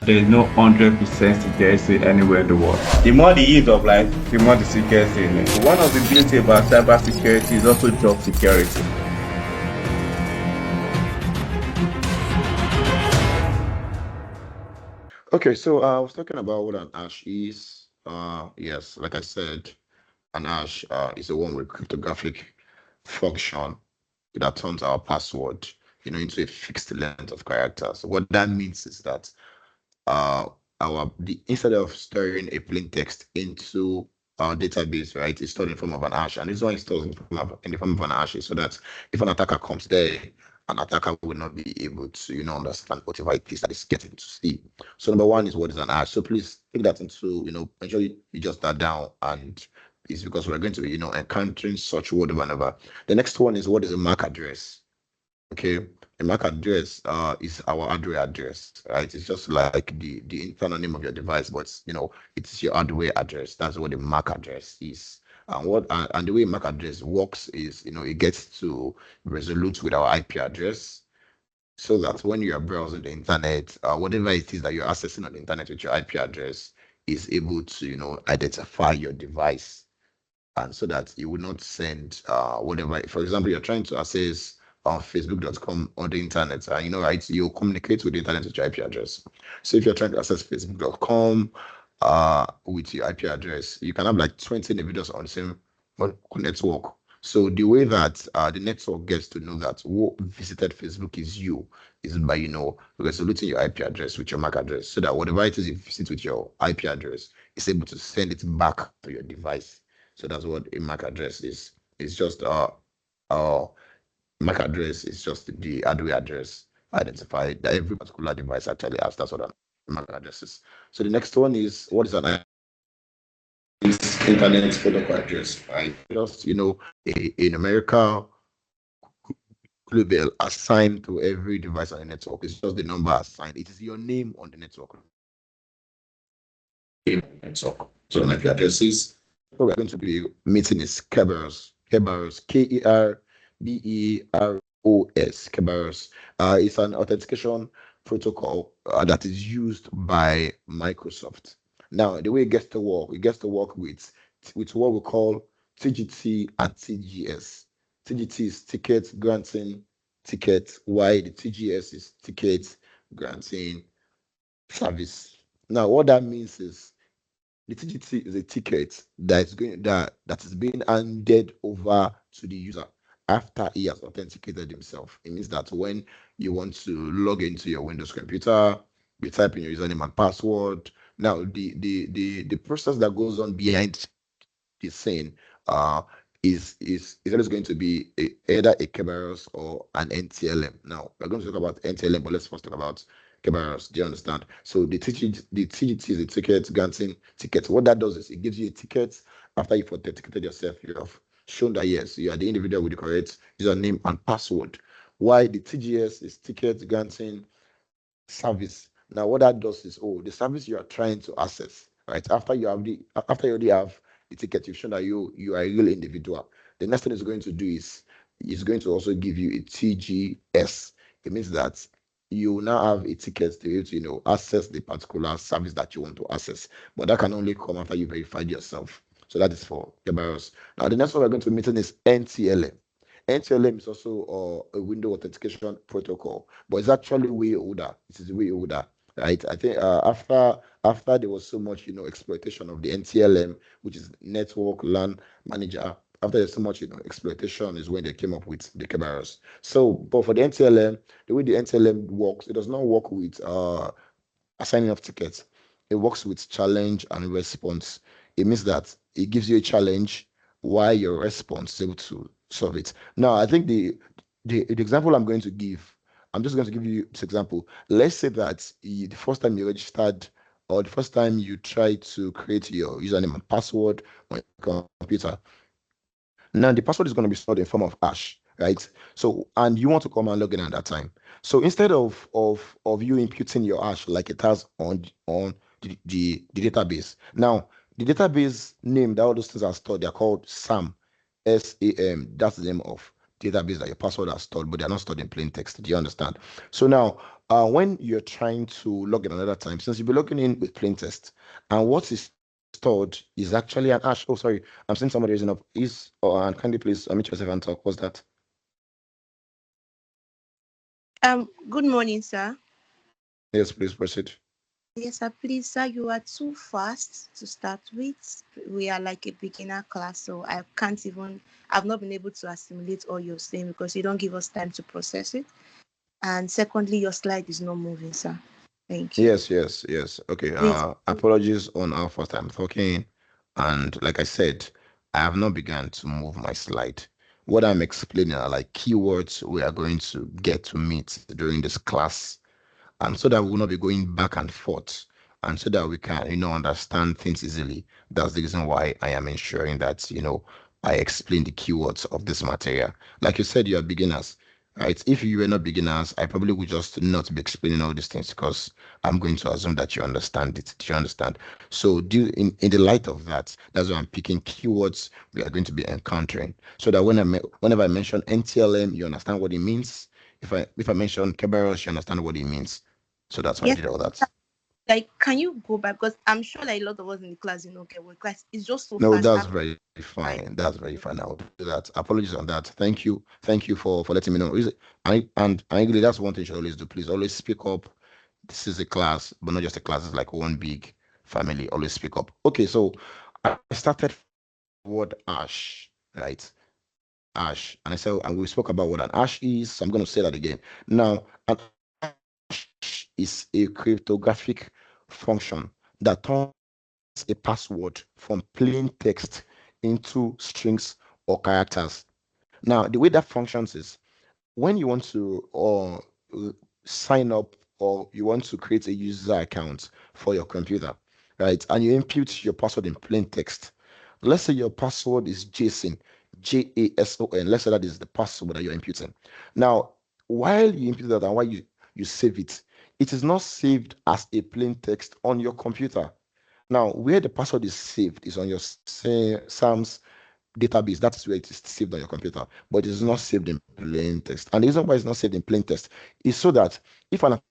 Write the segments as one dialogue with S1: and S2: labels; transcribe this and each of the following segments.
S1: There's no 100% security anywhere in the world. The more the ease of life, the more the security in it. One of the beauty about cybersecurity is also job security.
S2: Okay, so I was talking about what an hash is. Yes, like I said, an hash is a one-way cryptographic function that turns our password, into a fixed length of characters. What that means is that uh, instead of storing a plain text into our database, right, it's stored in form of an hash, and this one is stored in the form of an hash, so that if an attacker comes there, an attacker will not be able to, understand whatever it is that is getting to see. So number one is what is an hash. So please take that into, ensure you just start down, and it's because we're going to be, encountering such word over and over. The next one is what is a MAC address. Okay, a MAC address is our hardware address, right? It's just like the internal name of your device, but it's your hardware address. That's what a MAC address is. And the way MAC address works is it gets to resolute with our IP address, so that when you are browsing the internet, whatever it is that you're accessing on the internet with your IP address is able to identify your device, and so that you will not send whatever. For example, you're trying to access facebook.com on the internet, and right, you communicate with the internet with your IP address. So if you're trying to access facebook.com with your IP address, you can have like 20 individuals on the same network. So the way that the network gets to know that who visited Facebook is you is by resoluting your IP address with your MAC address, so that whatever it is you visit with your IP address is able to send it back to your device. So that's what a MAC address is. It's just uh MAC address is just the hardware address identified that every particular device actually has. That's what a MAC address is. So the next one is what is an internet protocol address, right? Just in America, global assigned to every device on the network. It's just the number assigned. It is your name on the network. Network. So an IP address is what we're going to be meeting is Kerberos. Kerberos, Keberos. Kerberos. It's an authentication protocol that is used by Microsoft. Now, the way it gets to work with what we call TGT and TGS. TGT is ticket granting ticket, while the TGS is ticket granting service. Now, what that means is the TGT is a ticket that is being handed over to the user after he has authenticated himself. It means that when you want to log into your Windows computer, you type in your username and password. Now, the process that goes on behind the scene uh, is always going to be either a Kerberos or an NTLM. Now, we're going to talk about NTLM, but let's first talk about Kerberos. Do you understand? So the TGT is a ticket granting ticket. What that does is it gives you a ticket after you've authenticated yourself. You have shown that yes, you are the individual with the correct username and password. Why the TGS is ticket granting service. Now, what that does is, the service you are trying to access, right? After you already have the ticket, you've shown that you are a real individual. The next thing it's going to do is going to also give you a TGS. It means that you now have a ticket to be able to, access the particular service that you want to access. But that can only come after you verified yourself. So that is for Kerberos. Now, the next one we're going to be meeting is NTLM. NTLM is also a window authentication protocol, but it's actually way older. It is way older, right? I think after there was so much exploitation of the NTLM, which is Network LAN Manager. After there's so much exploitation is when they came up with the Kerberos. So, but for the NTLM, the way the NTLM works, it does not work with assigning of tickets. It works with challenge and response. It means that it gives you a challenge while your response is able to solve it. Now, I think the example I'm going to give, I'm just going to give you this example. Let's say that the first time you registered or the first time you try to create your username and password on your computer. Now the password is going to be stored in form of hash, right? So and you want to come and log in at that time. So instead of you imputing your hash like it has on the database. Now the database name that all those things are stored, they're called SAM. SAM. That's the name of database that your password are stored, but they're not stored in plain text. Do you understand? So now when you're trying to log in another time, since you'll be logging in with plain text, and what is stored is actually an hash. Oh, sorry, I'm seeing somebody raising up. And kindly please unmute yourself and talk. What's that?
S3: Good morning, sir.
S2: Yes, please proceed.
S3: Yes, sir. Please, sir, you are too fast to start with. We are like a beginner class, so I've not been able to assimilate all you're saying because you don't give us time to process it. And secondly, your slide is not moving, sir. Thank you.
S2: Yes. Okay.
S3: Please.
S2: Apologies on our first time talking, and like I said, I have not begun to move my slide. What I'm explaining are like keywords we are going to get to meet during this class, and so that we will not be going back and forth, and so that we can understand things easily. That's the reason why I am ensuring that I explain the keywords of this material. Like you said, you are beginners, right? If you were not beginners, I probably would just not be explaining all these things because I'm going to assume that you understand it. Do you understand? So in the light of that, that's why I'm picking keywords we are going to be encountering, so that whenever I mention NTLM, you understand what it means. If I mention Kerberos, you understand what it means. So that's why I
S3: Yes,
S2: did all that.
S3: like, can you go back? Because I'm sure like a lot of us in the class, get what class. It's just so
S2: No,
S3: fast.
S2: that's very fine. That's very fine. I'll do that. Apologies on that. Thank you for letting me know. And really, that's one thing you should always do. Please always speak up. This is a class, but not just a class. It's like one big family. Always speak up. Okay, so I started from the word ash, right? Ash, and we spoke about what an ash is. So I'm going to say that again. Now, an ash is a cryptographic function that turns a password from plain text into strings or characters. Now, the way that functions is when you want to uh, sign up or you want to create a user account for your computer, right? And you input your password in plain text. Let's say your password is Jason, Jason. Let's say that is the password that you're imputing. Now, while you input that and while you save it, it is not saved as a plain text on your computer. Now, where the password is saved is on your SAM's database. That's where it is saved on your computer, but it is not saved in plain text. And the reason why it's not saved in plain text is so that if an attacker,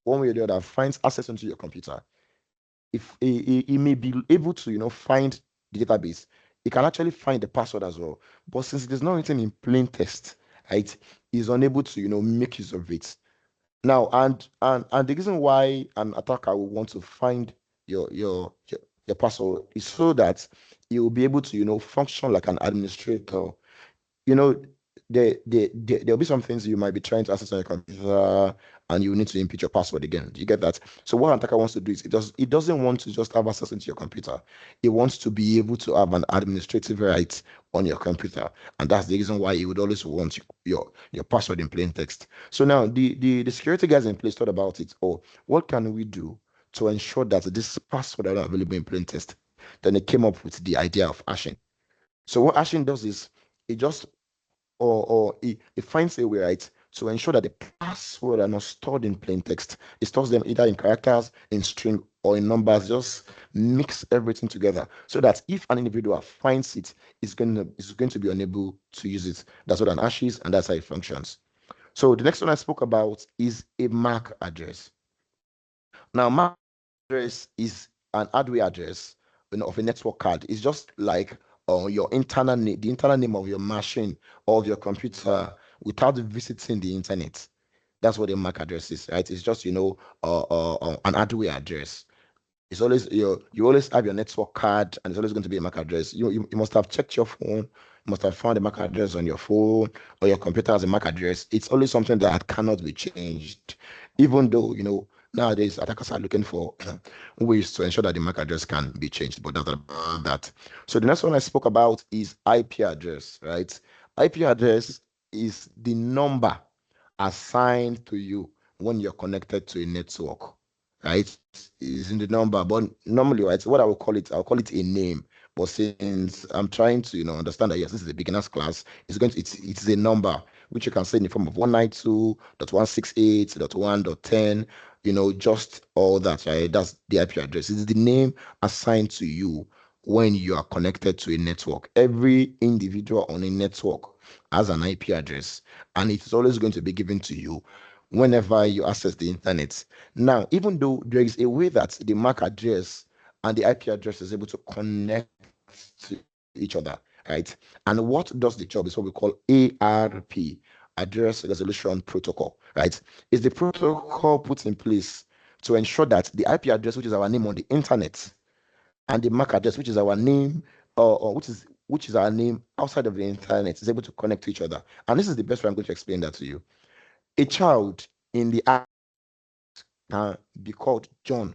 S2: one way or the other, finds access into your computer, if he may be able to, find the database, he can actually find the password as well. But since it is not written in plain text, right, he's unable to, make use of it. Now, and the reason why an attacker will want to find your password is so that he will be able to, function like an administrator. You know, there'll be some things you might be trying to access on your computer and you need to input your password again. Do you get that? So what an attacker wants to do is it doesn't want to just have access into your computer. It wants to be able to have an administrative right on your computer. And that's the reason why it would always want your password in plain text. So now the security guys in place thought about it. Oh, what can we do to ensure that this password are not available in plain text? Then they came up with the idea of hashing. So what hashing does is it just or it finds a way, right, to ensure that the password are not stored in plain text. It stores them either in characters, in string, or in numbers. Just mix everything together so that if an individual finds it, it's going to be unable to use it. That's what an hash is, and that's how it functions. So the next one I spoke about is a MAC address. Now, MAC address is an hardware address of a network card. It's just like your internal name, the internal name of your machine or of your computer without visiting the internet. That's what a MAC address is, right? It's just an hardware address. It's always you always have your network card, and it's always going to be a MAC address. You must have checked your phone, you must have found a MAC address on your phone or your computer has a MAC address. It's always something that cannot be changed, even though nowadays attackers are looking for ways to ensure that the MAC address can be changed. But that's about that. So the next one I spoke about is IP address, right? IP address is the number assigned to you when you're connected to a network, right? Is in the number, but normally, right, what I'll call it a name. But since I'm trying to, understand that yes, this is a beginner's class, it's a number which you can say in the form of 192.168.1.10, just all that, right? That's the IP address. It's the name assigned to you when you are connected to a network. Every individual on a network has an IP address, and it's always going to be given to you whenever you access the internet. Now, even though there is a way that the MAC address and the IP address is able to connect to each other, right? And what does the job is what we call ARP, Address Resolution Protocol, right? Is the protocol put in place to ensure that the IP address, which is our name on the internet, and the MAC address, which is our name, or which is our name outside of the internet, is able to connect to each other. And this is the best way I'm going to explain that to you. A child in the act can be called John,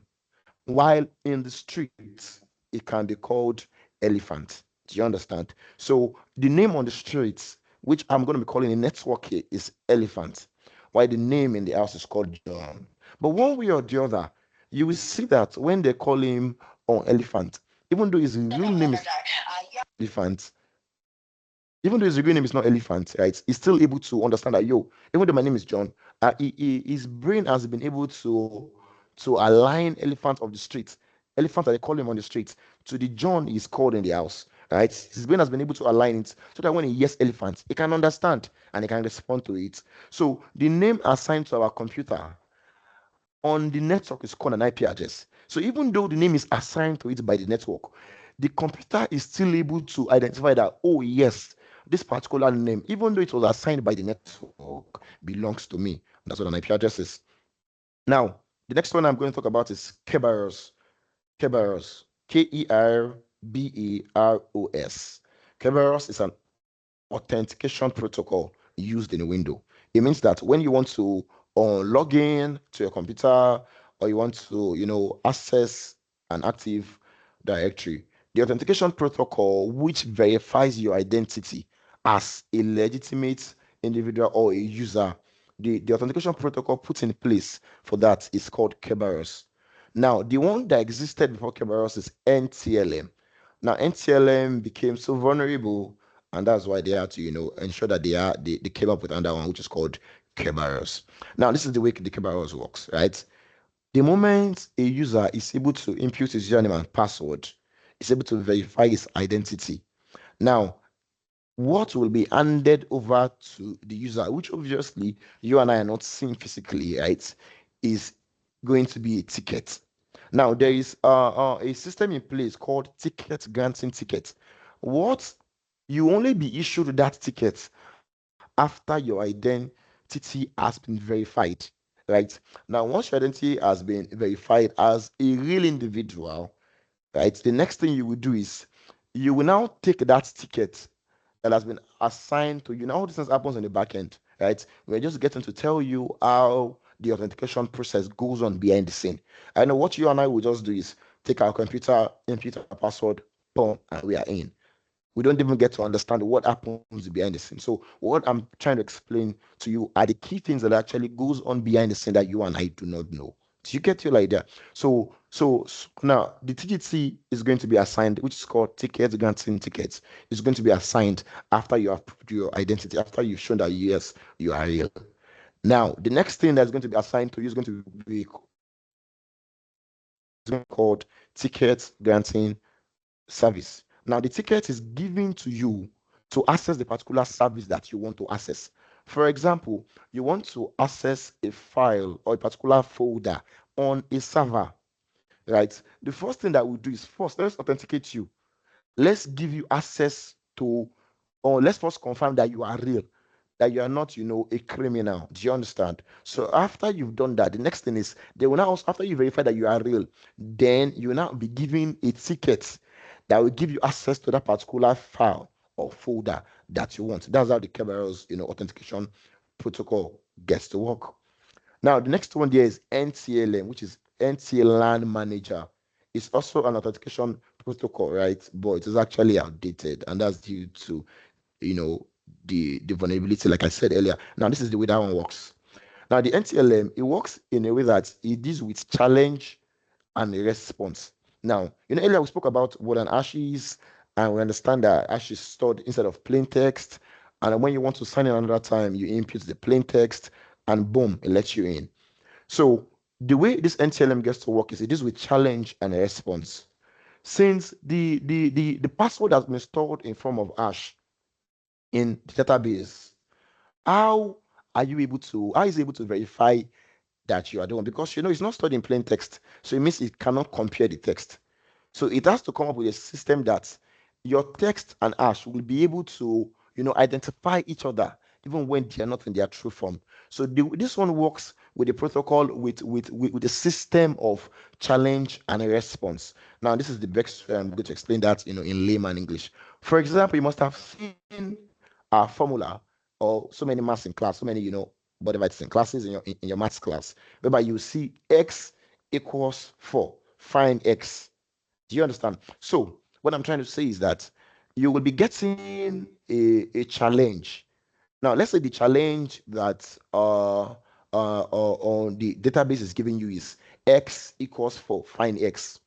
S2: while in the streets it can be called Elephant. Do you understand? So the name on the streets, which I'm going to be calling a network here, is Elephant, while the name in the house is called John. But one way or the other, you will see that when they call him on Elephant, even though his real name is Elephant, even though his real name is not Elephant, right? He's still able to understand that, yo, even though my name is John, his brain has been able to align elephant of the street, elephant that they call him on the street, to the John he's called in the house, right? His brain has been able to align it so that when he hears elephant, he can understand and he can respond to it. So the name assigned to our computer on the network is called an IP address. So even though the name is assigned to it by the network, the computer is still able to identify that, oh yes, this particular name, even though it was assigned by the network, belongs to me. That's what an IP address is. Now, the next one I'm going to talk about is Kerberos. Kerberos. Kerberos. Kerberos is an authentication protocol used in a window. It means that when you want to log in to your computer, or you want to, access an active directory, the authentication protocol, which verifies your identity as a legitimate individual or a user, the authentication protocol put in place for that is called Kerberos. Now, the one that existed before Kerberos is NTLM. Now, NTLM became so vulnerable, and that's why they had to, ensure that they came up with another one, which is called Kerberos. Now, this is the way the Kerberos works, right? The moment a user is able to input his username and password, is able to verify his identity. Now, what will be handed over to the user, which obviously you and I are not seeing physically, right, is going to be a ticket. Now, there is a system in place called ticket granting ticket. What you only be issued that ticket after your identity has been verified, right? Now, once your identity has been verified as a real individual, right, the next thing you will do is you will now take that ticket that has been assigned to you. Now, all this happens on the back end, right? We're just getting to tell you how the authentication process goes on behind the scene. I know what you and I will just do is take our computer, input a password, boom, and we are in. We don't even get to understand what happens behind the scene. So what I'm trying to explain to you are the key things that actually goes on behind the scene that you and I do not know. Do you get your idea? So now the TGT is going to be assigned, which is called tickets granting tickets. It's going to be assigned after you have proved your identity, after you've shown that yes, you are real. Now, the next thing that's going to be assigned to you is going to be called tickets granting service. Now, the ticket is given to you to access the particular service that you want to access. For example, you want to access a file or a particular folder on a server, right? The first thing that we'll do is first, let's authenticate you. Let's give you access to, or let's first confirm that you are real, that you are not, a criminal. Do you understand? So after you've done that, the next thing is they will now also, after you verify that you are real, then you will now be given a ticket that will give you access to that particular file or folder that you want. That's how the Kerberos, authentication protocol gets to work. Now, the next one there is NTLM, which is NTLAN Manager. It's also an authentication protocol, right? But it is actually outdated, and that's due to, you know, the vulnerability, like I said earlier. Now, this is the way that one works. Now, the NTLM, it works in a way that it deals with challenge and a response. Now, earlier we spoke about what an hash is, and we understand that hash is stored inside of plain text. And when you want to sign in another time, you input the plain text, and boom, it lets you in. So the way this NTLM gets to work is it is with challenge and a response. Since the password has been stored in form of hash in the database, how how is it able to verify that you are the one? Because it's not stored in plain text, so it means it cannot compare the text. So it has to come up with a system that your text and hash will be able to, identify each other even when they are not in their true form. So this one works with the protocol with the system of challenge and a response. Now, this is the best way I'm going to explain that, in layman English. For example, you must have seen a formula or so many maths in class, so many, whatever it's in classes in your maths class, whereby you see x equals 4. Find x. Do you understand? So what I'm trying to say is that you will be getting a challenge. Now, let's say the challenge that on the database is giving you is x equals 4. Find x.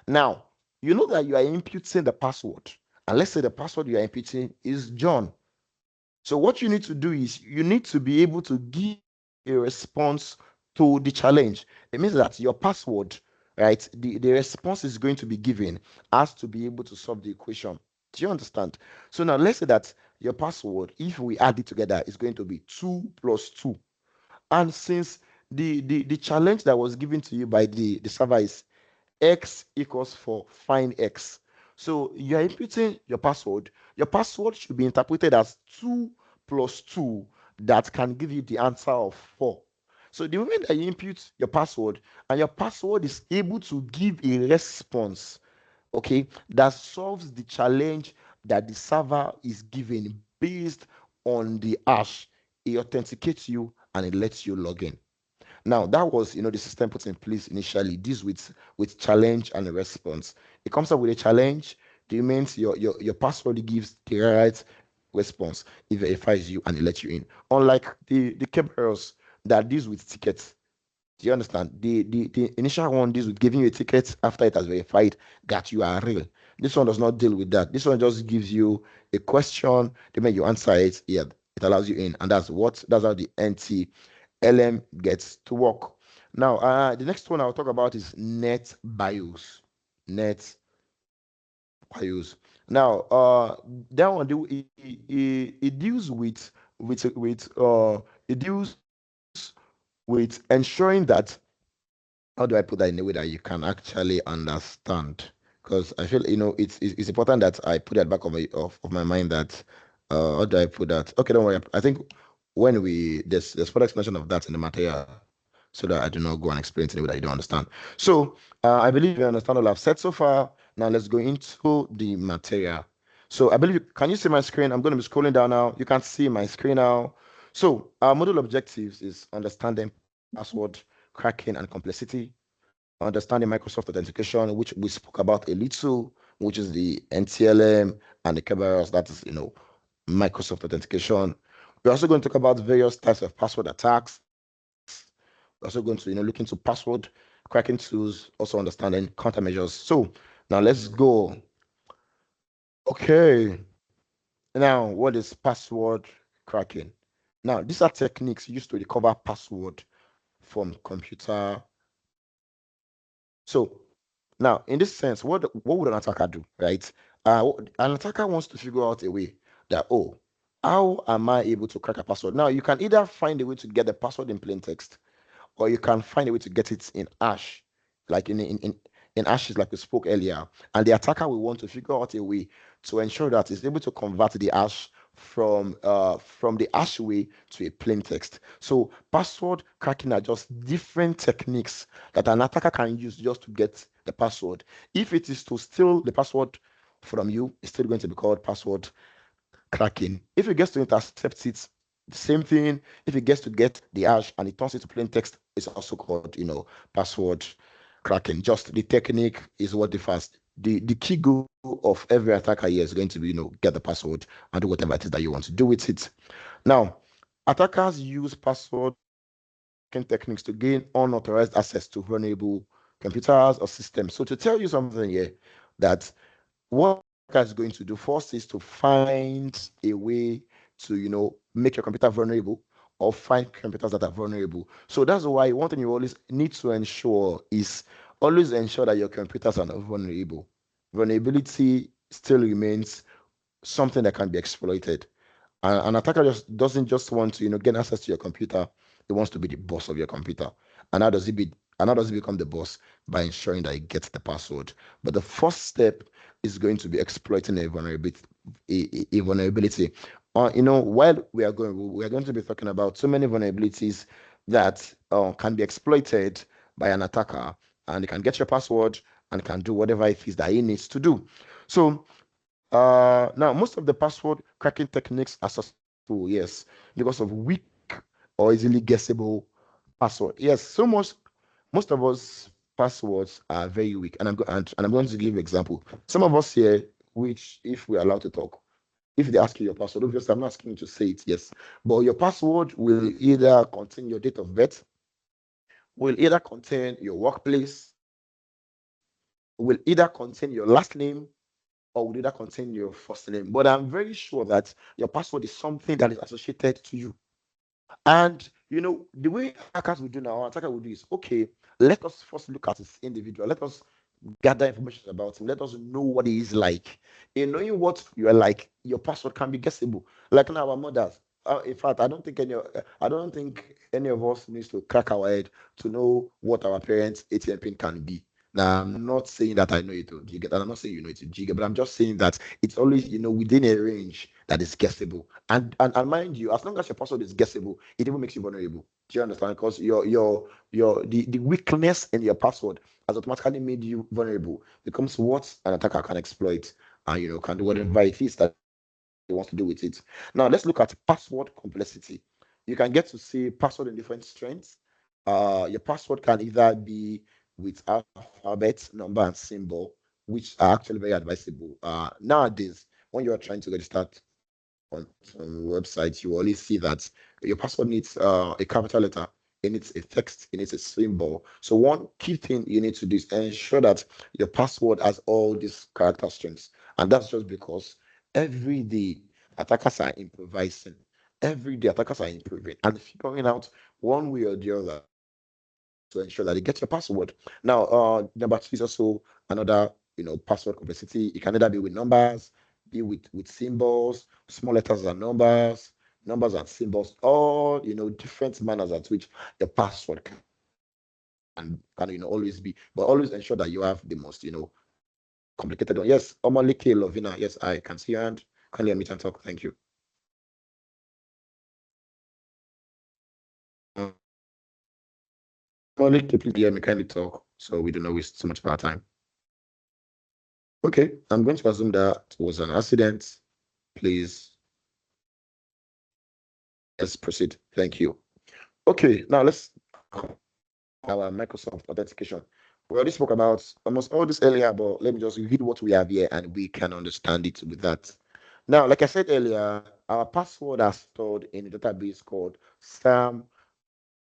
S2: Now, you know that you are imputing the password, and let's say the password you are imputing is John. So what you need to do is you need to be able to give a response to the challenge. It means that your password, right, the response is going to be given has to be able to solve the equation. Do you understand? So now let's say that your password, if we add it together, is going to be 2 plus 2. And since the challenge that was given to you by the server is x equals 4, find x. So you are inputting your password. Your password should be interpreted as 2 plus 2 that can give you the answer of 4. So the moment that you input your password and your password is able to give a response, okay, that solves the challenge that the server is giving based on the hash, it authenticates you and it lets you log in. Now that was the system put in place initially. This with challenge and a response. It comes up with a challenge. It means your password gives the right response. It verifies you and it lets you in. Unlike the Kerberos that deals with tickets. Do you understand? The initial one deals with giving you a ticket after it has verified that you are real. This one does not deal with that. This one just gives you a question. The minute you answer it, yeah, it allows you in, and that's how the NT-LM gets to work. Now, the next one I'll talk about is net BIOS. Net BIOS. Now, that one it deals it deals with ensuring that, how do I put that in a way that you can actually understand? Because I feel it's important that I put that back of my mind that how do I put that? Okay, don't worry. I think when there's further explanation of that in the material, so that I do not go and explain to you that you don't understand. So I believe you understand all I've said so far. Now let's go into the material. So I believe can you see my screen? I'm going to be scrolling down now. You can see my screen now. So our module objectives is understanding password cracking and complexity, understanding Microsoft authentication, which we spoke about a little, which is the NTLM and the Kerberos, that is, Microsoft authentication. We're also going to talk about various types of password attacks. We're also going to, look into password cracking tools, also understanding countermeasures. So now let's go. Okay. Now, what is password cracking? Now, these are techniques used to recover password from computer. So now, in this sense, what would an attacker do, right? An attacker wants to figure out a way that, oh, how am I able to crack a password? Now, you can either find a way to get the password in plain text, or you can find a way to get it in hash, like in hashes, like we spoke earlier. And the attacker will want to figure out a way to ensure that it's able to convert the hash from the hash way to a plain text. So password cracking are just different techniques that an attacker can use just to get the password. If it is to steal the password from you, it's still going to be called password cracking. If it gets to intercept it, the same thing. If it gets to get the hash and it turns it to plain text, it's also called, password cracking. Just the technique is what differs. The key goal of every attacker here is going to be, get the password and do whatever it is that you want to do with it. Now, attackers use password cracking techniques to gain unauthorized access to vulnerable computers or systems. So to tell you something here, that what is going to do first is to find a way to make your computer vulnerable or find computers that are vulnerable. So that's why one thing you always need to ensure is always ensure that your computers are not vulnerable. Vulnerability still remains something that can be exploited. An attacker just doesn't just want to, gain access to your computer. He wants to be the boss of your computer. And how does he be? And how does he become the boss? By ensuring that he gets the password. But the first step is going to be exploiting a vulnerability. A vulnerability. While we are going to be talking about so many vulnerabilities that can be exploited by an attacker, and he can get your password and can do whatever it is that he needs to do. So now, most of the password cracking techniques are successful, yes, because of weak or easily guessable password. Yes, most of us passwords are very weak, and I'm going to give you example. Some of us here, which if we're allowed to talk, if they ask you your password, obviously I'm not asking you to say it, yes, but your password will either contain your date of birth, will either contain your workplace, will either contain your last name, or will either contain your first name. But I'm very sure that your password is something that is associated to you. And the way hackers will do now, attacker will do is okay, let us first look at this individual. Let us gather information about him. Let us know what he is like. In knowing what you are like, your password can be guessable. Like now, our mothers. In fact, I don't think any of us needs to crack our head to know what our parents' ATM pin can be. Now, I'm not saying that I know it. Do you get that? I'm not saying you know it. Do you get? But I'm just saying that it's always within a range that is guessable. And mind you, as long as your password is guessable, it even makes you vulnerable. Do you understand? Because the weakness in your password has automatically made you vulnerable, becomes what an attacker can exploit, and can do whatever it is that he wants to do with it. Now let's look at password complexity. You can get to see password in different strengths. Your password can either be with alphabet, number, and symbol, which are actually very advisable. Nowadays, when you are trying to register on some websites, you always see that your password needs a capital letter, it needs a text, it needs a symbol. So one key thing you need to do is ensure that your password has all these character strings. And that's just because every day attackers are improvising. Every day attackers are improving and figuring out one way or the other to ensure that they get your password. Now, number two is also another, password complexity. It can either be with numbers, be with symbols, small letters and numbers and symbols, all different manners at which the password can always be. But always ensure that you have the most, complicated one. Yes, Omalike Lovina. Yes, I can see your hand. Kindly unmute and talk. Thank you. Omalike, please hear me kindly talk so we do not waste so much of our time. Okay, I'm going to assume that was an accident. Please, let's proceed. Thank you. Okay, now let's our Microsoft authentication. We already spoke about almost all this earlier, but let me just read what we have here and we can understand it with that. Now, like I said earlier, our password are stored in a database called SAM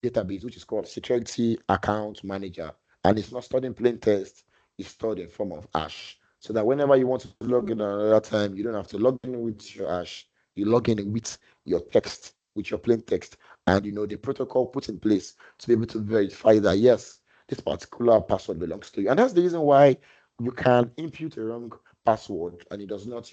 S2: database, which is called Security Account Manager. And it's not stored in plain text, it's stored in form of hash. So that whenever you want to log in another time, you don't have to log in with your hash. You log in with your text, with your plain text, and the protocol put in place to be able to verify that yes, this particular password belongs to you. And that's the reason why you can impute a wrong password and it does not,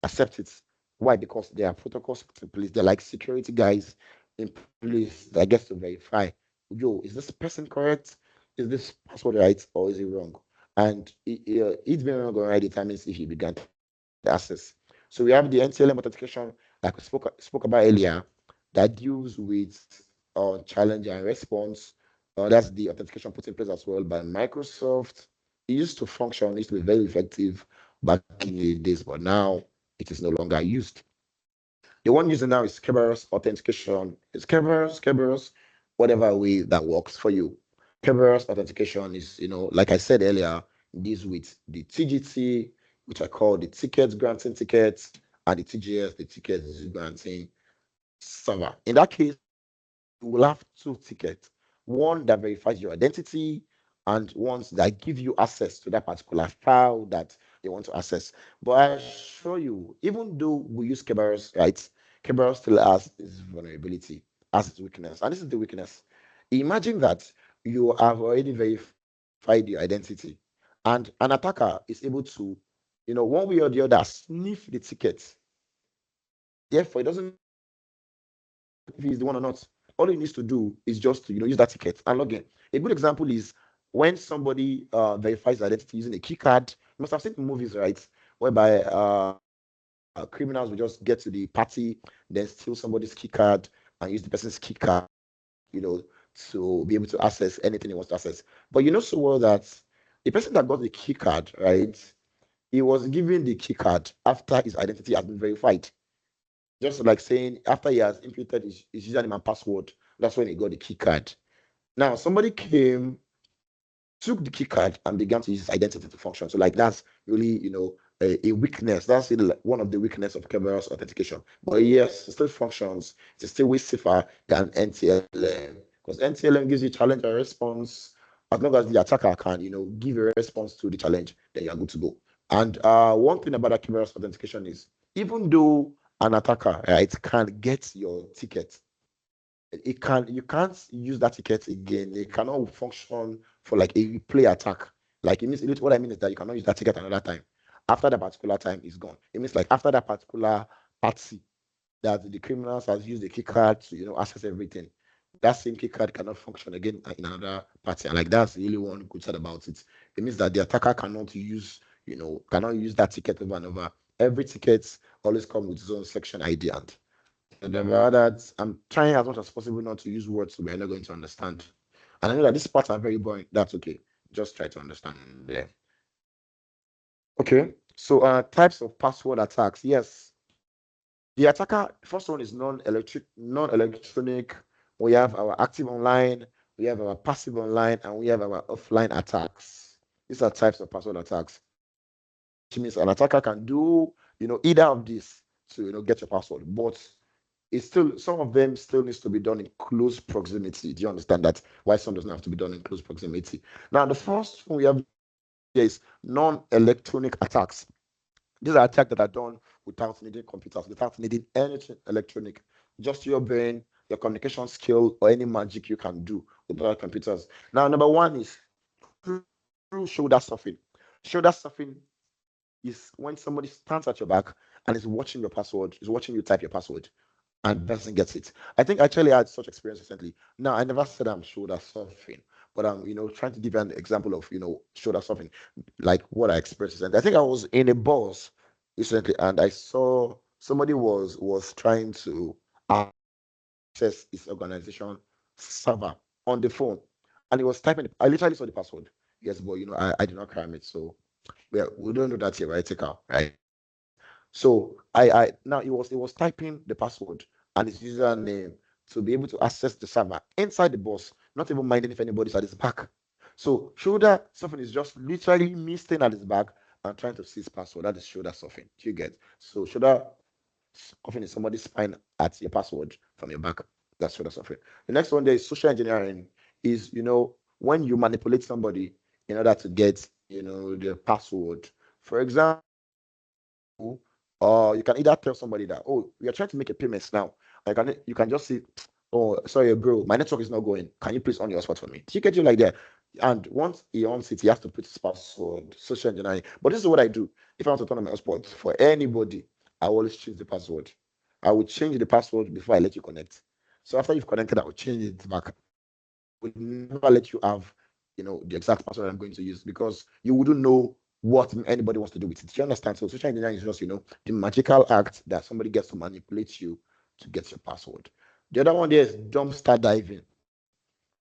S2: accept it. Why? Because there are protocols in place. They're like security guys in place that gets to verify, yo, is this person correct? Is this password right or is it wrong? And it's been wrong already determines if you began the access. So we have the NTLM authentication, like we spoke about earlier, that deals with challenge and response. That's the authentication put in place as well by Microsoft. It used to function, it used to be very effective back in the days, but now it is no longer used. The one using now is Kerberos authentication. It's Kerberos, whatever way that works for you. Kerberos authentication is, like I said earlier, this with the TGT, which I call the tickets granting tickets, and the TGS, the tickets granting server. In that case, you will have two tickets, one that verifies your identity and ones that give you access to that particular file that you want to access. But I assure you, even though we use Kerberos, right, Kerberos still has this vulnerability, has its weakness. And this is the weakness. Imagine that you have already verified your identity and an attacker is able to, one way or the other, sniff the ticket Therefore, it doesn't if he's the one or not. All he needs to do is just to use that ticket and log in. A good example is when somebody verifies identity using a key card. You must have seen movies, right? Whereby criminals will just get to the party, then steal somebody's key card and use the person's key card, you know, to be able to access anything he wants to access. But you know so well that the person that got the key card, right? He was given the key card after his identity has been verified. Just like saying after he has inputted his username and password, that's when he got the key card. Now somebody came, took the key card and began to use his identity to function. So like that's really a weakness. That's really like one of the weakness of Kerberos authentication. But yes, it still functions. It's still way safer than NTLM because NTLM gives you challenge and response. As long as the attacker can give a response to the challenge, then you're good to go. And one thing about that Kerberos authentication is even though an attacker, right, can get your ticket, you can't use that ticket again. It cannot function for like a replay attack. Like it means what I mean is that you cannot use that ticket another time. After that particular time is gone. It means like after that particular party that the criminals has used the key card to access everything. That same key card cannot function again in another party. And like that's really one good side about it. It means that the attacker cannot use that ticket over and over. Every ticket always comes with its own section ID and about that, I'm trying as much as possible not to use words we're not going to understand. And I know that these parts are very boring. That's okay. Just try to understand them. Okay. So types of password attacks. Yes. The attacker, first one is non-electronic. We have our active online, we have our passive online, and we have our offline attacks. These are types of password attacks. Which means an attacker can do, either of these to get your password. But it's still some of them still needs to be done in close proximity. Do you understand that? Why some doesn't have to be done in close proximity? Now, the first one we have here is non-electronic attacks. These are attacks that are done without needing computers, without needing anything electronic, just your brain, your communication skill, or any magic you can do without computers. Now, number one is through shoulder surfing. Shoulder surfing is when somebody stands at your back and is watching your password, is watching you type your password and the person gets it. I think I actually had such experience recently. Now, I never said I'm shoulder surfing, but I'm, trying to give you an example of, shoulder surfing, like what I experienced. And I think I was in a bus recently, and I saw somebody was trying to access his organization server on the phone, and he was typing. I literally saw the password. Yes, but I did not cram it, so we don't do that here, right? Take out, right? So I now it was typing the password and his username to be able to access the server inside the bus, not even minding if anybody's at his back. So shoulder surfing is just literally me staying at his back and trying to see his password. That is shoulder surfing. Do you get? So shoulder surfing is somebody spying at your password from your back. That's shoulder surfing. The next one there is social engineering. Is when you manipulate somebody in order to get their password. For example, or you can either tell somebody that, oh, we are trying to make a payment now. You can just say, oh, sorry, bro, my network is not going. Can you please on your hotspot for me? You get you like that. And once he owns it, he has to put his password, social engineering. But this is what I do. If I want to turn on my hotspot for anybody, I always change the password. I will change the password before I let you connect. So after you've connected, I will change it back. I will never let you have, the exact password I'm going to use because you wouldn't know what anybody wants to do with it. Do you understand? So social engineering is just, the magical act that somebody gets to manipulate you to get your password. The other one there is dumpster diving.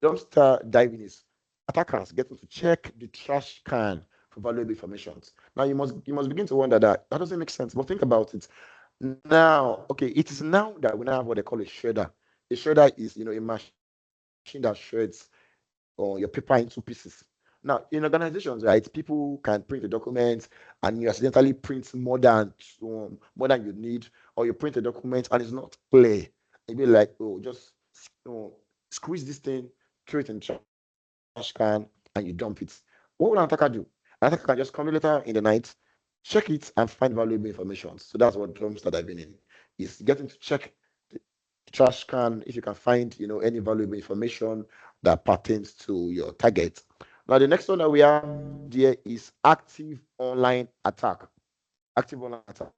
S2: Dumpster diving is attackers getting to check the trash can for valuable information. Now you must begin to wonder that doesn't make sense. But think about it. Now, okay, it is now that we now have what they call a shredder. A shredder is a machine that shreds or your paper into pieces. Now, in organizations, right, people can print the document and you accidentally print more than you need, or you print a document and it's not clear. You'd be like, oh, just squeeze this thing, throw it in the trash can, and you dump it. What will an attacker do? An attacker can just come later in the night, check it, and find valuable information. So that's what dumpster diving in is getting to check the trash can if you can find any valuable information that pertains to your target. Now the next one that we have there is active online attack. Active online attack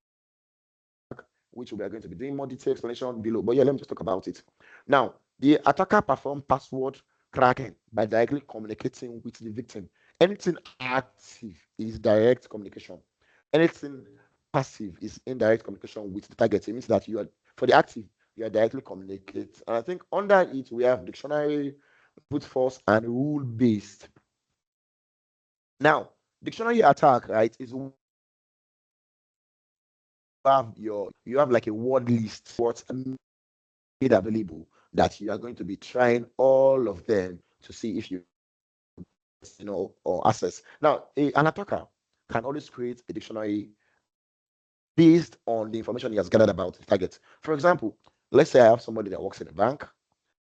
S2: which we are going to be doing more detailed explanation below. But yeah, let me just talk about it. Now, the attacker perform password cracking by directly communicating with the victim. Anything active is direct communication. Anything passive is indirect communication with the target. It means that you are, for the active, you are directly communicate. And I think under it we have dictionary, brute force, and rule based. Now, dictionary attack, right, is you have like a word list what's made available that you are going to be trying all of them to see if or access. Now, an attacker can always create a dictionary based on the information he has gathered about the target. For example, let's say I have somebody that works in a bank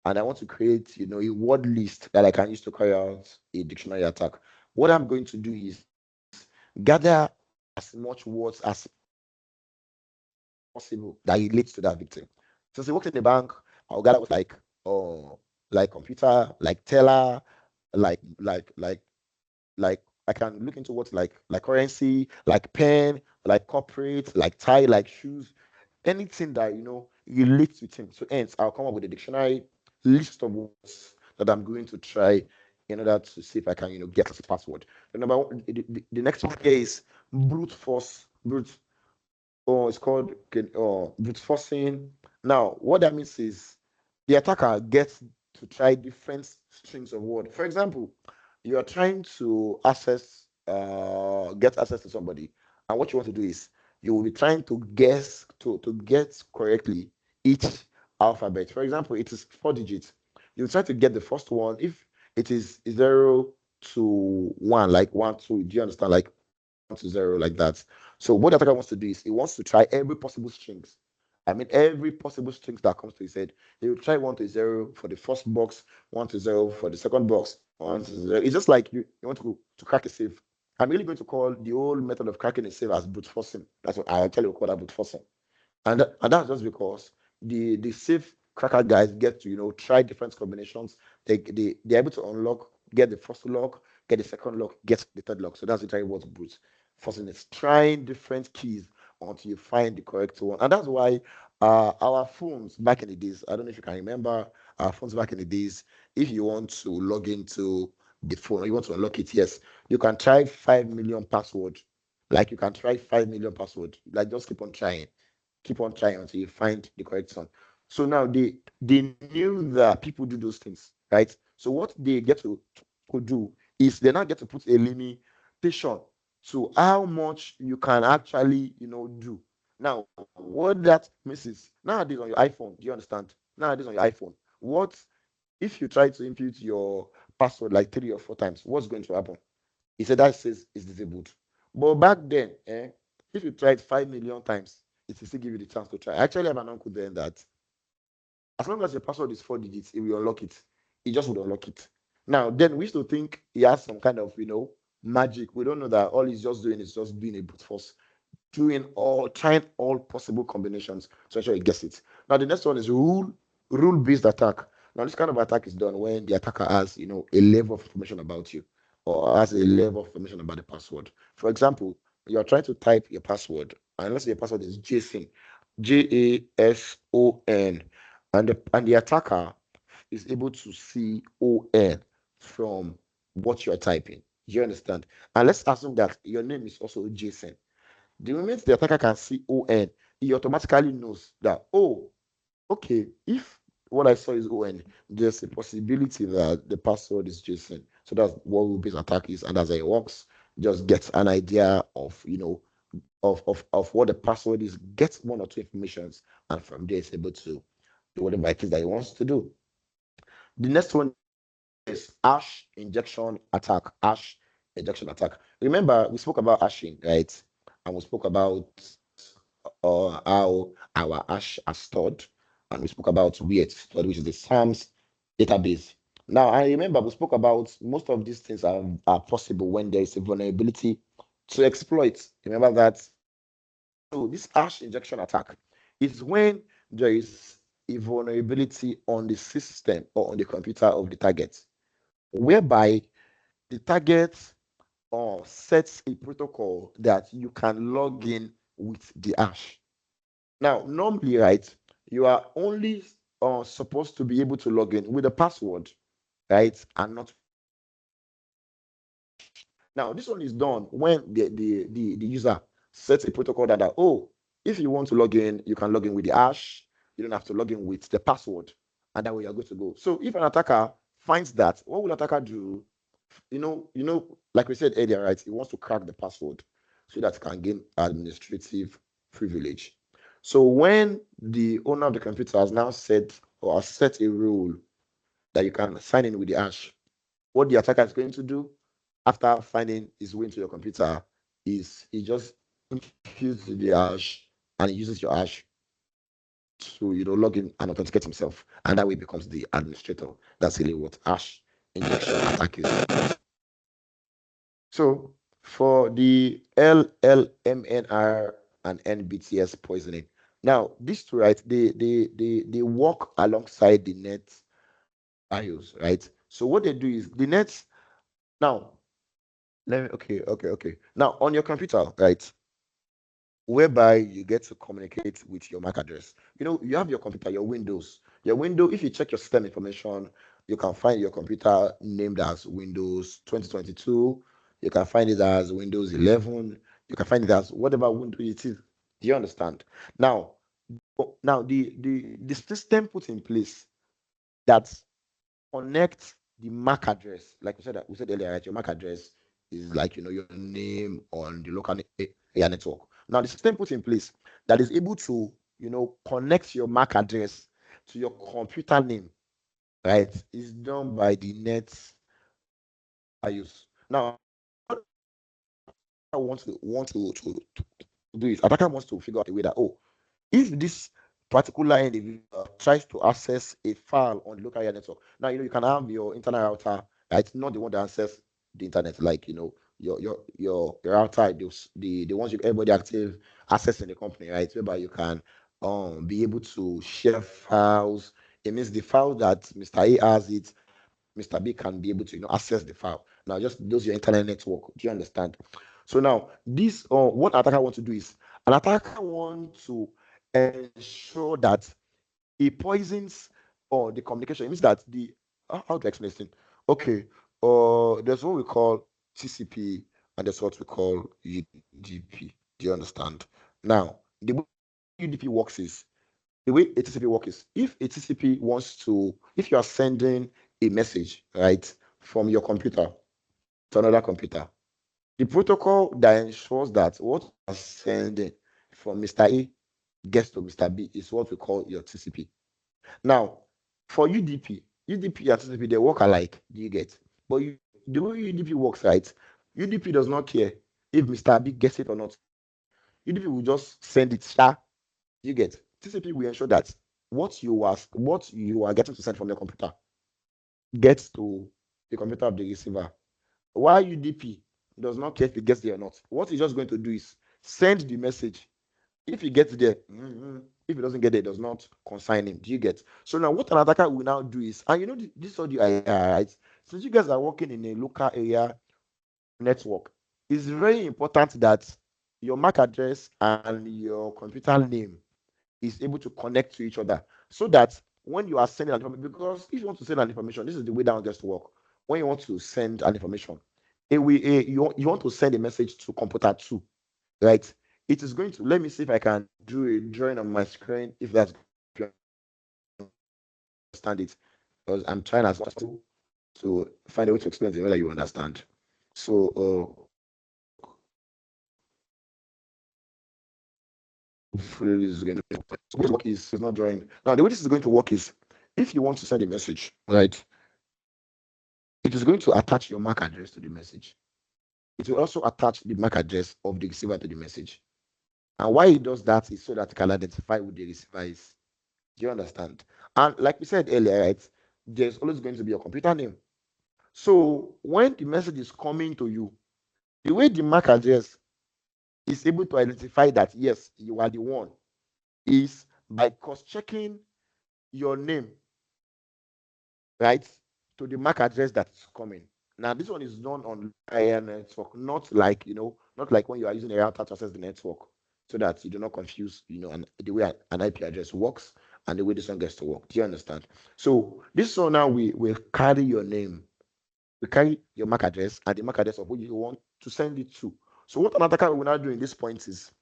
S2: and I want to create, a word list that I can use to carry out a dictionary attack. What I'm going to do is gather as much words as possible that relates to that victim. Since he works in the bank, I'll gather words like computer, like teller, like like like like I can look into what's like currency, like pen, like corporate, like tie, like shoes, anything that relates with him. So hence I'll come up with a dictionary list of words that I'm going to try in order to see if I can, get his password. The number one, the next one here is brute force, brute it's called brute forcing. Now, what that means is the attacker gets to try different strings of word. For example, you are trying to get access to somebody, and what you want to do is you will be trying to guess to get correctly each alphabet. For example, it is 4 digits. You try to get the first one. If it is 0 to 1, like 1 2, do you understand? Like 1 to 0, like that. So what the attacker wants to do is he wants to try every possible strings. I mean, every possible strings that comes to his head. He will try 1 to 0 for the first box, 1 to 0 for the second box, 1 to 0. It's just like you want to crack a safe. I'm really going to call the whole method of cracking a safe as brute forcing. That's what I actually call that brute forcing. And that's just because the safe cracker guys get to try different combinations. They're able to unlock, get the first lock, get the second lock, get the third lock. So that's literally what brute forcing is, trying different keys until you find the correct one. And that's why our phones back in the days, I don't know if you can remember our phones back in the days, if you want to log into the phone or you want to unlock it, yes, you can try 5 million password. Like you can try 5 million password. Like just keep on trying until you find the correct one. So now they knew that people do those things, right? So what they get to do is they now get to put a limitation to how much you can actually do. Now, what that means is nowadays on your iPhone, do you understand? Nowadays on your iPhone, what if you try to input your password like 3 or 4 times? What's going to happen? He said that says it's disabled. But back then, if you tried 5 million times, it will still give you the chance to try. I actually have an uncle then that as long as your password is 4 digits, it will unlock it. It just would unlock it. Now, then we used to think he has some kind of, magic. We don't know that all he's just doing is just being a brute force, trying all possible combinations to ensure he gets it. Now, the next one is rule-based attack. Now, this kind of attack is done when the attacker has, a level of information about you or has a level of information about the password. For example, you're trying to type your password, and let's say your password is Jason, JASON, and the attacker is able to see ON from what you're typing. You understand? And let's assume that your name is also Jason. The moment the attacker can see ON, he automatically knows that, oh, okay, if what I saw is ON, there's a possibility that the password is Jason. So that's what rule-based attack is, and as it works, just gets an idea of of what the password is, gets 1 or 2 informations, and from there it's able to do whatever it is that he wants to do. The next one is ash injection attack. Ash injection attack. Remember, we spoke about hashing, right? And we spoke about how our ash are stored, and we spoke about where it's stored, which is the SAMS database. Now, I remember we spoke about most of these things are possible when there is a vulnerability to exploit. Remember that? So this ash injection attack is when there is a vulnerability on the system or on the computer of the target, whereby the target sets a protocol that you can log in with the hash. Now, normally, right, you are only supposed to be able to log in with a password, right, and not with hash. Now, this one is done when the user sets a protocol that, oh, if you want to log in, you can log in with the hash. You don't have to log in with the password, and that way you're good to go. So if an attacker finds that, what will attacker do? Like we said earlier, right? He wants to crack the password so that he can gain administrative privilege. So when the owner of the computer has now set or has set a rule that you can sign in with the hash, what the attacker is going to do after finding his way into your computer is he just infuses the hash and he uses your hash to log in and authenticate himself, and that way becomes the administrator. That's really what hash injection attack is. So for the LLMNR and NBTS poisoning, now these two, right, they work alongside the net IOs, right? So what they do is the nets now. Let me okay. Now on your computer, right, whereby you get to communicate with your MAC address. You have your computer, your Windows. Your window, if you check your system information, you can find your computer named as Windows 2022. You can find it as Windows 11. You can find it as whatever window it is. Do you understand? Now, the system put in place that connect the MAC address. Like we said earlier, right? Your MAC address is like your name on the local area network. Now the system put in place that is able to connect your MAC address to your computer name, right? Is done by the net IOS. Now what I want to do is attacker wants to figure out a way that, oh, if this particular individual tries to access a file on the local area network, now you can have your internet router, right? Not the one that access the internet, like your router, the ones everybody active access in the company, right? Whereby you can be able to share files. It means the file that Mr. A has it, Mr. B can be able to access the file. Now just those your internet network. Do you understand? So now this what attacker want to do is an attacker want to ensure that he poisons the communication. It means that how to explain this thing? Okay, there's what we call TCP and there's what we call UDP. Do you understand? Now the way UDP works is the way a TCP works is if you are sending a message, right, from your computer to another computer, the protocol that ensures that what you are sending from Mr. A gets to Mr. B is what we call your TCP. Now, for UDP and TCP, they work alike. Do you get? But the way UDP works, right? UDP does not care if Mr. B gets it or not. UDP will just send it. You get? TCP will ensure that what you are getting to send from your computer gets to the computer of the receiver. While UDP does not care if it gets there or not. What it's just going to do is send the message. If he gets there, if he doesn't get there, it does not consign him. Do you get? So now what an attacker will now do is, and this audio, right? Since you guys are working in a local area network, it's very important that your MAC address and your computer name is able to connect to each other so that when you are sending an information, because if you want to send an information, this is the way down gets to work. When you want to send an information, you want to send a message to computer 2, right? It is going to, let me see if I can do a drawing on my screen, if that's, if you understand it, because I'm trying as much as possible to find a way to explain it in a way that you understand. So hopefully this is going to work. Is not drawing. Now the way this is going to work is, if you want to send a message, right, it is going to attach your MAC address to the message. It will also attach the MAC address of the receiver to the message. And why it does that is so that it can identify who the receiver is. Do you understand? And like we said earlier, right, there's always going to be a computer name. So when the message is coming to you, the way the MAC address is able to identify that yes, you are the one is by cross-checking your name, right, to the MAC address that's coming. Now this one is done on IR network, not like when you are using a router to access the network. so that you do not confuse, the way an IP address works and the way this one gets to work. Do you understand? So this one now we will carry your name, we carry your MAC address and the MAC address of who you want to send it to. So what an attacker will now do in this point is,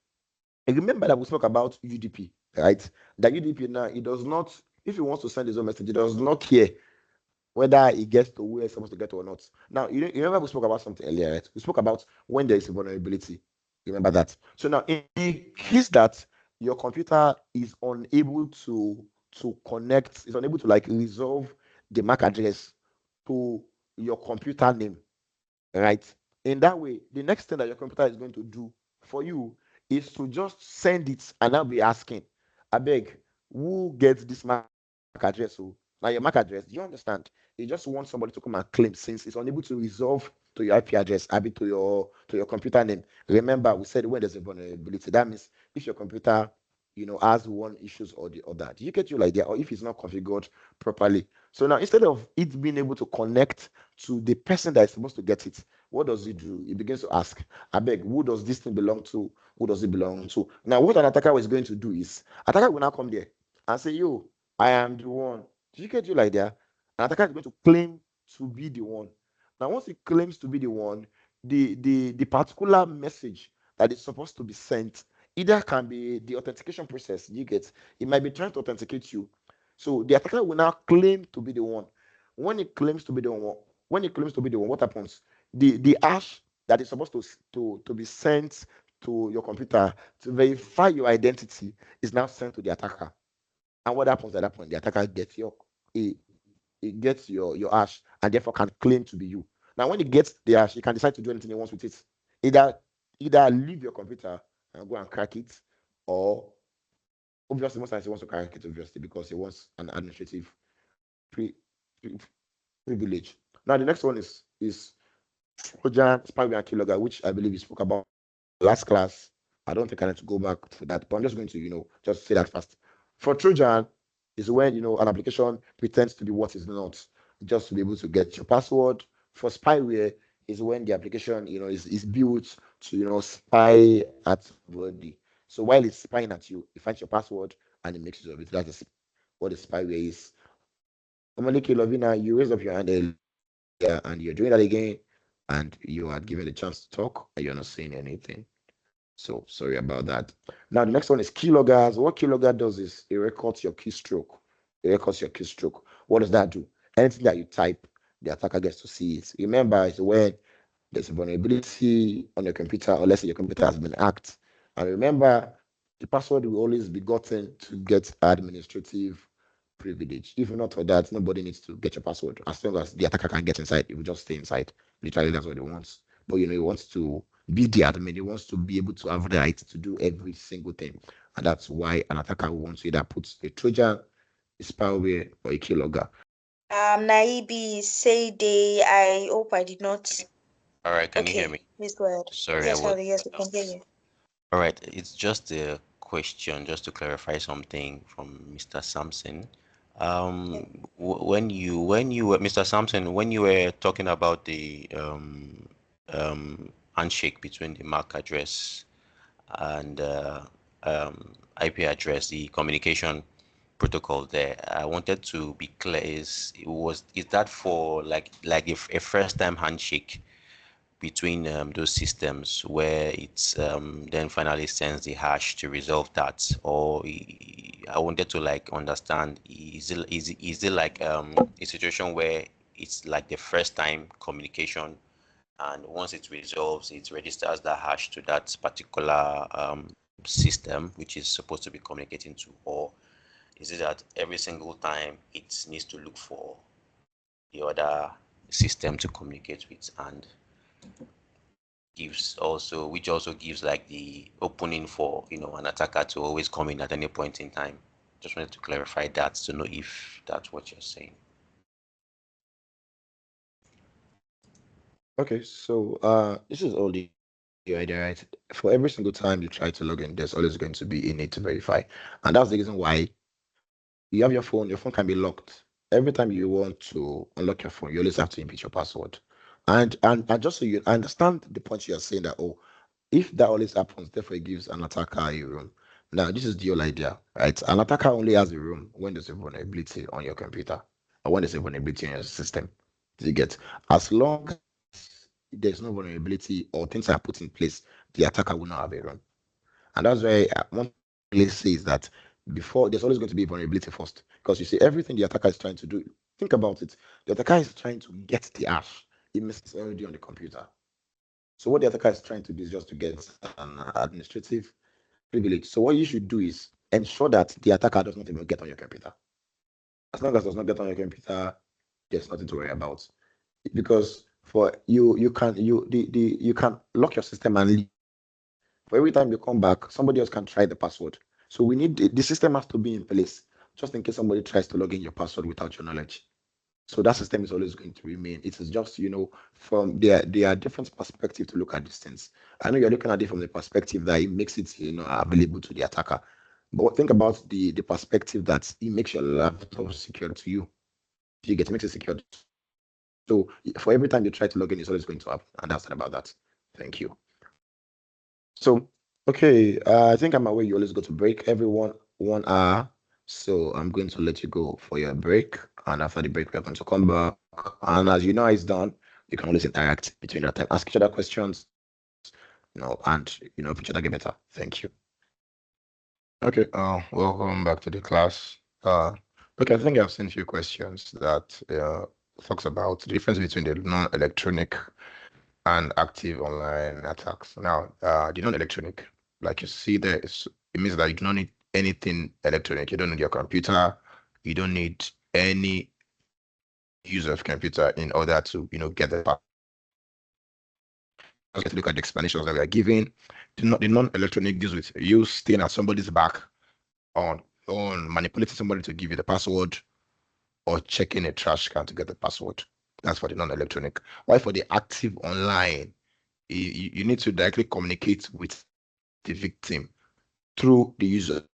S2: and remember that we spoke about UDP, right? That UDP now, it does not, if he wants to send his own message, it does not care whether it gets to where it's supposed to get to or not. Now, you remember we spoke about something earlier, right? We spoke about when there is a vulnerability. Remember that. So now, in the case that your computer is unable to connect, is unable to like resolve the MAC address to your computer name, right? In that way, the next thing that your computer is going to do for you is to just send it and I'll be asking, I beg, who gets this MAC address? So now your MAC address, do you understand? You just want somebody to come and claim since it's unable to resolve to your IP address, I mean to your computer name. Remember, we said when there's a vulnerability, that means if your computer has one issues or the other. Do you get your idea? Or if it's not configured properly. So now instead of it being able to connect to the person that is supposed to get it, what does it do? It begins to ask, I beg, who does this thing belong to? Who does it belong to? Now, what an attacker is going to do is, attacker will now come there and say, yo, I am the one. Did you get your idea? An attacker is going to claim to be the one. Now, once he claims to be the one, the particular message that is supposed to be sent either can be the authentication process you get. It might be trying to authenticate you. So the attacker will now claim to be the one. When he claims to be the one, what happens? The hash that is supposed to be sent to your computer to verify your identity is now sent to the attacker. And what happens at that point? The attacker gets it gets your hash and therefore can claim to be you. Now, when it gets the hash, he can decide to do anything he wants with it. Either leave your computer and go and crack it, or obviously most times he wants to crack it, obviously, because he wants an administrative pre, pre- privilege. Now, the next one is Trojan, spyware, and keylogger, which I believe we spoke about last class. I don't think I need to go back to that, but I'm just going to, just say that fast. For Trojan, is when an application pretends to be what is not, just to be able to get your password. For spyware, is when the application is built to spy at somebody. So while it's spying at you, it finds your password and it makes use of it. That is what the spyware is. Omalike Lovina, you raised up your hand earlier and you're doing that again, and you are given the chance to talk and you're not saying anything. So sorry about that. Now the next one is keyloggers. What keylogger does is it records your keystroke. It records your keystroke. What does that do? Anything that you type, the attacker gets to see it. Remember, it's when there's a vulnerability on your computer, or let's say your computer has been hacked. And remember, the password will always be gotten to get administrative privilege. If not for that, nobody needs to get your password. As long as the attacker can get inside, it will just stay inside. Literally, that's what he wants. But he wants to be the admin. He wants to be able to have the right to do every single thing. And that's why an attacker wants to either put a Trojan, a spyware, or a keylogger.
S3: Naibi, Sayday, I hope I did not.
S4: All right, can you hear
S3: Okay,
S4: me?
S3: please go ahead.
S4: Sorry,
S3: Yes, sorry, yes, we can hear you.
S4: All right, it's just a question, just to clarify something from Mr. Sampson. When you were Mr. Sampson, when you were talking about the handshake between the MAC address and IP address, the communication protocol there, I wanted to be clear: is that for like if a first time handshake between those systems where it's then finally sends the hash to resolve that? Or I wanted to like understand, is it like a situation where it's like the first time communication, and once it resolves, it registers the hash to that particular system which is supposed to be communicating to? Or is it that every single time it needs to look for the other system to communicate with, and which also gives like the opening for an attacker to always come in at any point in time? Just wanted to clarify that to know if that's what you're saying.
S2: Okay, so this is all the idea, right? For every single time you try to log in, there's always going to be a need to verify. And that's the reason why you have your phone can be locked. Every time you want to unlock your phone, you always have to input your password. And just so you understand the point you're saying that, oh, If that always happens, therefore it gives an attacker a room. Now, this is the whole idea, right? An attacker only has a room when there's a vulnerability on your computer or when there's a vulnerability in your system. Do you get? As long as there's no vulnerability or things are put in place, the attacker will not have a room. And that's why one place says that before there's always going to be vulnerability first. Because you see, everything the attacker is trying to do, think about it. The attacker is trying to get the hash. It means it's already on the computer. So what the attacker is trying to do is just to get an administrative privilege. So what you should do is ensure that the attacker does not even get on your computer. As long as it does not get on your computer, there's nothing to worry about. Because for you, you can lock your system and leave. For every time you come back, somebody else can try the password. So we need the system has to be in place just in case somebody tries to log in your password without your knowledge. So that system is always going to remain. It is just, from there are different perspectives to look at these things. I know you're looking at it from the perspective that it makes it, available to the attacker. But think about the perspective that it makes your laptop secure to you. You get to make it secure. So for every time you try to log in, it's always going to happen. And that's about that. Thank you. So, okay, I think I'm aware you always go to break every 1 hour. So I'm going to let you go for your break. And after the break, we're going to come back. And as you know, it's done. You can always interact between that time, ask each other questions, and each other get better. Thank you. Okay, welcome back to the class. Okay, I think I've seen a few questions that talks about the difference between the non-electronic and active online attacks. Now, the non-electronic, like you see there, it means that you do not need anything electronic. You don't need your computer. You don't need any user of computer in order to, get the password. Let's look at the explanations that we are giving. The non-electronic deals with you staying at somebody's back on manipulating somebody to give you the password or checking a trash can to get the password. That's for the non-electronic. While for the active online, you need to directly communicate with the victim through the use of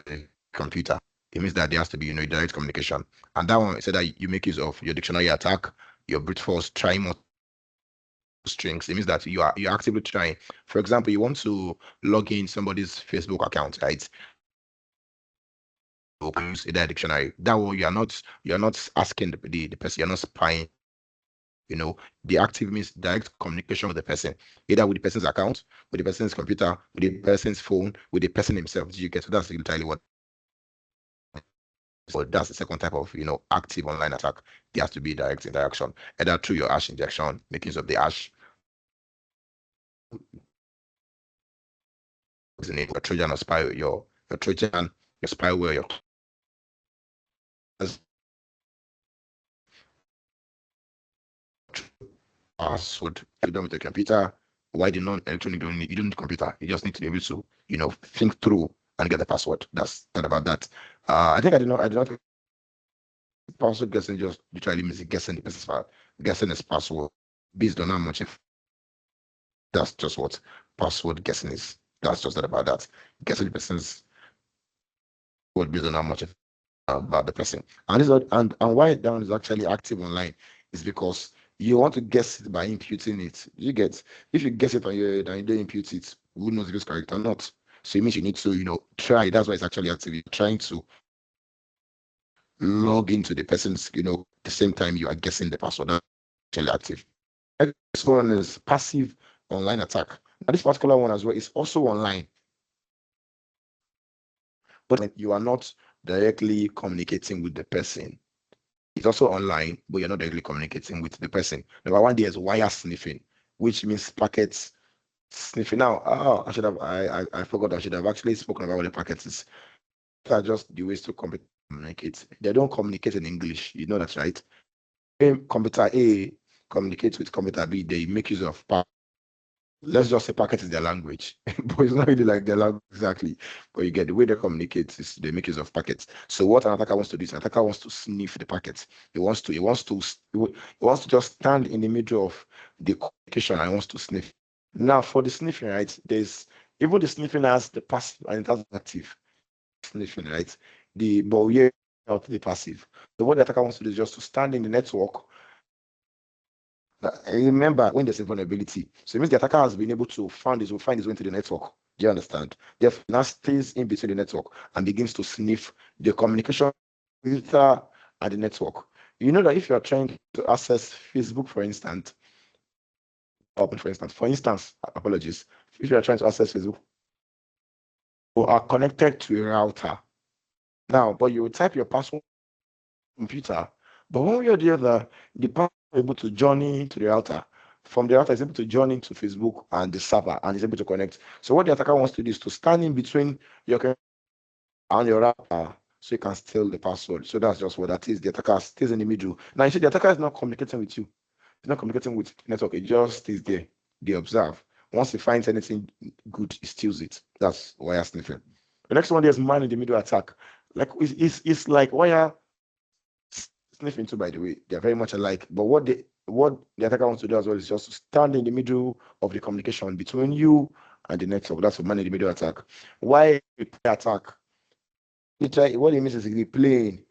S2: the computer. It means that there has to be, direct communication. And that one said that you make use of your dictionary attack, your brute force, trying more strings. It means that you're actively trying. For example, you want to log in somebody's Facebook account, right? Use a dictionary. That way you're not asking the person, you're not spying. The active means direct communication with the person, either with the person's account, with the person's computer, with the person's phone, with the person himself. Do you get? So that's literally what. So that's the second type of active online attack. There has to be direct interaction, either through your hash injection, making use of the hash, your Trojan or spy, your Trojan, your spyware, your password. You're done with the computer. Why the non-electronic you don't need computer. You just need to be able to, think through and get the password. That's not about that. I think I did not password guessing just literally means guessing the person's guessing his password based on how much that's just what password guessing is. That's just not about that. Guessing the person's word based on how much about the person. And this is and why down is actually active online is because you want to guess it by imputing it. You get if you guess it on your head and you don't impute it, who knows if it's correct or not? So it means you need to, try. That's why it's actually active. You're trying to log into the person's, the same time you are guessing the password. That's actually active. This one is passive online attack. Now this particular one as well is also online, but you are not directly communicating with the person. It's also online, but you're not directly communicating with the person. Number one, there's wire sniffing, which means packets sniffing. Now, I should have I forgot I should have actually spoken about what the packets is. These are just the ways to communicate. They don't communicate in English. You know that's right. When computer A communicates with computer B, they make use of let's just say packet is their language, but it's not really like their language exactly. But you get the way they communicate is they make use of packets. So what an attacker wants to do is an attacker wants to sniff the packets. He wants to just stand in the middle of the communication and wants to sniff. Now for the sniffing, right? There's even the sniffing has the passive and it has the active sniffing, right? But we out the passive. So what the attacker wants to do is just to stand in the network Remember, when there's a vulnerability, so it means the attacker has been able to find his way into the network. Do you understand? Therefore, now stays in between the network and begins to sniff the communication filter and the network. You know that if you are trying to access Facebook, for instance, apologies, if you are trying to access Facebook, you are connected to a router now, but you will type your password on computer, but one way or the other, the password is able to journey to the router. From the router, is able to join into Facebook and the server and is able to connect. So what the attacker wants to do is to stand in between your computer and your router so you can steal the password. So that's just what that is. The attacker stays in the middle. Now you see the attacker is not communicating with you. It's not communicating with the network. It just stays there. They observe. Once he finds anything good, he steals it. That's wire sniffing. The next one, there's man in the middle attack. Like it's like wire sniffing too, by the way. They're very much alike. But what the attacker wants to do as well is just to stand in the middle of the communication between you and the network. That's a man in the middle attack. Why attack? What it means is replaying.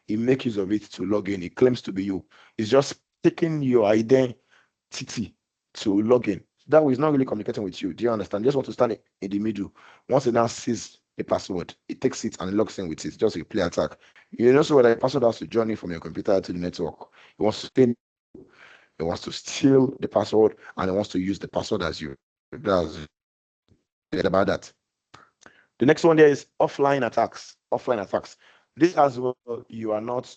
S2: He makes use of it to log in. He claims to be you. It's just taking your identity to log in. That way, he's not really communicating with you. Do you understand? Just want to stand in the middle. Once it now sees the password, it takes it and logs in with it. Just a play attack. You know, so whether the password has to journey from your computer to the network. He wants to stay. He wants to steal the password and he wants to use the password as you. That's about that. The next one there is offline attacks. Offline attacks. This as well, you are not,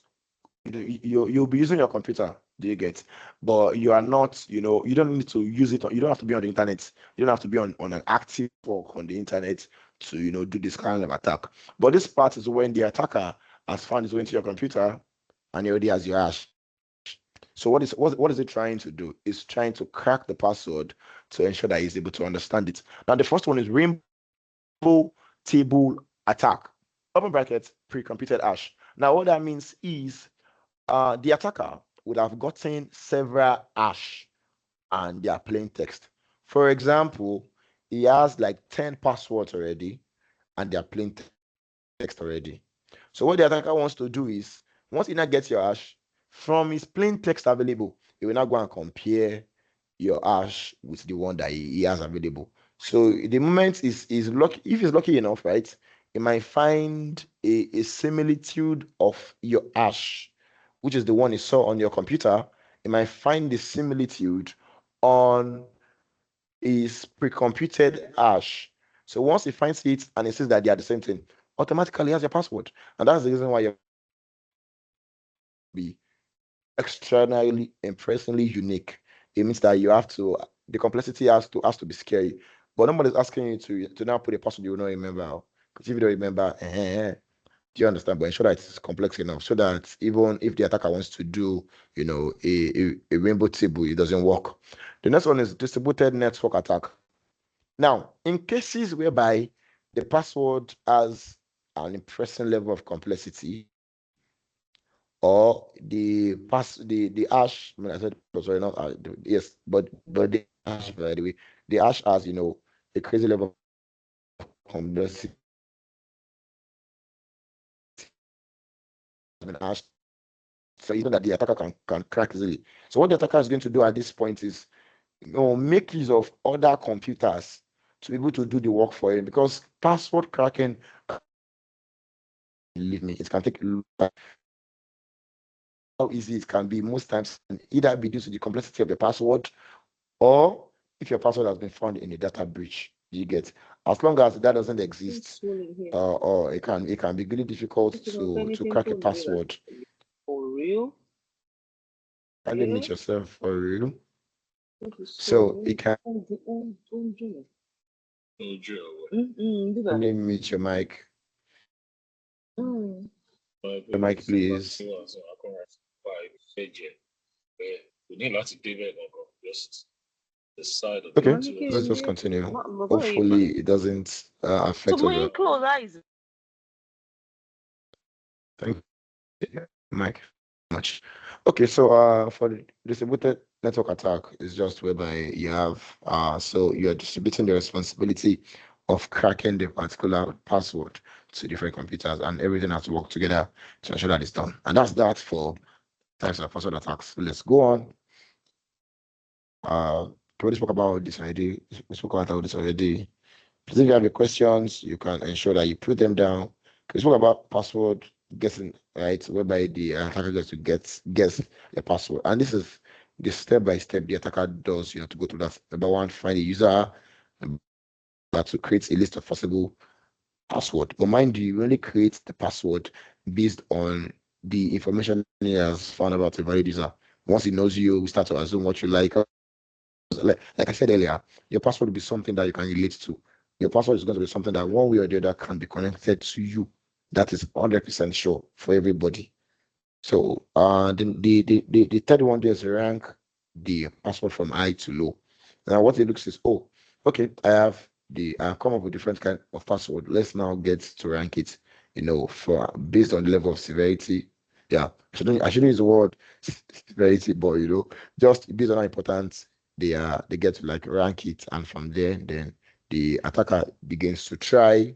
S2: you'll be using your computer, do you get? But you are not, you don't need to use it. You don't have to be on the internet. You don't have to be on an active work on the internet to, do this kind of attack. But this part is when the attacker has found his way into your computer and he already has your hash. So what is it trying to do? It's trying to crack the password to ensure that he's able to understand it. Now, the first one is rainbow table attack. Open bracket, pre-computed hash. Now, what that means is the attacker would have gotten several hash and they are plain text. For example, he has like 10 passwords already and they are plain text already. So what the attacker wants to do is, once he now gets your hash, from his plain text available, he will now go and compare your hash with the one that he has available. So the moment is lucky, if he's lucky enough, right, he might find a similitude of your hash, which is the one he saw on your computer. He might find the similitude on his pre-computed hash. So once he finds it and he sees that they are the same thing, automatically he has your password. And that's the reason why you be externally impressively unique. It means that the complexity has to be scary. But nobody's asking you to now put a password you will not remember. Because if you don't remember, do you understand? But ensure that it's complex enough so that even if the attacker wants to do, a rainbow table, it doesn't work. The next one is distributed network attack. Now, in cases whereby the password has an impressive level of complexity, or the hash, I said, sorry, not yes, but the hash, by the way, the hash has a crazy level of complexity. Hash, so you know that the attacker can crack easily. So what the attacker is going to do at this point is make use of other computers to be able to do the work for him, because password cracking, believe me, it can take a long time. How easy it can be most times can either be due to the complexity of the password, or if your password has been found in a data breach. You get, as long as that doesn't exist, or it can be really difficult to crack a password.
S5: For real?
S2: Can you meet yourself for real? So it can. Can you mute your mic? The mic, please. Okay, let's just continue. Hopefully, it doesn't affect us.
S5: Close eyes.
S2: Thank you, Mike. Much. Okay, so for the distributed network attack, is just whereby you have so you are distributing the responsibility of cracking the particular password to different computers, and everything has to work together to ensure that it's done. And that's that for types of password attacks. So let's go on. We already spoke about this already. We spoke about all this already. Please, if you have any questions, you can ensure that you put them down. We spoke about password guessing, right? Whereby the attacker gets to guess the password. And this is the step by step the attacker does, to go through that. Number one, find a user, to create a list of possible password. But mind you, you only create the password based on the information he has found about a valid user. Once he knows you, we start to assume what you like I said earlier, your password will be something that you can relate to. Your password is going to be something that one way or the other can be connected to you. That is 100% sure for everybody. So the third one there is rank the password from high to low. Now what it looks is, oh, okay, I've come up with different kind of password. Let's now get to rank it, for based on the level of severity. Yeah, I shouldn't use the word severity, but just based on how important they get to like rank it, and from there then the attacker begins to try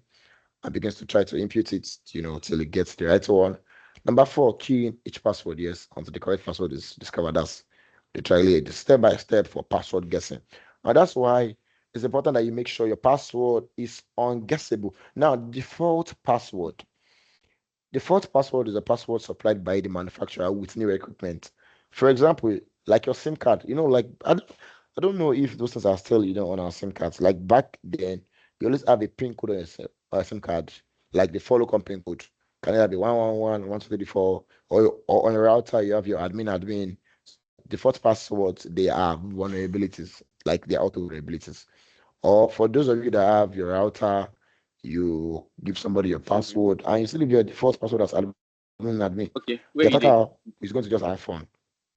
S2: to impute it, till it gets the right one. Number four, keying each password, yes, until the correct password is discovered. That's literally the step by step for password guessing. And that's why it's important that you make sure your password is unguessable. Now, default password is a password supplied by the manufacturer with new equipment. For example, like your SIM card, like I don't know if those things are still, on our SIM cards. Like back then, you always have a PIN code on your SIM card, like the follow pin code. Can either be 111, 1234, or on your router, you have your admin. Default passwords, they are vulnerabilities, like they are auto vulnerabilities. Or for those of you that have your router, you give somebody your password and you still leave your default password as admin.
S5: Okay,
S2: The attacker is going to just iPhone.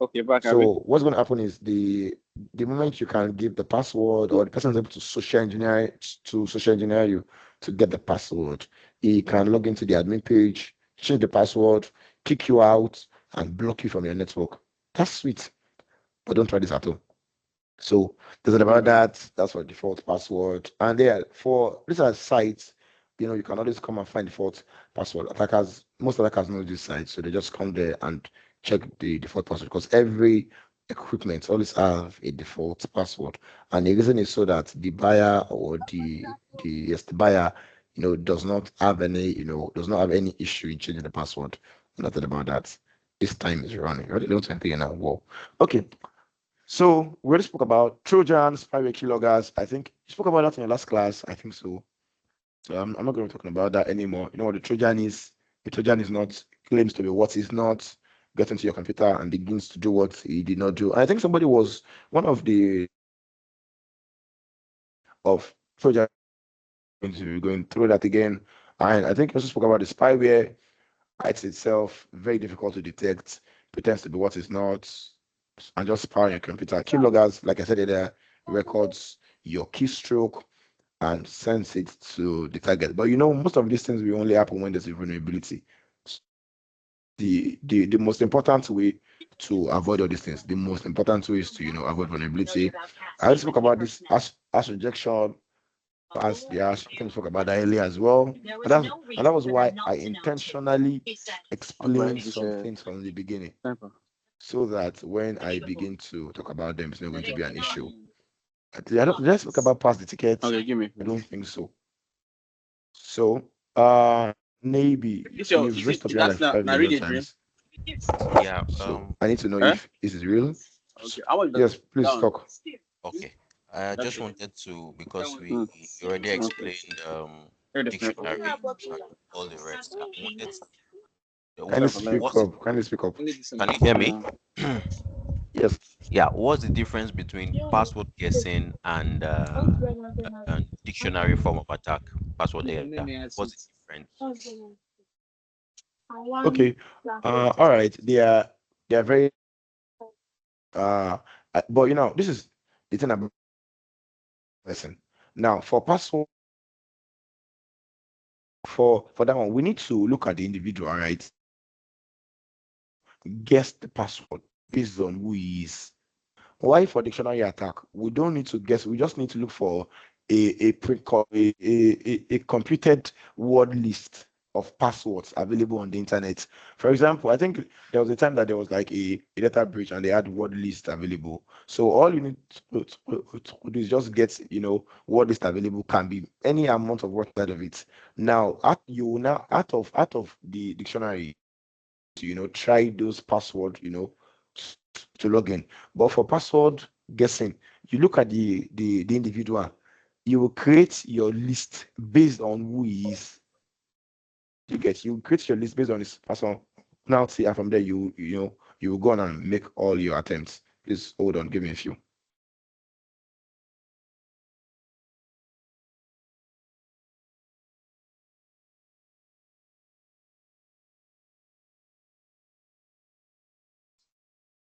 S5: Okay, back.
S2: So what's going to happen is the moment you can give the password, or the person is able to social engineer you to get the password, he can log into the admin page, change the password, kick you out, and block you from your network. That's sweet, but don't try this at all. So there's about that. That's for default password. And there for these are sites, you can always come and find default password. Most attackers know this site, so they just come there and check the default password, because every equipment always have a default password. And the reason is so that the buyer or the buyer, does not have any issue in changing the password. Nothing about that. This time is running. Already don't anything now. Whoa. Okay. So we already spoke about Trojans, spyware keyloggers. I think you spoke about that in your last class. I think so. So I'm not going to be talking about that anymore. You know what the Trojan is? The Trojan is not claims to be what is not, gets into your computer and begins to do what he did not do. And I think somebody was one of the of Trojan going to be going through that again. And I think you also spoke about the spyware. It's itself very difficult to detect, pretends to be what is not, and just power your computer. Keyloggers, like I said earlier, records your keystroke and sends it to the target. But most of these things will only happen when there's a vulnerability. The most important way to avoid all these things, the most important way is to avoid vulnerability. I already spoke about this as rejection, as the hash. I think we spoke about that earlier as well. And that was why I intentionally explained some things from the beginning, so that when I begin to talk about them, it's not going to be an issue. Let's talk about pass the tickets.
S5: Okay, give me.
S2: I don't think so. So, maybe you've raised up your hand like 5 million times.
S4: Yeah.
S2: So I need to know if this is real.
S5: Okay,
S2: Yes, please talk.
S4: Okay. I just wanted to, because we already explained dictionary and all the rest. I wanted
S2: Can you speak
S4: what's
S2: up? Can you speak up?
S4: can you hear me?
S2: Yes.
S4: Yeah. What's the difference between password guessing and dictionary form of attack? Password area. What's the difference?
S2: Okay. All right. They are very but this is the thing about person. Now for password, for that one, we need to look at the individual, right? Guess the password based on who he is. Why for dictionary attack? We don't need to guess. We just need to look for a computed word list of passwords available on the internet. For example, I think there was a time that there was like a data breach and they had word list available. So all you need to do is just get, word list available, can be any amount of word side of it. Now, out of the dictionary, try those password, to log in. But for password guessing, you look at the individual, you will create your list based on who he is. You create your list based on his personality, and from there you will go on and make all your attempts. Please hold on, give me a few.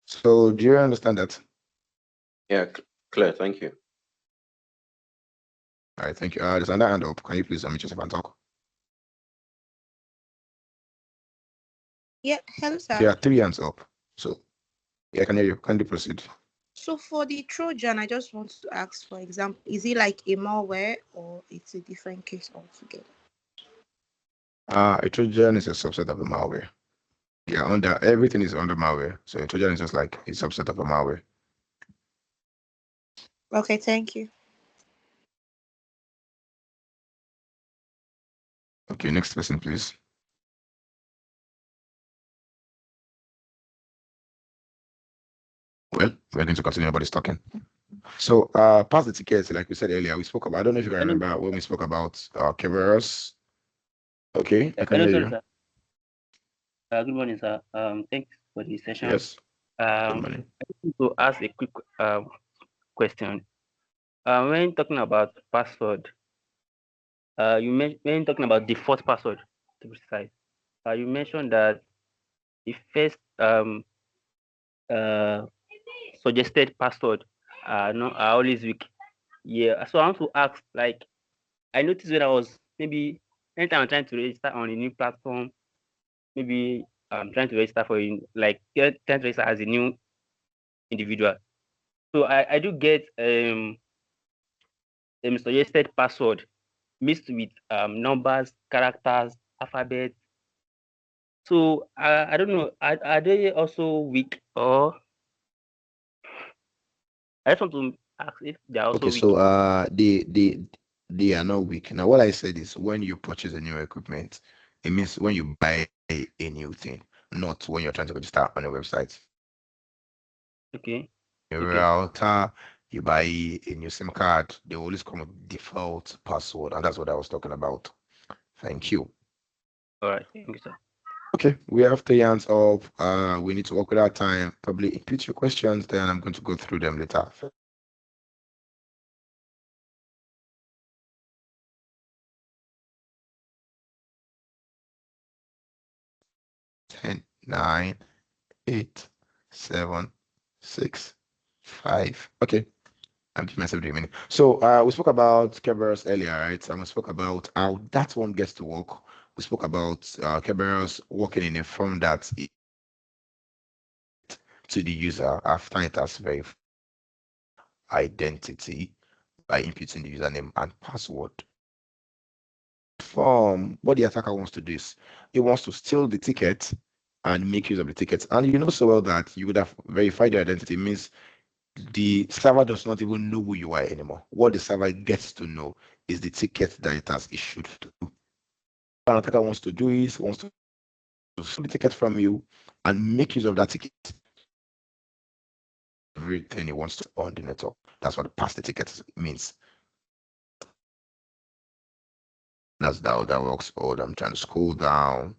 S2: So do you understand that?
S4: Yeah, clear. Thank you.
S2: All right, thank you. There's another hand up. Can you please unmute yourself and talk?
S3: Yeah, hello, sir.
S2: There are 3 hands up. So yeah, I can hear you. Can you proceed?
S3: So for the Trojan, I just want to ask, for example, is it like a malware or it's a different case altogether?
S2: A Trojan is a subset of a malware. Yeah, under everything is under malware. So a Trojan is just like a subset of a malware.
S3: Okay, thank you.
S2: Okay, next person, please. Well, we're going to continue. Nobody's talking. So, pass the tickets, like we said earlier, we spoke about. I don't know if you can remember when we spoke about Keveros. Okay, I can
S5: Hello,
S2: hear
S5: sorry,
S2: you.
S5: sir. Good morning, sir. Thanks for the session.
S2: Yes. Good morning.
S5: I want to ask a quick question. When talking about password, when talking about default password, to be precise, you mentioned that the first suggested password are always weak. Yeah. So I want to ask, like, I noticed when I was maybe anytime I'm trying to register on a new platform, maybe I'm trying to register for trying to register as a new individual. So I do get suggested password mixed with numbers, characters, alphabet. So I don't know. Are they also weak, or I just want to ask if they are also
S2: Okay,
S5: weak?
S2: so they are not weak. Now, what I said is when you purchase a new equipment, it means when you buy a new thing, not when you're trying to register on a website.
S5: Okay.
S2: A
S5: Okay.
S2: router, you buy a new SIM card, they always come with default password, and that's what I was talking about. Thank you.
S5: All right. Thank you, sir.
S2: Okay, we have 3 hands up. We need to work with our time. Probably input your questions, then I'm going to go through them later. 10, 9, 8, 7, 6, 5. Okay, I'm giving myself 3 minutes. So we spoke about Kerberos earlier, right? And we spoke about how that one gets to work. We spoke about Kerberos working in a form that is to the user after it has verified identity by inputting the username and password. Form, what the attacker wants to do is he wants to steal the ticket and make use of the ticket. And you know so well that you would have verified your identity means the server does not even know who you are anymore. What the server gets to know is the ticket that it has issued to. What an attacker wants to do is wants to steal the ticket from you and make use of that ticket. Everything he wants to on the network. That's what the pass the ticket means. That's how that works. Oh, I'm trying to scroll down.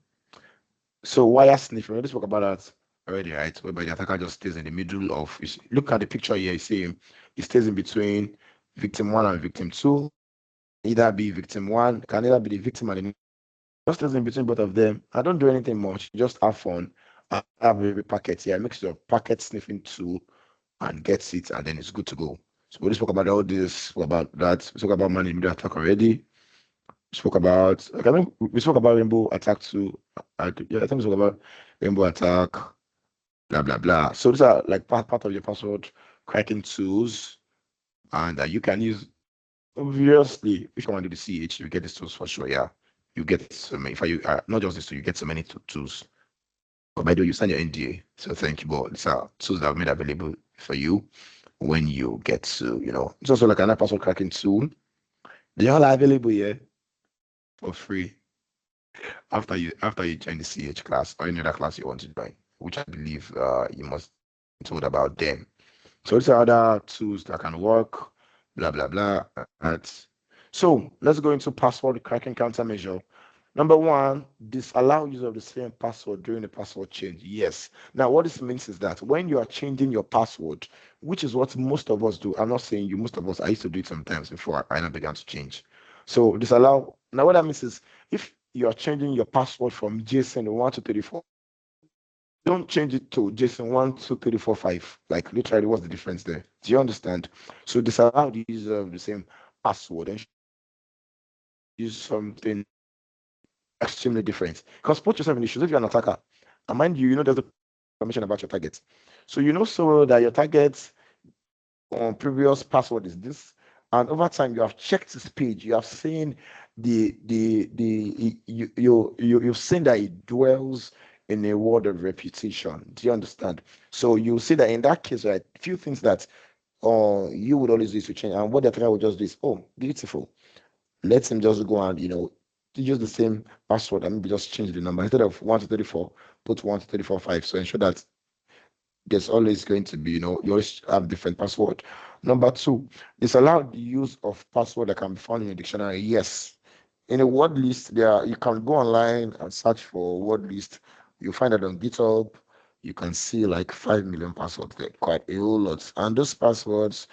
S2: So wire sniffing, we already spoke about that already, right? Whereby the attacker just stays in the middle of. Look at the picture here. You see him. He stays in between victim 1 and victim 2. Either be victim 1, can either be the victim and the just stays in between both of them. I don't do anything much. Just have fun. I have a packet here. I mix it up packet sniffing tool and gets it, and then it's good to go. So we already spoke about all this. Spoke about that. We spoke about man in the middle attack already. Spoke about. I think we spoke about rainbow attack too. Yeah, I think we spoke about rainbow attack. Blah blah blah. So these are like part of your password cracking tools, and you can use obviously if you want to do the CH, you get these tools for sure. Yeah, you get so many. If you not just this, so you get so many tools. But by the way, you sign your NDA, so thank you. But these are tools that are made available for you when you get to, it's also like an password cracking tool. They all are available here for free after you join the CH class or any other class you want to join, which I believe you must be told about them. So these are other tools that can work, blah blah blah. So let's go into password cracking countermeasure. Number one, disallow use of the same password during the password change. Yes. Now, what this means is that when you are changing your password, which is what most of us do, I'm not saying you, most of us, I used to do it sometimes before I now began to change. So disallow. Now, what that means is if you are changing your password from JSON 1 to 34, don't change it to JSON 1 2 3 4 5. Like literally, what's the difference there? Do you understand? So disallow the use of the same password and use something extremely different. Because put yourself in the shoes if you're an attacker. And mind you, there's information about your target. So you know so well that your target on previous password is this. And over time, you have checked this page. You have seen you've seen that it dwells in a world of reputation. Do you understand? So you see that in that case, right, few things that you would always do is to change. And what the attacker would just do is, oh, beautiful. Let him just go and use the same password and maybe just change the number instead of 1 to 34, put 1 to 34 5. So ensure that there's always going to be, you always have different password. Number two, disallow the use of password that can be found in a dictionary. Yes. In a word list, you can go online and search for word list. You find that on GitHub. You can see like 5 million passwords there, quite a whole lot. And those passwords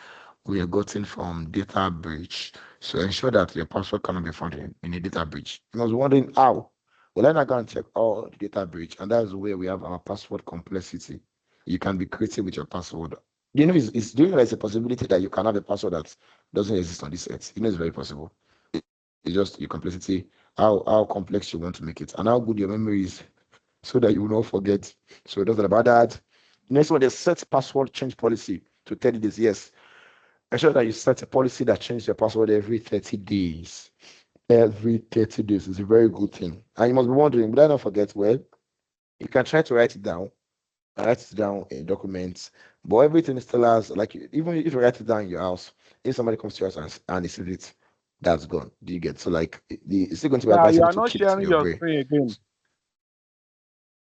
S2: we are gotten from data breach. So ensure that your password cannot be found in a data breach. I was wondering how. Well, I'm not going to check all the data breach, and that's where we have our password complexity. You can be creative with your password. Do you know there's a possibility that you can have a password that doesn't exist on this earth? It's very possible. It's just your complexity, how complex you want to make it, and how good your memory is, so that you will not forget. So it doesn't about that. Next one, the set password change policy to 30 days. Yes. Ensure that you set a policy that changes your password every 30 days. Every 30 days is a very good thing. And you must be wondering, would I not forget? Well, you can try to write it down. Write it down in documents. But everything still has, like, even if you write it down in your house, if somebody comes to your house and he sees it, that's gone. Do you get? So, like, it's still going to be
S6: Yeah, you
S2: advisable
S6: are
S2: to
S6: not
S2: keep it in
S6: sharing
S2: your
S6: your
S2: brain.
S6: screen again.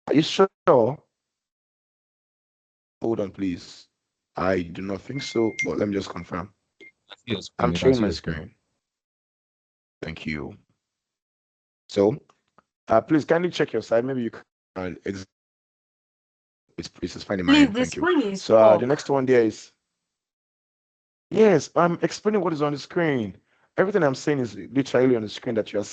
S2: Are you sure? Hold on, please. I do not think so, but let me just confirm. I'm sharing my screen. Thank you. So, please kindly check your side. Maybe you can. It's fine in my
S3: Please,
S2: end.
S3: the
S2: Thank you.
S3: screen is
S2: So, the
S3: off.
S2: next one there is, yes, I'm explaining what is on the screen. Everything I'm saying is literally on the screen that you're.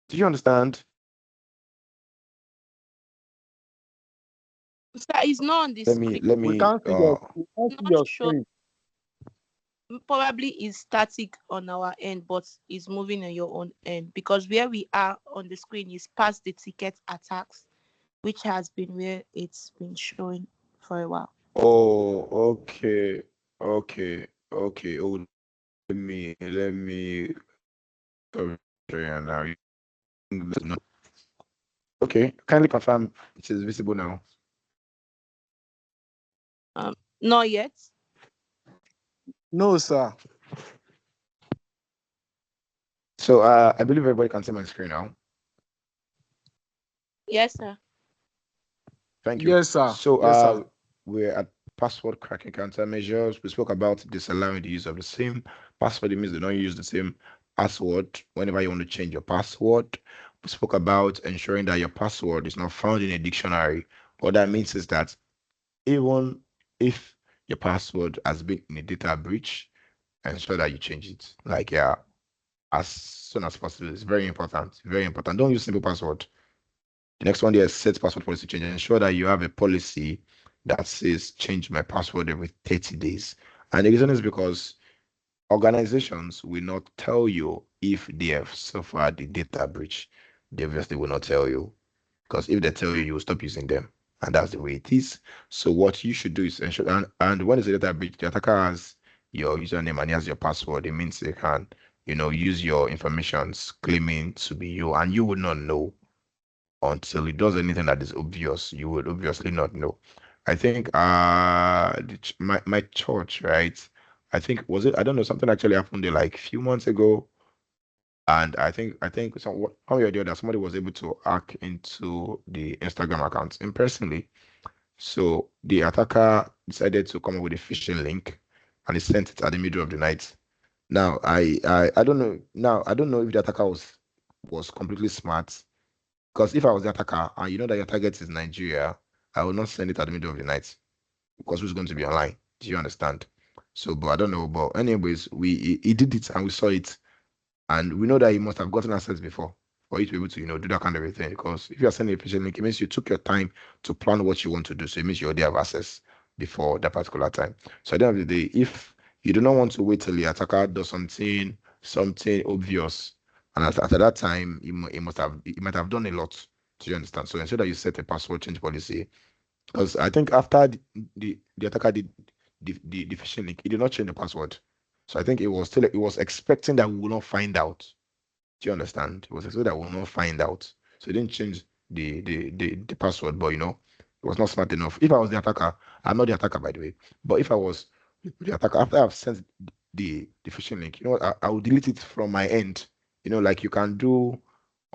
S2: Do you understand?
S3: It's not on the
S2: Let me
S3: screen.
S2: let
S6: We
S2: me
S6: can't see your we can't see
S3: Not
S6: your
S3: show.
S6: screen.
S3: Probably is static on our end, but is moving on your own end because where we are on the screen is past the ticket attacks, which has been where it's been showing for a while.
S2: Oh, okay, okay. Oh, let me. Sorry, now. Okay, kindly confirm it is visible now.
S3: Not yet.
S6: No, sir.
S2: So, I believe everybody can see my screen now.
S3: Yes, sir.
S2: Thank you.
S6: Yes, sir.
S2: So,
S6: Yes, sir.
S2: we're at password cracking countermeasures. We spoke about disallowing the use of the same password. It means they don't use the same password whenever you want to change your password. We spoke about ensuring that your password is not found in a dictionary. What that means is that even if your password has been in a data breach, ensure that you change it. Like, yeah, as soon as possible. It's very important. Very important. Don't use simple password. The next one there is set password policy change. Ensure that you have a policy that says change my password every 30 days. And the reason is because organizations will not tell you if they have suffered the data breach. They obviously will not tell you, because if they tell you, you will stop using them. And that's the way it is. So what you should do is ensure, and when it's a data breach, the attacker has your username and he has your password. It means they can use your informations claiming to be you, and you would not know until it does anything that is obvious. You would obviously not know. I think my church, right? I think was it, I don't know, something actually happened there like a few months ago. And I think some one way or the other, somebody was able to hack into the Instagram account impersonally. So the attacker decided to come up with a phishing link, and he sent it at the middle of the night. Now I don't know. Now I don't know if the attacker was completely smart, because if I was the attacker and you know that your target is Nigeria, I will not send it at the middle of the night, because who's going to be online? Do you understand? So, but I don't know. But anyways, he did it and we saw it, and we know that he must have gotten access before for you to be able to, do that kind of a thing. Because if you are sending a phishing link, it means you took your time to plan what you want to do. So it means you already have access before that particular time. So at the end of the day, if you do not want to wait till the attacker does something obvious, and after that time, he might have done a lot. Do you understand? So ensure that you set a password change policy, because I think after the attacker did the phishing link, he did not change the password. So I think it was expecting that we will not find out. Do you understand? It was expecting that we will not find out. So he didn't change the password, but it was not smart enough. If I was the attacker, I'm not the attacker, by the way, but if I was the attacker, after I've sent the phishing link, you know what, I will delete it from my end. Like you can do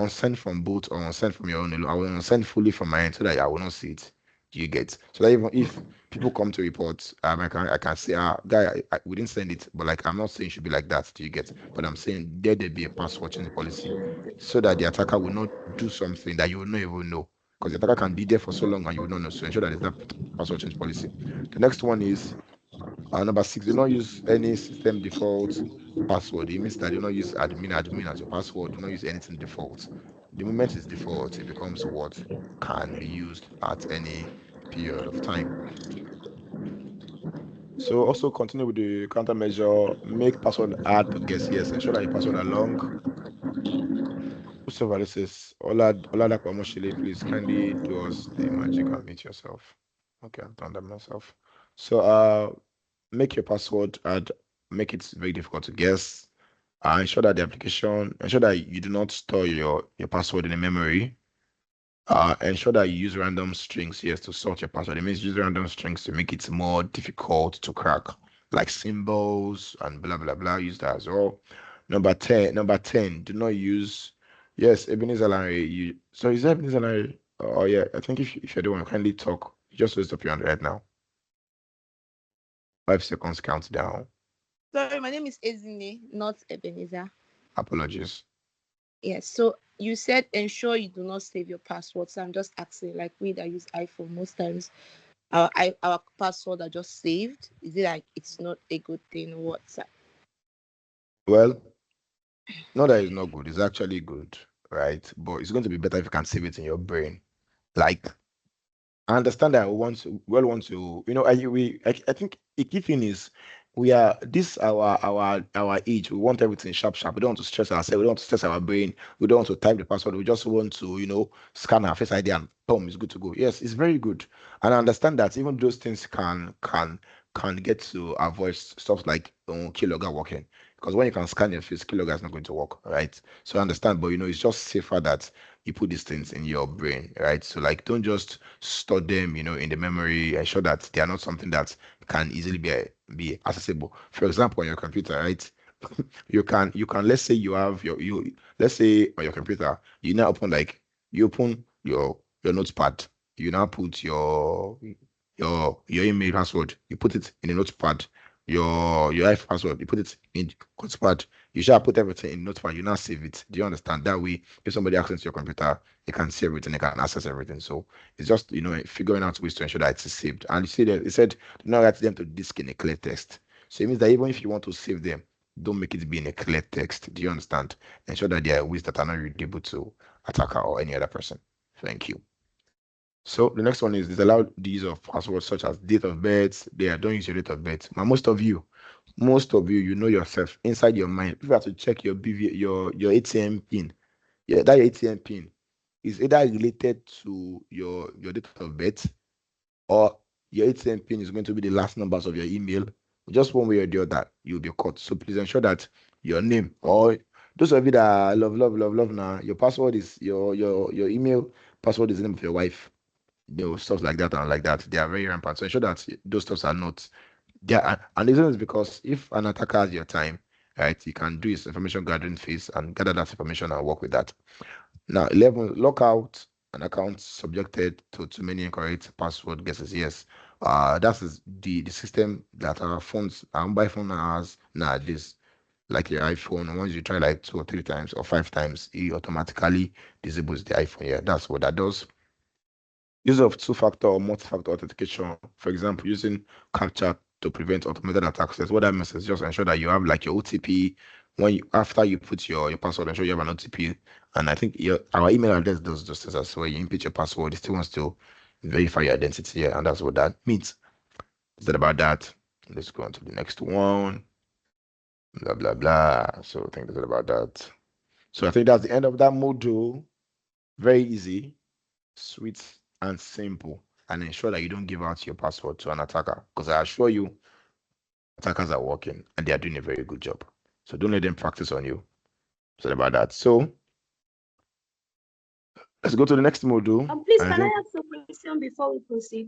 S2: unsend from both or unsend from your own. I will unsend fully from my end so that I will not see it. Do you get? So that even if people come to report, I can say, guy, we didn't send it, but like I'm not saying it should be like that. Do you get? But I'm saying there be a password change policy so that the attacker will not do something that you will not even know, because the attacker can be there for so long and you will not know. So ensure that there's that password change policy. The next one is number 6. Do not use any system default password. It means that do not use admin as your password. Do not use anything default. The moment it's default, it becomes what can be used at any period of time. So also continue with the countermeasure. Make password hard to guess. Yes, ensure that your password are long. Whosoever this is, Ola Kwamoshile, please kindly do us the magic and meet yourself. Okay, I've done that myself. So make your password hard, make it very difficult to guess. Ensure that you do not store your password in a memory. Ensure that you use random strings, yes, to sort your password. It means use random strings to make it more difficult to crack, like symbols and blah blah blah. Use that as well. Number 10, do not use, yes, Ebenezer Larry. So is that Ebenezer Larry? Oh yeah, I think if you're the one, kindly talk. Just raise up your hand right now. 5 seconds countdown.
S3: Sorry, my name is Ezine, not Ebenezer.
S2: Apologies.
S3: Yes, so you said ensure you do not save your password. So I'm just asking, like we that use iPhone, most times our password are just saved. Is it like it's not a good thing or what?
S2: Well, not that it's not good, it's actually good, right? But it's going to be better if you can save it in your brain. Like, I understand that I think the key thing is we are this our age. We want everything sharp, sharp. We don't want to stress ourselves. We don't want to stress our brain. We don't want to type the password. We just want to, scan our face ID and boom, it's good to go. Yes, it's very good. And I understand that even those things can get to avoid stuff like keylogger working. Because when you can scan your face, keylogger is not going to work, right? So I understand, but it's just safer that you put these things in your brain, right? So like don't just store them, in the memory. Ensure that they are not something that can easily be accessible. For example, on your computer, right? you can let's say you have you let's say on your computer, you now open your notepad. You now put your email password, you put it in a notepad. Your life password, you put it in notepad. You shall put everything in notepad. You now save it. Do you understand? That way, if somebody accesses your computer, they can see everything, they can access everything. So it's just figuring out ways to ensure that it's saved. And you see that it said do not write them to disk in a clear text. So it means that even if you want to save them, don't make it be in a clear text. Do you understand? Ensure that there are ways that are not readable to attacker or any other person. Thank you. So the next one is disallow the use of passwords such as date of birth. Don't use your date of birth. Now, most of you, you know yourself inside your mind. If you have to check your your ATM pin, yeah, that your ATM pin is either related to your date of birth, or your ATM pin is going to be the last numbers of your email. Just one way or the other, you'll be caught. So please ensure that your name, or those of you that love now, your password is your email password is the name of your wife. Stuff like that and like that. They are very rampant. So ensure that those stuffs are not there. And the reason is because if an attacker has your time, right, he can do his information gathering phase and gather that information and work with that. Now, 11, lock out an account subjected to too many incorrect password guesses. Yes, that is the system that our phones, our mobile phone has nowadays. Like your iPhone, once you try like 2 or 3 times or 5 times, it automatically disables the iPhone. Yeah, that's what that does. Use of two-factor or multi-factor authentication, for example, using captcha to prevent automated attacks. That's what that means is just ensure that you have like your OTP after you put your password, ensure you have an OTP. And I think our email address does those things as well. You input your password, it still wants to verify your identity, and that's what that means. Is that about that? Let's go on to the next one. Blah blah blah. So I think that's about that. So I think that's the end of that module. Very easy, sweet, and simple. And ensure that you don't give out your password to an attacker, because I assure you, attackers are working and they are doing a very good job. So don't let them practice on you. Sorry about that. So let's go to the next module.
S6: Please, can I ask a question before we proceed?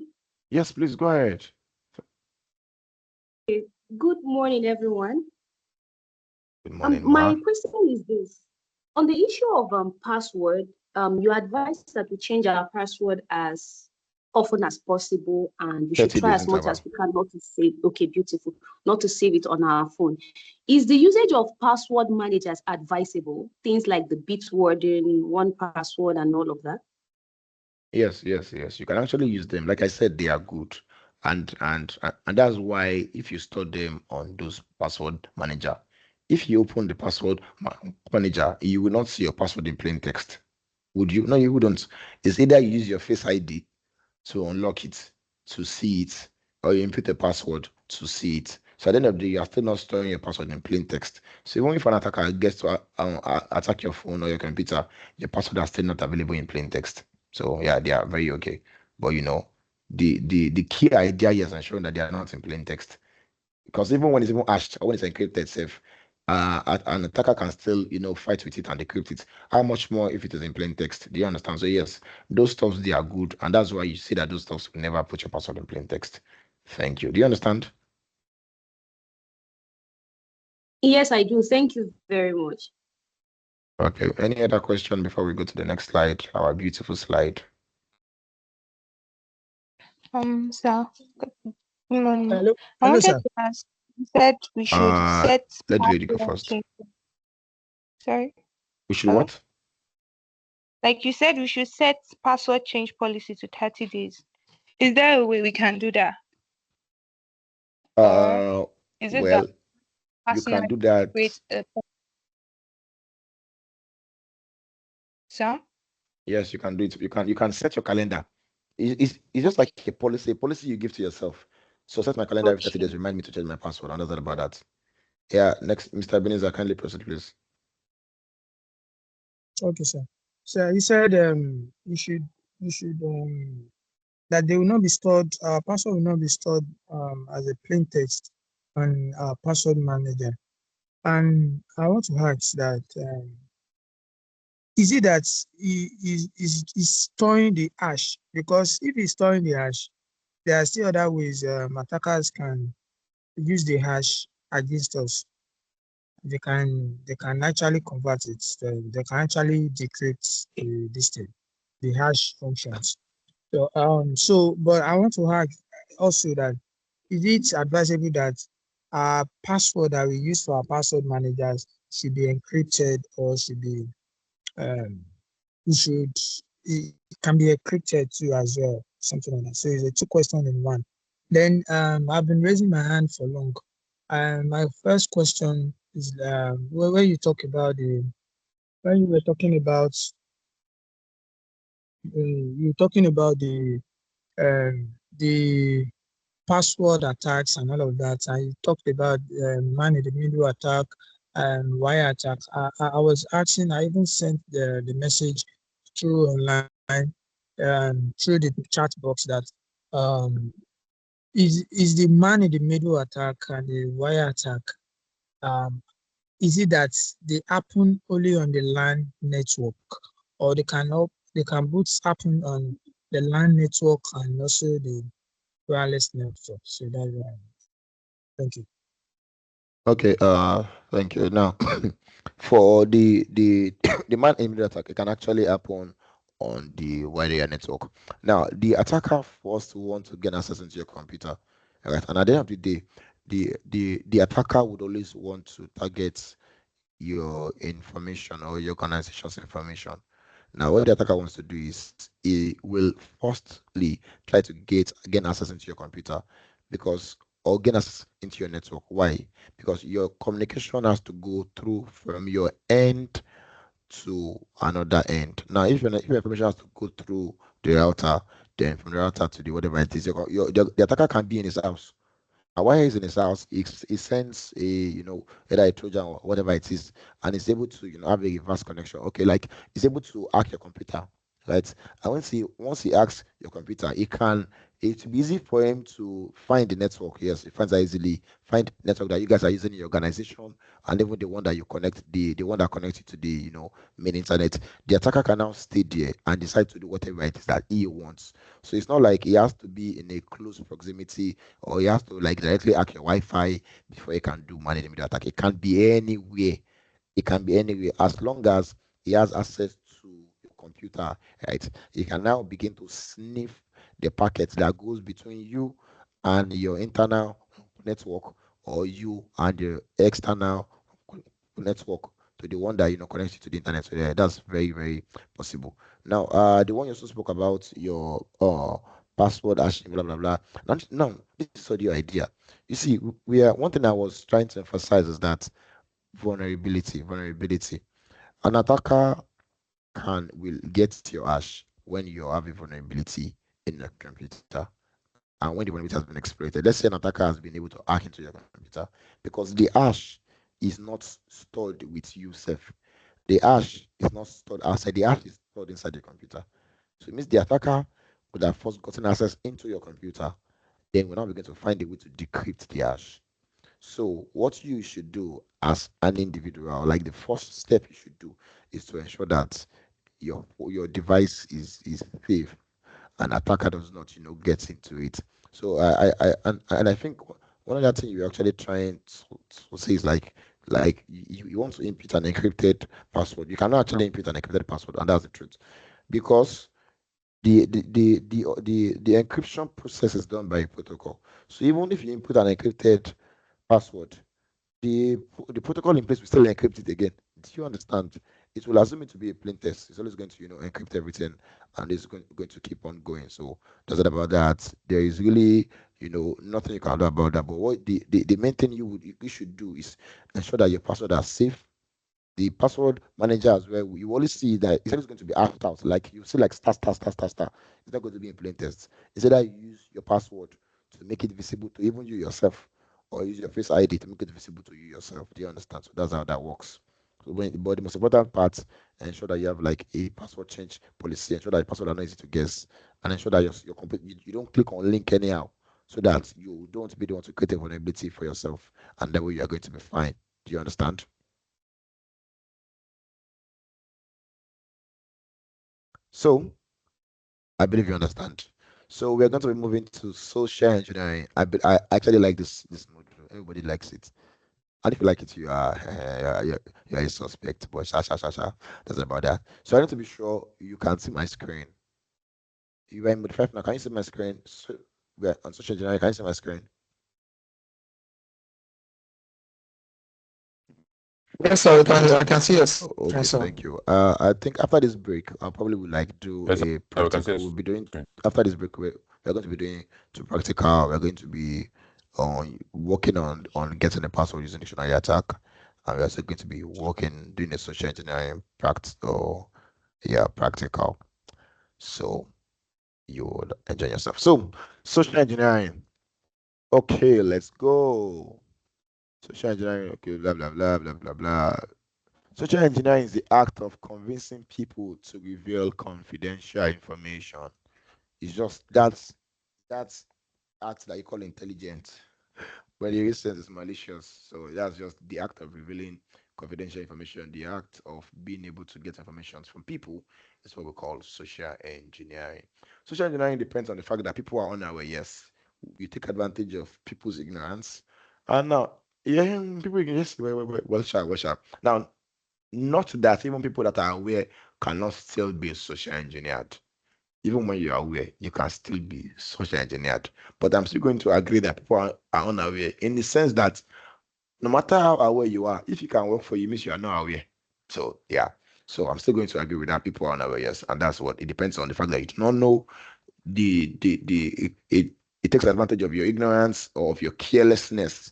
S2: Yes, please go ahead.
S6: Okay. Good morning, everyone.
S2: Good morning,
S6: my question is this. On the issue of password, you advised that we change our password as often as possible, and we should try as much as we can not to save. Okay, beautiful. Not to save it on our phone. Is the usage of password managers advisable? Things like the Bitwarden, 1Password, and all of that?
S2: Yes. You can actually use them. Like I said, they are good. And that's why if you store them on those password manager, if you open the password manager, you will not see your password in plain text. Would you? No, you wouldn't. It's either you use your Face ID to unlock it, to see it, or you input a password to see it. So at the end of the day, you are still not storing your password in plain text. So even if an attacker gets to attack your phone or your computer, your password are still not available in plain text. So yeah, they are very okay. But the key idea here is ensuring that they are not in plain text. Because even when it's even hashed or when it's encrypted safe, an attacker can still, fight with it and decrypt it. How much more if it is in plain text? Do you understand? So yes, those stuffs, they are good, and that's why you see that those stuffs will never put your password in plain text. Thank you. Do you understand?
S6: Yes, I do. Thank you very much.
S2: Okay. Any other question before we go to the next slide? Our beautiful slide.
S3: Sir.
S7: Hello,
S3: I wanted
S7: sir.
S3: to ask, you said we should set
S2: Let the lady go
S3: password
S2: first.
S3: change. Sorry?
S2: We should
S3: Hello?
S2: what?
S3: Like you said, we should set password change policy to 30 days. Is there a way we can do that? Or is it
S2: Well,
S3: that
S2: you can
S3: personally
S2: do that.
S3: create a sir?
S2: Yes, you can do it. You can set your calendar. It's just like a policy you give to yourself. So set my calendar every 30 days. Remind me to change my password. And that's all about that. Yeah, next, Mr. Ebenezer, kindly proceed, please.
S7: Okay, sir. So you said you should that they will not be stored. Password will not be stored as a plain text on our password manager. And I want to ask that is it that he is storing the hash? Because if he's storing the hash, there are still other ways attackers can use the hash against us. They can actually convert it. They can actually decrypt this thing, the hash functions. So but I want to ask also that is it advisable that our password that we use for our password managers should be encrypted or should be we should it can be encrypted too as well, something like that. So it's a two question in one. Then I've been raising my hand for long. And my first question is when you talk about when you were talking about you're talking about the password attacks and all of that, and you talked about man in the middle attack and wire attack. I was asking, I even sent the message through online through the chat box that um, is the man in the middle attack and the wire attack, um, is it that they happen only on the LAN network, or they can both happen on the LAN network and also the wireless network? So that's why. Thank you.
S2: Okay, thank you. Now, for the the man in the attack, it can actually happen on the wide area network. Now, the attacker first want to gain access into your computer, right? And at the end of the day, the attacker would always want to target your information or your organization's information. Now, what the attacker wants to do is he will firstly try to gain access into your computer because or gain access into your network. Why? Because your communication has to go through from your end to another end. Now, if your information has to go through the router, then from the router to the whatever it is, the attacker can be in his house. And while he's in his house, he sends a, either a Trojan or whatever it is, and is able to, have a reverse connection. Okay, like he's able to hack your computer, right? And once he hacks your computer, it's easy for him to find the network. Yes, he finds that easily. Find network that you guys are using in your organization, and even the one that you connect, the one that connects you to the, main internet. The attacker can now stay there and decide to do whatever it is that he wants. So it's not like he has to be in a close proximity, or he has to like directly hack your Wi-Fi before he can do man-in-the-middle attack. It can be anywhere. It can be anywhere as long as he has access to your computer, right? He can now begin to sniff the packets that goes between you and your internal network, or you and the external network to the one that connects you to the internet. So yeah, that's very, very possible. Now, the one you also spoke about, your password hashing, blah blah blah. Now, this is the idea. You see, we are one thing I was trying to emphasize is that vulnerability. An attacker will get your hash when you have a vulnerability in your computer, and when the vulnerability has been exploited. Let's say an attacker has been able to hack into your computer, because the hash is not stored with you, self. The hash is not stored outside. The hash is stored inside the computer. So it means the attacker would have first gotten access into your computer. Then we're now going to find a way to decrypt the hash. So what you should do as an individual, like the first step you should do, is to ensure that your device is safe, and attacker does not get into it. So and I think one of the things you're actually trying to say is like you want to input an encrypted password. You cannot actually input an encrypted password, and that's the truth, because the encryption process is done by a protocol. So even if you input an encrypted password, the protocol in place will still encrypt it again. Do you understand? It will assume it to be a plain text. It's always going to encrypt everything, and it's going to keep on going. So that's it about that. There is really nothing you can do about that. But what the main thing you should do is ensure that your password are safe. The password manager as well, you always see that it's always going to be hashed out. Like you see like star star star star star. It's not going to be in plain text. It's either you use your password to make it visible to even you yourself, or use your face ID to make it visible to you yourself. Do you understand? So that's how that works. So but the most important part, ensure that you have like a password change policy. Ensure that the password are not easy to guess, and ensure that your complete you don't click on link anyhow, so that you don't be the one to create a vulnerability for yourself, and that way you are going to be fine. Do you understand? So I believe you understand. So we are going to be moving to social engineering. I actually like this module. Everybody likes it. And if you like it, you are a suspect. But that's about that. So I need to be sure you can see my screen. You are in mode 5 now. Can you see my screen? So we are on social engineering. Can you see my screen?
S7: Yes, sir. I can see us.
S2: Okay,
S7: Yes, sir.
S2: thank you. I think after this break, I'll probably would like do
S8: Yes,
S2: a
S8: sir, we can see
S2: practical.
S8: us.
S2: We'll be doing after this break. We're going to be doing two practical. We're going to be working on getting a password using dictionary attack, and we're also going to be doing a social engineering practical. Yeah, practical. So you would enjoy yourself. So social engineering. Okay, let's go. Social engineering. Okay, blah blah blah blah blah blah. Social engineering is the act of convincing people to reveal confidential information. It's just that's act that you call intelligent, but the instance is malicious. So that's just the act of revealing confidential information, the act of being able to get information from people is what we call social engineering. Social engineering depends on the fact that people are unaware. Yes, you take advantage of people's ignorance, and now yeah, people can just well, sharp. Now, not that even people that are aware cannot still be social engineered. Even when you are aware, you can still be social engineered. But I'm still going to agree that people are unaware in the sense that no matter how aware you are, if you can work for you, means you are not aware. So yeah. So I'm still going to agree with that. People are unaware, yes, and that's what it depends on the fact that you do not know it takes advantage of your ignorance or of your carelessness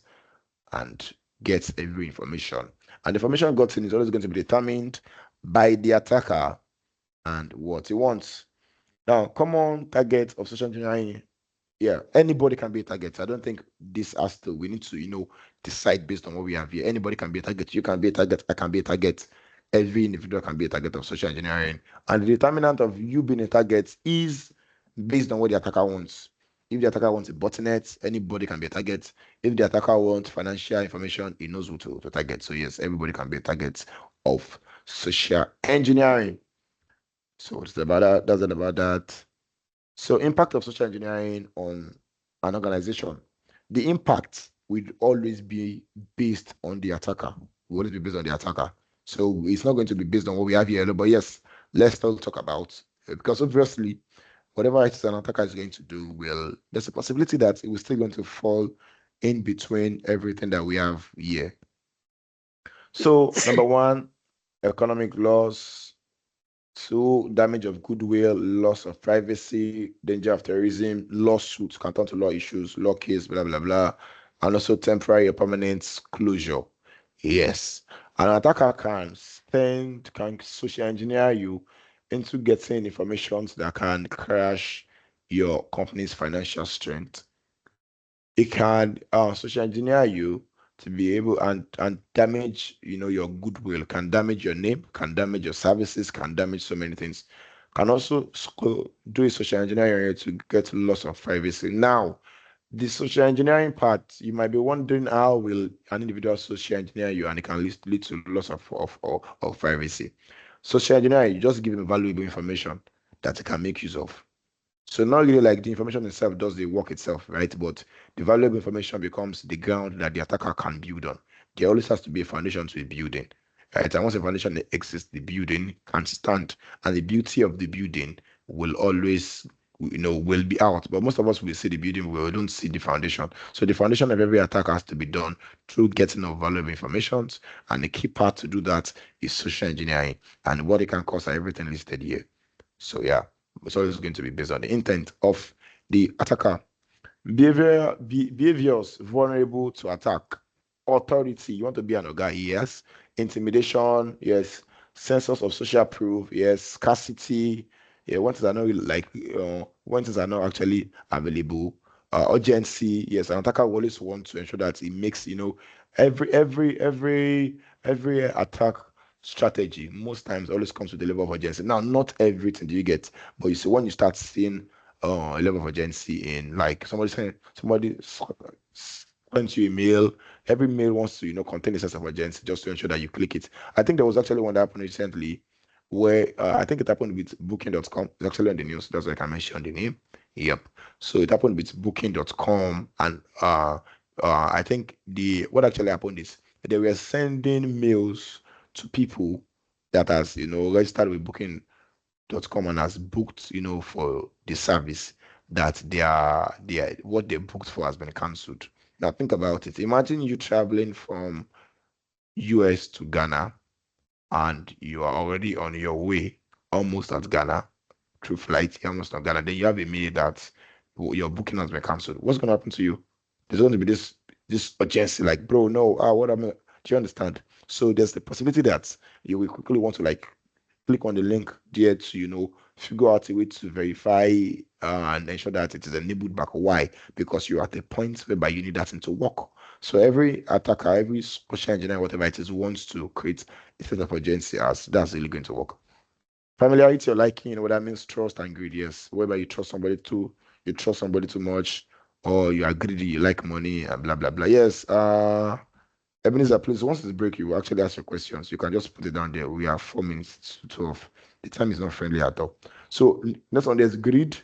S2: and gets every information. And the information gotten is always going to be determined by the attacker and what he wants. Now, common target of social engineering, yeah, anybody can be a target. I don't think this has to, we need to, decide based on what we have here. Anybody can be a target. You can be a target. I can be a target. Every individual can be a target of social engineering. And the determinant of you being a target is based on what the attacker wants. If the attacker wants a botnet, anybody can be a target. If the attacker wants financial information, he knows who to target. So yes, everybody can be a target of social engineering. So it's about that. That's it about that. So impact of social engineering on an organization. The impact will always be based on the attacker. Will always be based on the attacker. So it's not going to be based on what we have here. But yes, let's still talk about because obviously whatever it is an attacker is going to do there's a possibility that it will still going to fall in between everything that we have here. So number one, economic loss. Two, damage of goodwill, loss of privacy, danger of terrorism, lawsuits can turn to law issues, law case, blah, blah, blah, and also temporary or permanent closure. Yes. An attacker can social engineer you into getting information that can crash your company's financial strength. It can social engineer you to be able and damage your goodwill, can damage your name, can damage your services, can damage so many things, can also do a social engineering to get loss of privacy. Now the social engineering part, you might be wondering how will an individual social engineer you and it can lead to loss of privacy. Social engineering, you just give him valuable information that he can make use of. So not really like the information itself does the work itself, right? But the valuable information becomes the ground that the attacker can build on. There always has to be a foundation to a building, right? And once a foundation exists, the building can stand, and the beauty of the building will always, will be out. But most of us will see the building, we don't see the foundation. So the foundation of every attack has to be done through getting of valuable information, and the key part to do that is social engineering, and what it can cost are everything listed here. So yeah, it's always going to be based on the intent of the attacker. Behaviors vulnerable to attack. Authority, you want to be an oga, yes. Intimidation, yes. Sense of social proof, yes. Scarcity, yeah. When things are not when things are not actually available. Urgency, yes. An attacker will always want to ensure that it makes every attack strategy most times always comes with a level of urgency. Now, not everything do you get, but you see when you start seeing a level of urgency in like somebody sent you a mail. Every mail wants to contain a sense of urgency just to ensure that you click it. I think there was actually one that happened recently where I think it happened with booking.com. It's actually on the news. That's why I can mention the name. Yep. So it happened with booking.com, and I think what actually happened is they were sending mails to people that has registered with booking.com and has booked for the service that what they booked for has been cancelled. Now think about it. Imagine you traveling from US to Ghana and you are already on your way almost at Ghana through flight, you're almost at Ghana. Then you have a mail that your booking has been cancelled. What's going to happen to you? There's going to be this urgency, like, bro, no, what am I? Do you understand? So there's the possibility that you will quickly want to like click on the link there to figure out a way to verify and ensure that it is enabled back. Why? Because you're at a point whereby you need that thing to work. So every attacker, every social engineer, whatever it is, wants to create a sense of urgency as that's really going to work. Familiarity or liking, what that means, trust and greed. Yes, whereby you trust somebody too much, or you are greedy, you like money and blah blah blah. Yes, Ebenezer, please, once it's break, you will actually ask your questions. You can just put it down there. We have 4 minutes to 12. The time is not friendly at all. So next one, there's greed.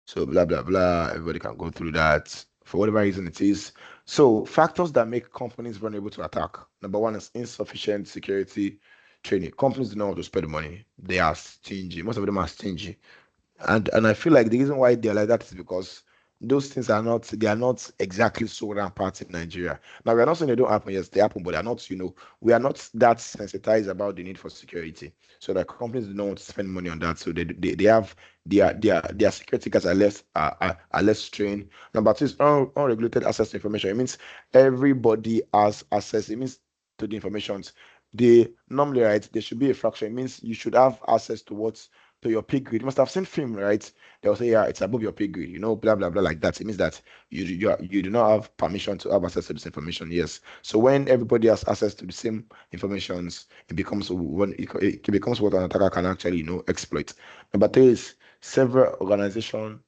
S2: So blah, blah, blah. Everybody can go through that for whatever reason it is. So factors that make companies vulnerable to attack. Number one is insufficient security training. Companies do not want to spend money. They are stingy. Most of them are stingy. And I feel like the reason why they're like that is because those things are not exactly so rampant in Nigeria. Now we're not saying they don't happen, yes, they happen, but they're not, we are not that sensitized about the need for security. So that companies do not want to spend money on that. So they have their security guards are less trained. Number two is unregulated access to information. It means everybody has access. It means to the information. They normally, right, there should be a fraction. It means you should have access to what's to your pay grade. You must have seen film, right? They'll say, yeah, it's above your pay grade, blah blah blah, like that. It means that you do not have permission to have access to this information. Yes. So when everybody has access to the same informations, it becomes it becomes what an attacker can actually exploit. Number three is several organization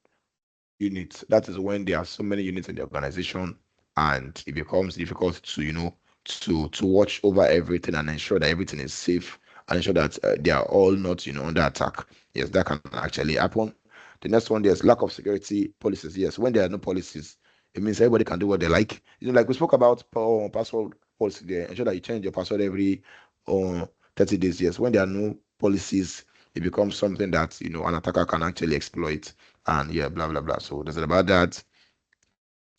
S2: units. That is when there are so many units in the organization, and it becomes difficult to to watch over everything and ensure that everything is safe and ensure that they are all not under attack. Yes, that can actually happen. The next one, there's lack of security policies. Yes, when there are no policies, it means everybody can do what they like. Like we spoke about password policy there. Ensure that you change your password every 30 days. Yes, when there are no policies, it becomes something that an attacker can actually exploit. And yeah, blah blah blah. So that's about that.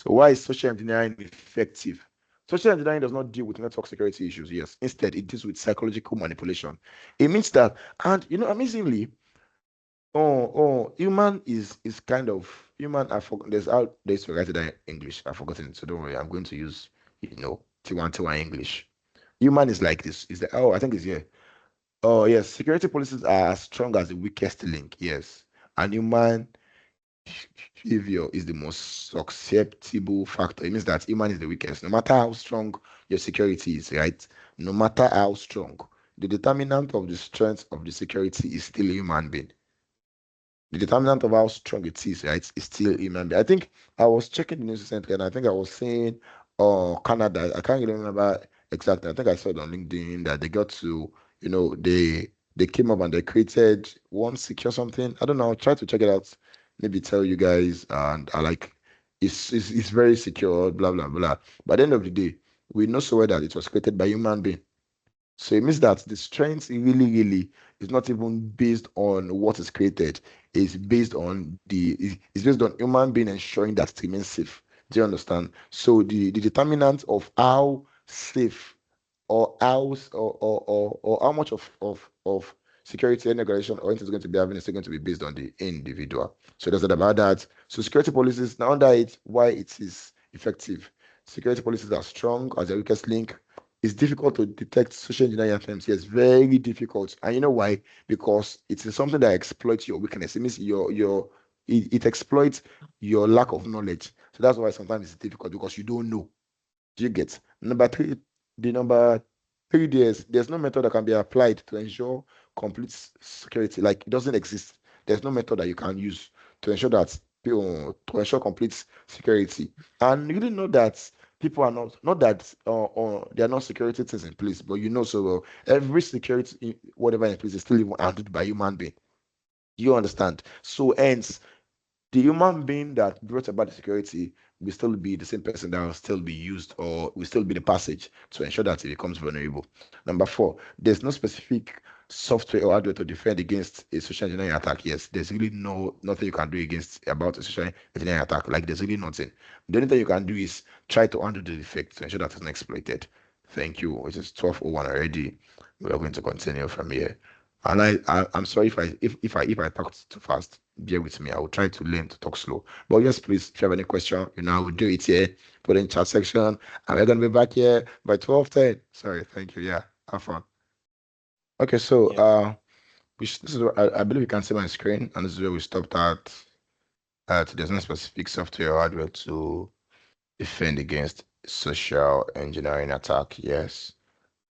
S2: So why is social engineering effective? Social engineering does not deal with network security issues. Yes, instead it deals with psychological manipulation. It means that, and amazingly, human is kind of human. I forgot. There's to write it in English. I've forgotten it, so don't worry. I'm going to use Tiwantiwa English. Human is like this. Is the I think it's here. Oh yes, security policies are as strong as the weakest link. Yes, and human behavior is the most susceptible factor. It means that human is the weakest. No matter how strong your security is, right? No matter how strong, the determinant of the strength of the security is still a human being. The determinant of how strong it is, right, is still human being. I think I was checking the news recently, and I think I was saying, Canada. I can't really remember exactly. I think I saw it on LinkedIn that they got to, they came up and they created one secure something. I don't know. I'll try to check it out. Maybe tell you guys, and I like it's very secure. Blah blah blah. But at the end of the day, we know so well that it was created by human being. So it means that the strength really is not even based on what is created. It's based on it's based on human being ensuring that it remains safe. Do you understand? So the determinant of how safe or how or how much of security any organization or anything is going to be having is going to be based on the individual. So that's about that. So security policies now under it, why it is effective. Security policies are strong as the weakest link. It's difficult to detect social engineering attempts. Yes, very difficult. And you know why? Because it is something that exploits your weakness. It means it exploits your lack of knowledge. So that's why sometimes it's difficult because you don't know. Do you get? Number three, the number 3 days, there's no method that can be applied to ensure complete security. Like it doesn't exist. There's no method that you can use to ensure that to ensure complete security. And you didn't know that people are not that there are not security things in place, but so well every security whatever in place is still even handled by human being. You understand? So hence the human being that brought about the security will still be the same person that will still be used or will still be the passage to ensure that it becomes vulnerable. Number four, there's no specific software or hardware to defend against a social engineering attack. Yes, there's really nothing you can do against about a social engineering attack. Like there's really nothing. The only thing you can do is try to undo the defect to ensure that it's not exploited. Thank you. It is 12:01 already. We are going to continue from here. And I'm sorry if I talked too fast. Bear with me. I will try to learn to talk slow. But yes, please, if you have any question, I will do it here. Put it in chat section. And we're gonna be back here by 12:10. Sorry, thank you. Yeah, have fun. Okay, so this is I believe you can see my screen, and this is where we stopped at. There's no specific software or hardware to defend against social engineering attack. Yes.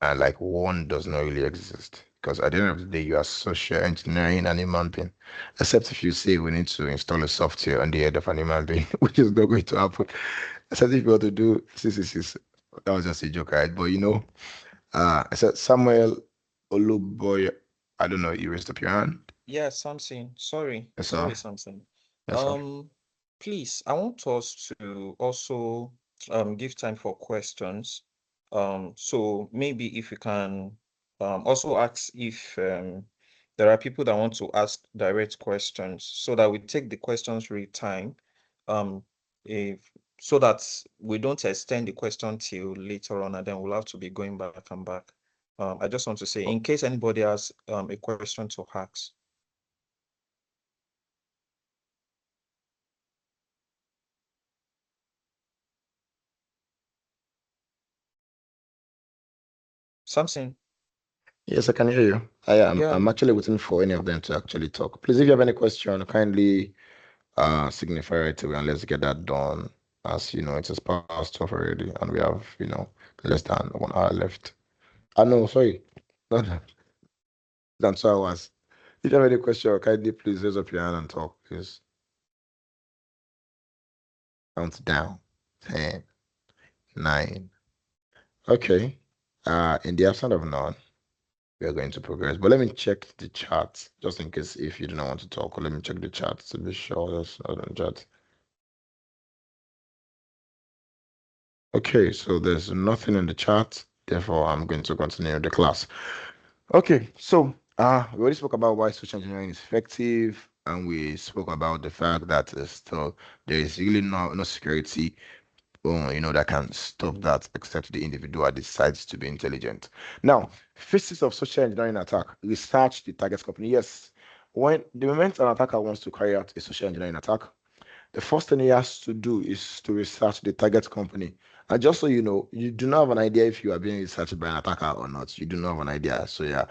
S2: And like one does not really exist because at the end of the day, you are social engineering an human being, except if you say we need to install a software on the head of an human being, which is not going to happen. Except if you want to do CCCs, joke. That was just a joke, right? But I said Samuel Oluboy. I don't know. You raised up your hand.
S8: Yeah, Samson. Sorry.
S2: Yes, sir.
S8: Sorry, Samson.
S2: Yes, sir.
S8: Please, I want us to also give time for questions. So maybe if you can also ask if there are people that want to ask direct questions so that we take the questions real time. If so that we don't extend the question till later on and then we'll have to be going back and back. I just want to say, in case anybody has a question to ask. Something.
S2: Yes, I can hear you. I'm
S8: Yeah.
S2: actually waiting for any of them to actually talk. Please, if you have any question, kindly signify right away and let's get that done. As you know, it is past 12 already, and we have less than 1 hour left. No, sorry, not than 2 hours. If you have any question, kindly please raise up your hand and talk, please. Count down. 10, 9. Okay. In the absence of none, we are going to progress. But let me check the chat just in case if you do not want to talk. Let me check the chat to be sure there's not on chat. Okay, so there's nothing in the chat. Therefore, I'm going to continue the class. Okay, so we already spoke about why social engineering is effective, and we spoke about the fact that still there is really no security that can stop that except the individual decides to be intelligent. Now, phases of social engineering attack. Research the target company. Yes, when the moment an attacker wants to carry out a social engineering attack, the first thing he has to do is to research the target company. And just so you know, you do not have an idea if you are being researched by an attacker or not. You do not have an idea. So yeah,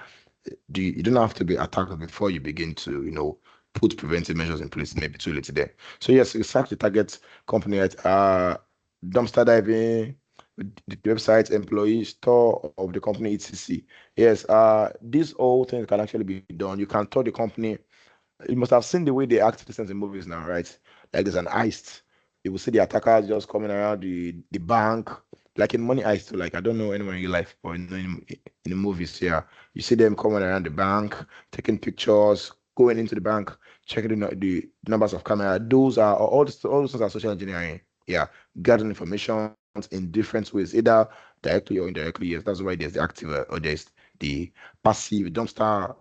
S2: you don't have to be attacked before you begin to put preventive measures in place. Maybe too late there. So yes, research the target company at dumpster diving, the website, employee, store of the company, etc. Yes, these all things can actually be done. You can tell the company. You must have seen the way they act these in movies now, right? Like there's an heist. You will see the attackers just coming around the bank, like in Money Heist. Like I don't know anyone in your life, but in the movies, yeah, you see them coming around the bank, taking pictures, going into the bank, checking the numbers of camera. Those are all those things are social engineering. Yeah, gathering information in different ways, either directly or indirectly. Yes, that's why there's the active or there's the passive dumpster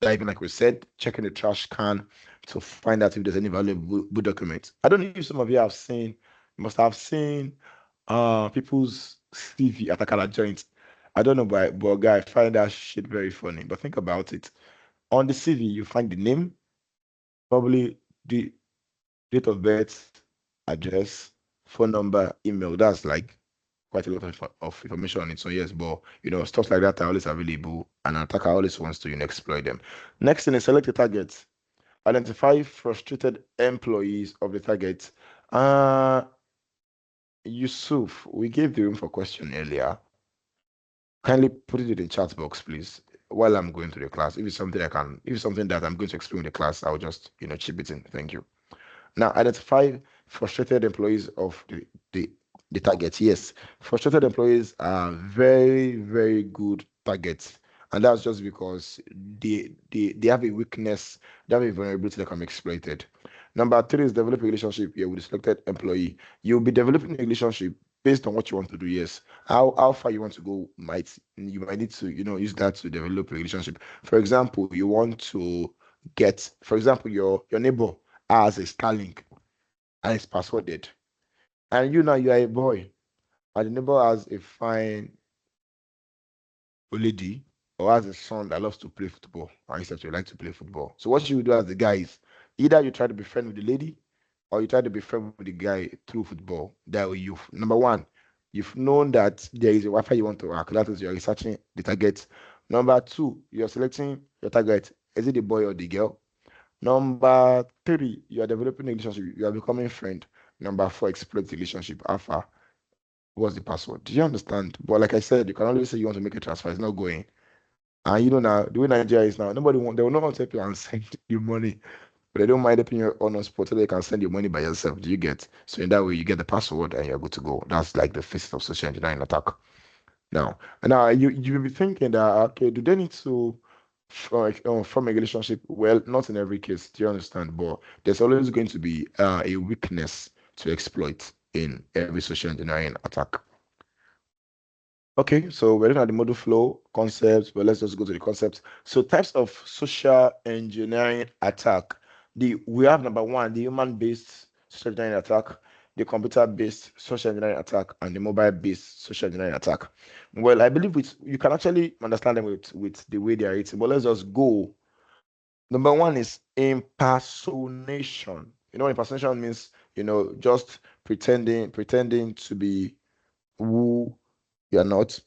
S2: diving, like we said, checking the trash can to find out if there's any valuable documents. I don't know if some of you have seen, must have seen people's CV at Akala joint. I don't know, but guy, I find that shit very funny. But think about it. On the CV, you find the name, probably the date of birth, address, phone number, email. That's like quite a lot of information on it. So yes, but stuff like that are always available, and an attacker always wants to exploit them. Next thing is select the target. Identify frustrated employees of the target. Yusuf, we gave the room for question earlier. Kindly put it in the chat box, please, while I'm going through the class. If it's something that I'm going to explain in the class, I'll just chip it in. Thank you. Now, identify frustrated employees of the target. Yes, frustrated employees are very, very good targets. And that's just because they have a weakness, they have a vulnerability that can be exploited. Number three is develop a relationship here with the selected employee. You'll be developing a relationship based on what you want to do. Yes, how far you want to go you might need to use that to develop a relationship. For example, you want to get, for example, your neighbor has a Starlink and it's passworded, and you are a boy, and the neighbor has a fine lady or has a son that loves to play football, and he says you like to play football. So what you do as the guy is either you try to be friend with the lady or you try to be friend with the guy through football. That way number one, you've known that there is a Wi-Fi you want to hack. That is, you're researching the target. Number two, you're selecting your target. Is it the boy or the girl? Number three, you are developing a relationship. You are becoming friend. Number four, exploit the relationship. Alpha, what's the password? Do you understand? But like I said, you can only say you want to make a transfer. It's not going. And now, the way Nigeria is now, they will not help you and send you money but they don't mind helping you on spot so they can send you money by yourself. Do you get? So in that way, you get the password and you're good to go. That's like the face of social engineering attack. Now you will be thinking that okay, do they need to form a relationship? Well, not in every case. Do you understand? But there's always going to be a weakness to exploit in every social engineering attack. Okay, so we're looking at the model flow concepts, but let's just go to the concepts. So types of social engineering attack. We have number one, the human-based social engineering attack, the computer-based social engineering attack, and the mobile-based social engineering attack. Well, I believe you can actually understand them with the way they are written, but let's just go. Number one is impersonation. You know what impersonation means? Just pretending to be who you're not,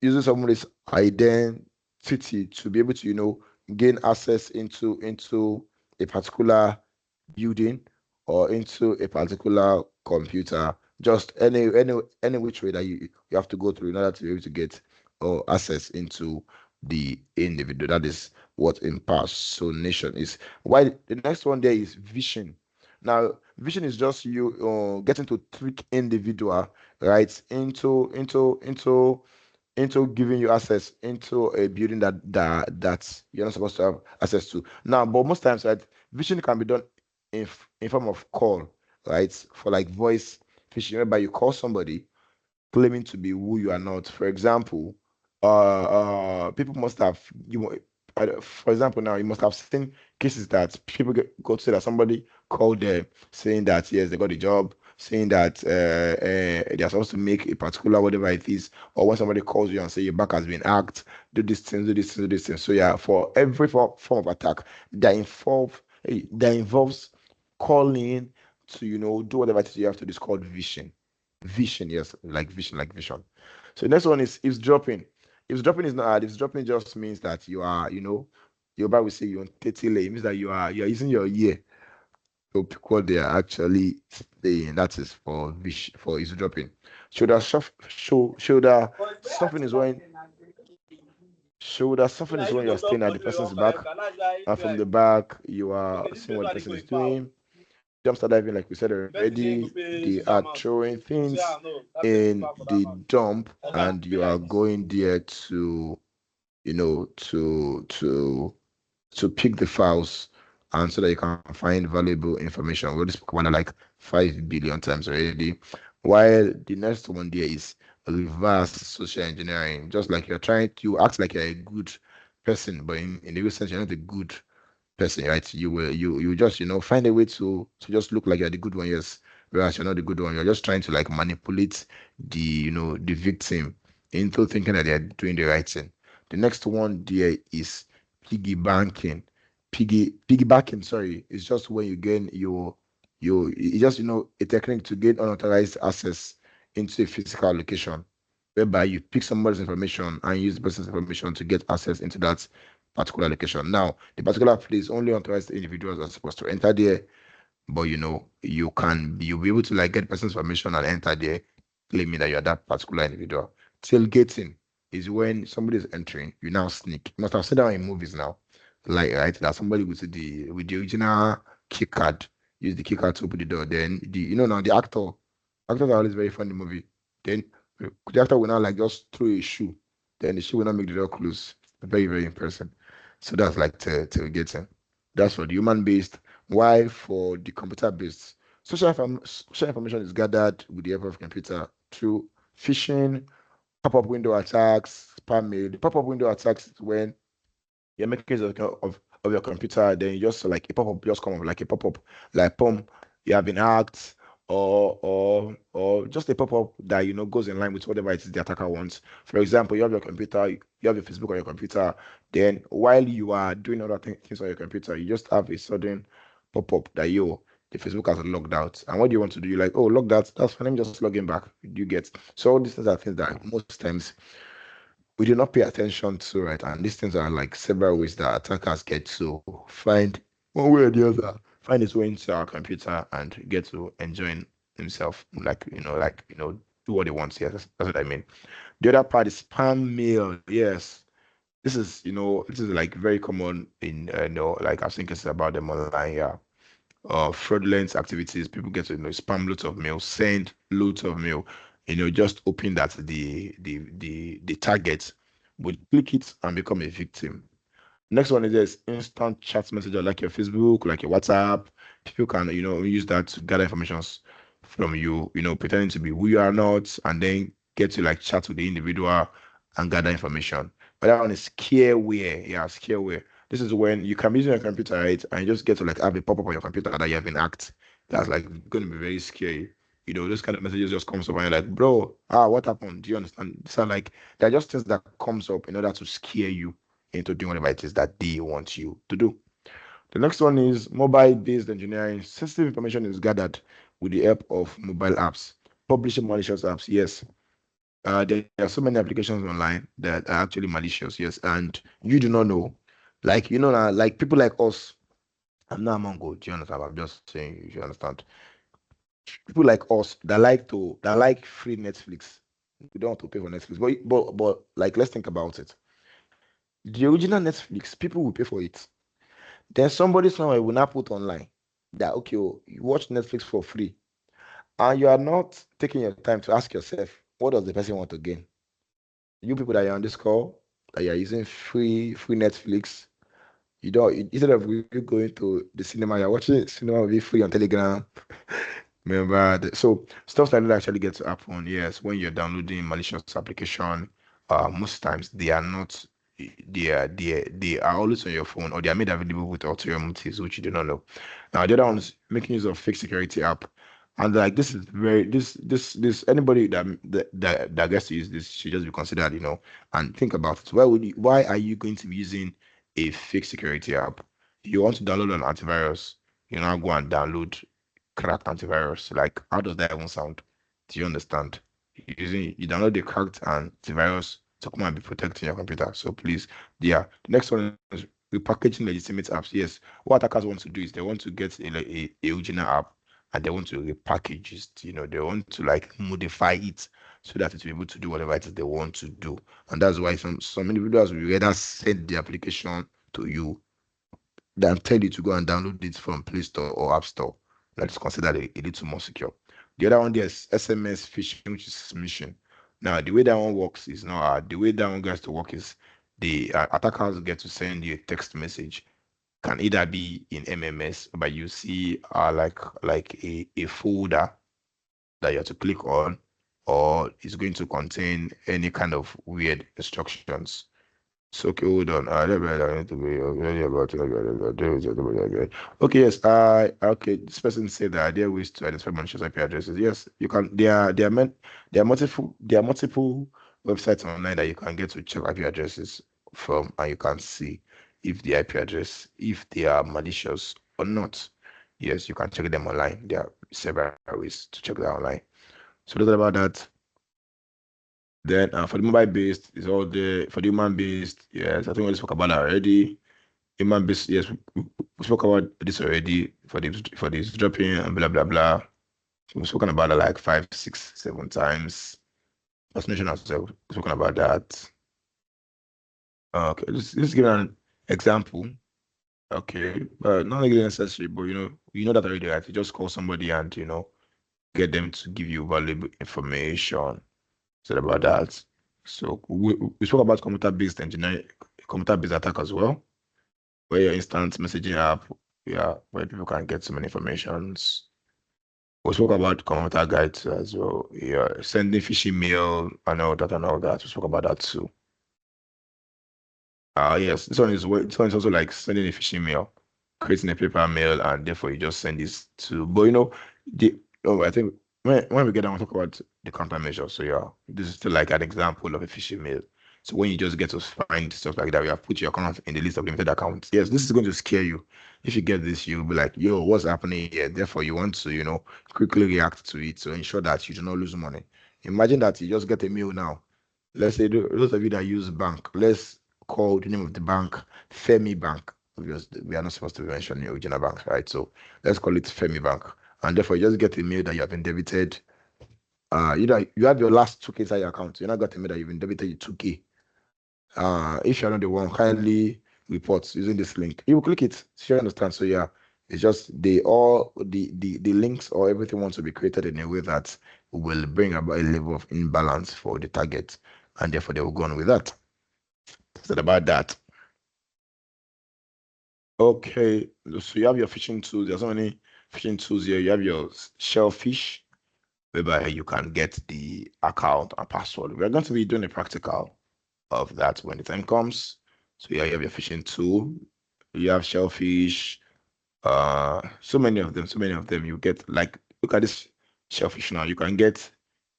S2: using somebody's identity to be able to gain access into a particular building or into a particular computer, just any which way that you have to go through in order to be able to get or access into the individual. That is what impersonation is. Why the next one there is vision. Now vision is just you getting to trick individual right into giving you access into a building that you're not supposed to have access to. Now, but most times, right, phishing can be done in form of call, right? For like voice phishing, whereby you call somebody claiming to be who you are not. For example, people must have for example, now you must have seen cases that people go to say that somebody called them saying that yes, they got a job, saying that they are supposed to make a particular whatever it is, or when somebody calls you and say your back has been hacked, do this thing, do this thing, do this thing. So yeah, for every form of attack that involves calling to do whatever it is you have to do is called vision. Vision, yes, like vision. So next one is eavesdropping. Eavesdropping is not hard. Eavesdropping just means that you are, your Bible say you're on 30 lay. It means that you're using your ear to pick what they are actually saying. That is for eavesdropping. Shoulder stuffing is when you are staying at the person's back, and from the back you are seeing what the person is doing. Dumpster diving, like we said already, they are throwing things in the dump, and you are going there to, to pick the files, and so that you can find valuable information. We already spoke about that like 5 billion times already. While the next one there is reverse social engineering, just like you're trying to act like you're a good person, but in the real sense, you're not a good person, right? You just find a way to just look like you're the good one, yes, whereas you're not the good one. You're just trying to like manipulate the victim into thinking that they're doing the right thing. The next one there is piggy banking. Piggybacking, sorry, is just when you gain it's just a technique to gain unauthorized access into a physical location, whereby you pick somebody's information and use the person's information to get access into that particular location. Now, the particular place only authorized individuals are supposed to enter there, but you'll be able to like get person's information and enter there, claiming that you're that particular individual. Tailgating is when somebody is entering, you now sneak. You must have seen that in movies now, like right, that somebody with the original key card, use the key card to open the door. Then now the actors are always very funny in the movie. Then the actor will now like just throw a shoe, then the shoe will not make the door close. Very, very impressive. So that's like tailgating. That's for the human-based. Why for the computer-based? Social information is gathered with the help of computer through phishing, pop-up window attacks, spam mail. The pop-up window attacks is when you're making use of your computer, then you just like a pop-up just come up like a pop-up, like boom, you have been hacked, or just a pop-up that goes in line with whatever it is the attacker wants. For example, you have your computer, you have your Facebook on your computer, then while you are doing other things on your computer, you just have a sudden pop-up that the Facebook has logged out. And what do you want to do? You're like, oh, logged out, that's fine, let me just log in back. You get so all these things are things that most times we do not pay attention to, right? And these things are like several ways that attackers get to find one way or the other, find his way into our computer and get to enjoying himself, do what he wants. Yes, that's what I mean. The other part is spam mail. Yes, This is, this is like very common in, like I've seen cases about them online. Yeah. Fraudulent activities. People get to, spam loads of mail, send loads of mail, just hoping that the target would click it and become a victim. Next one is this instant chat messenger like your Facebook, like your WhatsApp. People can, use that to gather information from you, pretending to be who you are not, and then get to like chat with the individual and gather information. But that one is scareware. Yeah, scareware. This is when you can be using your computer, right? And you just get to like have a pop-up on your computer that you have been hacked. That's like going to be very scary. Those kind of messages just comes up and you're like, bro, what happened? Do you understand? These are like, they're just things that comes up in order to scare you into doing whatever it is that they want you to do. The next one is mobile-based engineering. Sensitive information is gathered with the help of mobile apps, publishing malicious apps. Yes, there are so many applications online that are actually malicious. Yes, and you do not know. Like now, like people like us. I'm not among God. Do you understand? I'm just saying you should understand. People like us that like free Netflix. We don't want to pay for Netflix, but like let's think about it. The original Netflix, people will pay for it. Then somebody somewhere will not put online that okay, you watch Netflix for free, and you are not taking your time to ask yourself, what does the person want to gain? You people that are on this call, that you are using free Netflix, you don't instead of you going to the cinema, you're watching cinema will be free on Telegram. Remember, so stuff like that actually get to happen. Yes, when you're downloading malicious application, most times they are not. They are always on your phone, or they are made available with ulterior motives, which you do not know. Now the other one is making use of fake security app, and like this is very this anybody that gets to use this should just be considered, and think about it. Why are you going to be using a fake security app? You want to download an antivirus, you now go and download cracked antivirus. Like, how does that even sound? Do you understand? You download the cracked antivirus to come and be protecting your computer. So please, yeah. The next one is repackaging legitimate apps. Yes, what attackers want to do is they want to get a original app and they want to repackage it. They want to like modify it so that it will be able to do whatever it is they want to do. And that's why some individuals will rather send the application to you than tell you to go and download it from Play Store or App Store. That is considered a little more secure. The other one there is SMS phishing, which is smishing. Now, the way that one works is now the way that one gets to work is the attackers get to send you a text message. Can either be in MMS, but you see like a folder that you have to click on, or it's going to contain any kind of weird instructions. So okay, hold on. I need to be really about it. Okay, yes. Okay. This person said that there are ways to identify malicious IP addresses. Yes, you can. There are multiple websites online that you can get to check IP addresses from, and you can see if the IP address, if they are malicious or not. Yes, you can check them online. There are several ways to check that online. So that's about that. Then for the mobile based, is all the for the human based. Yes, I think we spoke about that already. Human based, yes, we spoke about this already for this dropping and blah blah blah. We've spoken about it like 5, 6, 7 times. Vaccination as well. We've spoken about that. Okay, let's give an example. Okay, but not really necessary, but you know that already, right? You just call somebody and get them to give you valuable information. Said about that. So we spoke about computer-based engineering, computer-based attack as well, where your instant messaging app, yeah, where people can get so many informations. We spoke about computer guides as well. Yeah, sending phishing mail and all that and all that. We spoke about that too. Yes, this one is also like sending a phishing mail, creating a paper mail, and therefore you just send this to. But I think when we get down, we'll talk about the countermeasures. So yeah, this is still like an example of a phishing mail. So when you just get to find stuff like that, you have put your account in the list of limited accounts. Yes, this is going to scare you. If you get this, you'll be like, yo, what's happening here? Therefore, you want to, quickly react to it to ensure that you do not lose money. Imagine that you just get a mail now. Let's say those of you that use bank, let's call the name of the bank Femi Bank. Obviously, we are not supposed to be mentioning the original bank, right? So let's call it Femi Bank. And therefore, you just get a mail that you have been debited. You have your last 2K inside your account. You're not got a mail that you've been debited 2K. If you're not the one, kindly report using this link. You will click it, so you understand. So yeah, it's just the links or everything wants to be created in a way that will bring about a level of imbalance for the target, and therefore they will go on with that. So about that. Okay, so you have your phishing tools. There's so many phishing tools here. You have your shellfish, whereby you can get the account and password. We're going to be doing a practical of that when the time comes. So yeah, you have your phishing tool. You have shellfish. So many of them. You get, like, look at this shellfish now. You can get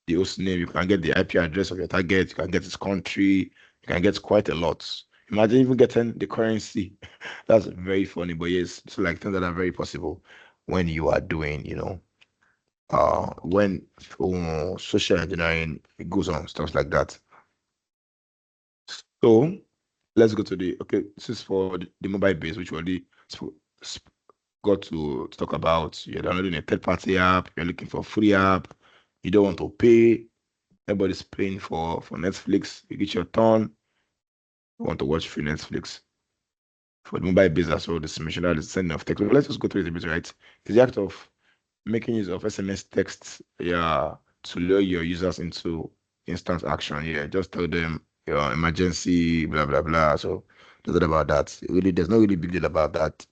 S2: the host name. You can get the IP address of your target. You can get its country. You can get quite a lot. Imagine even getting the currency. That's very funny, but yes, it's like things that are very possible when you are doing, when social engineering goes on, stuff like that. So let's go to this is for the mobile base, which we already got to talk about. You're downloading a third-party app, you're looking for a free app, you don't want to pay, everybody's paying for Netflix, you get your turn, you want to watch free Netflix. For the mobile base as well, this mentioned that is sending of text. But let's just go through it a bit, right? It's the act of making use of SMS texts, to lure your users into instant action. Yeah, just tell them your emergency, blah blah blah. So there's not about that. Really, there's no really big deal about that.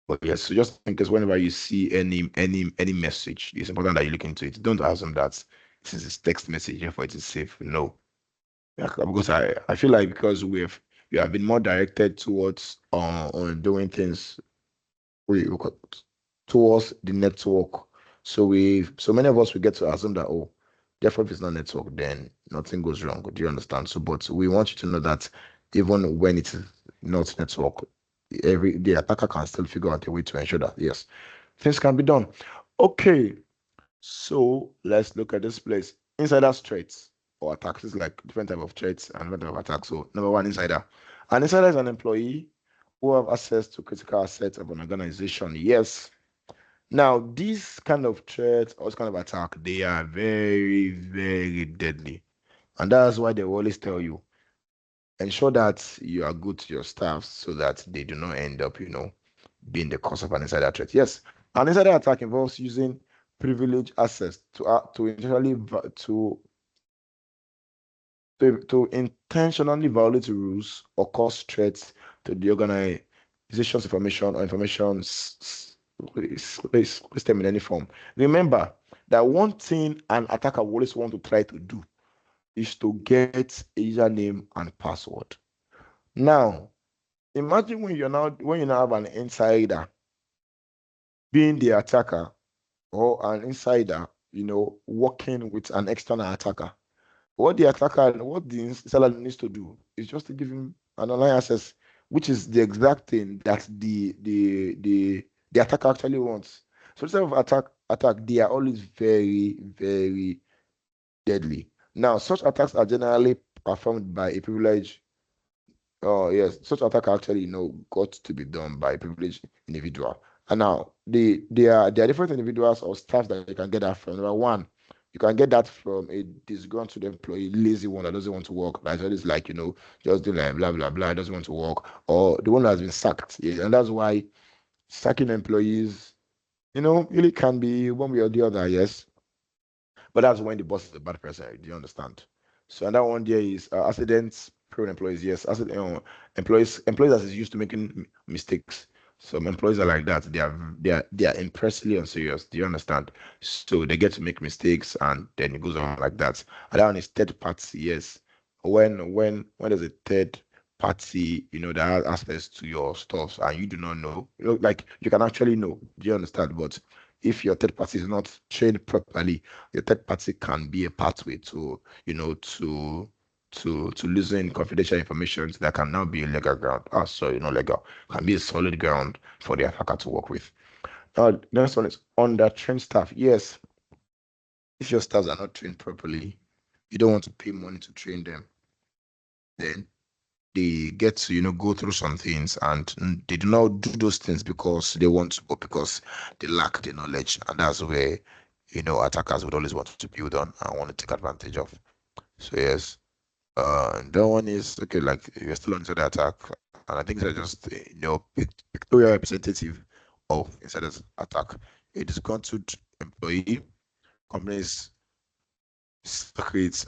S2: But yes, so just in case whenever you see any message, it's important that you look into it. Don't assume that this is a text message, therefore it is safe. No. Yeah, because I feel like because we have been more directed towards on doing things towards the network. So many of us, we get to assume that, oh, therefore if it's not network, then nothing goes wrong. Do you understand? So, but we want you to know that even when it is not network, the attacker can still figure out a way to ensure that yes, things can be done. Okay, so let's look at this place. Insider threats or attacks is like different type of threats and different type of attacks. So number one, insider. An insider is an employee who have access to critical assets of an organization. Yes. Now, these kind of threats or this kind of attack, they are very, very deadly. And that's why they always tell you, ensure that you are good to your staff so that they do not end up, being the cause of an insider threat. Yes, an insider attack involves using privileged access to intentionally to intentionally violate rules or cause threats to the organization's information or information system in any form. Remember that one thing an attacker will always want to try to do is to get a username and password. Now, imagine when you now have an insider being the attacker or an insider, working with an external attacker. What the insider needs to do is just to give him an online access, which is the exact thing that the attacker actually wants. So instead of attack, they are always very, very deadly. Now, such attacks are generally performed by a privileged. Oh yes, such attack actually, got to be done by a privileged individual. And now there are different individuals or staff that you can get that from. Number one, you can get that from a disgruntled employee, lazy one that doesn't want to work. That's always like, just doing like blah blah blah, doesn't want to work, or the one that has been sacked. Yeah, and that's why sacking employees, really can be one way or the other. Yes, but that's when the boss is a bad person. Do you understand? So another one there is accidents prone employees. Yes, employees that is used to making mistakes. Some employees are like that. They are impressively unserious. Do you understand? So they get to make mistakes and then it goes on like that. And that one is third party. Yes, when there's a third party, that has access to your stuff and you do not know, like you can actually know. Do you understand? But if your third party is not trained properly, the third party can be a pathway to losing confidential information that can now be a legal ground. Sorry, not legal, can be a solid ground for the attacker to work with. Next one is under trained staff. Yes, if your staffs are not trained properly, you don't want to pay money to train them, then they get to go through some things and they do not do those things because they want to, but because they lack the knowledge, and that's where attackers would always want to build on and want to take advantage of. So yes, That one is okay, like you're still on insider attack, and I think they're just pictorial representative of insider attack. A disgruntled employee, companies secrets,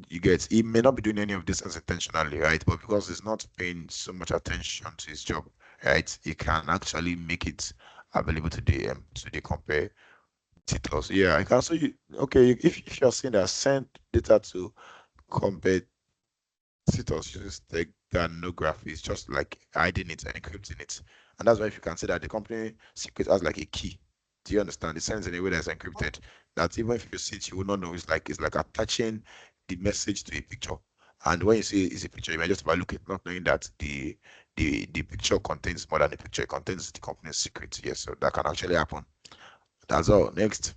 S2: you get, he may not be doing any of this as intentionally, right? But because he's not paying so much attention to his job, right, he can actually make it available to the compare titles. Yeah, I can also okay, if you're saying that send data to compare titles, you just take ganography, it's just like hiding it, encrypting it. And that's why if you can say that the company secret has like a key. Do you understand? It sends in a way that's encrypted. That even if you see it, you will not know. It's like attaching the message to a picture. And when you see it's a picture, you might just overlook it, not knowing that the picture contains more than the picture. It contains the company's secret. Yes, so that can actually happen. That's all. Next.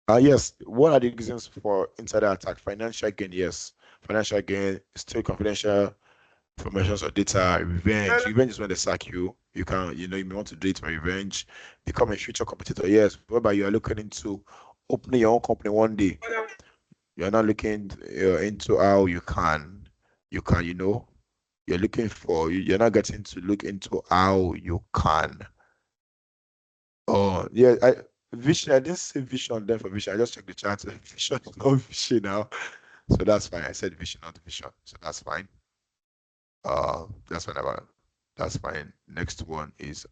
S2: Yes. What are the reasons for insider attack? Financial gain, yes. Financial gain, still confidential information or data, revenge. Revenge is when they sack you. You can, you may want to do it for revenge. Become a future competitor, yes. Whereby you are looking into opening your own company one day. You're not looking into how you're looking for, you're not getting to look into how you can. Oh, yeah, vision, I didn't say vision then for vision. I just checked the chat. Vision is not vision now. So that's fine. I said vision, not vision. So that's fine. That's fine about it. That's fine. Next one is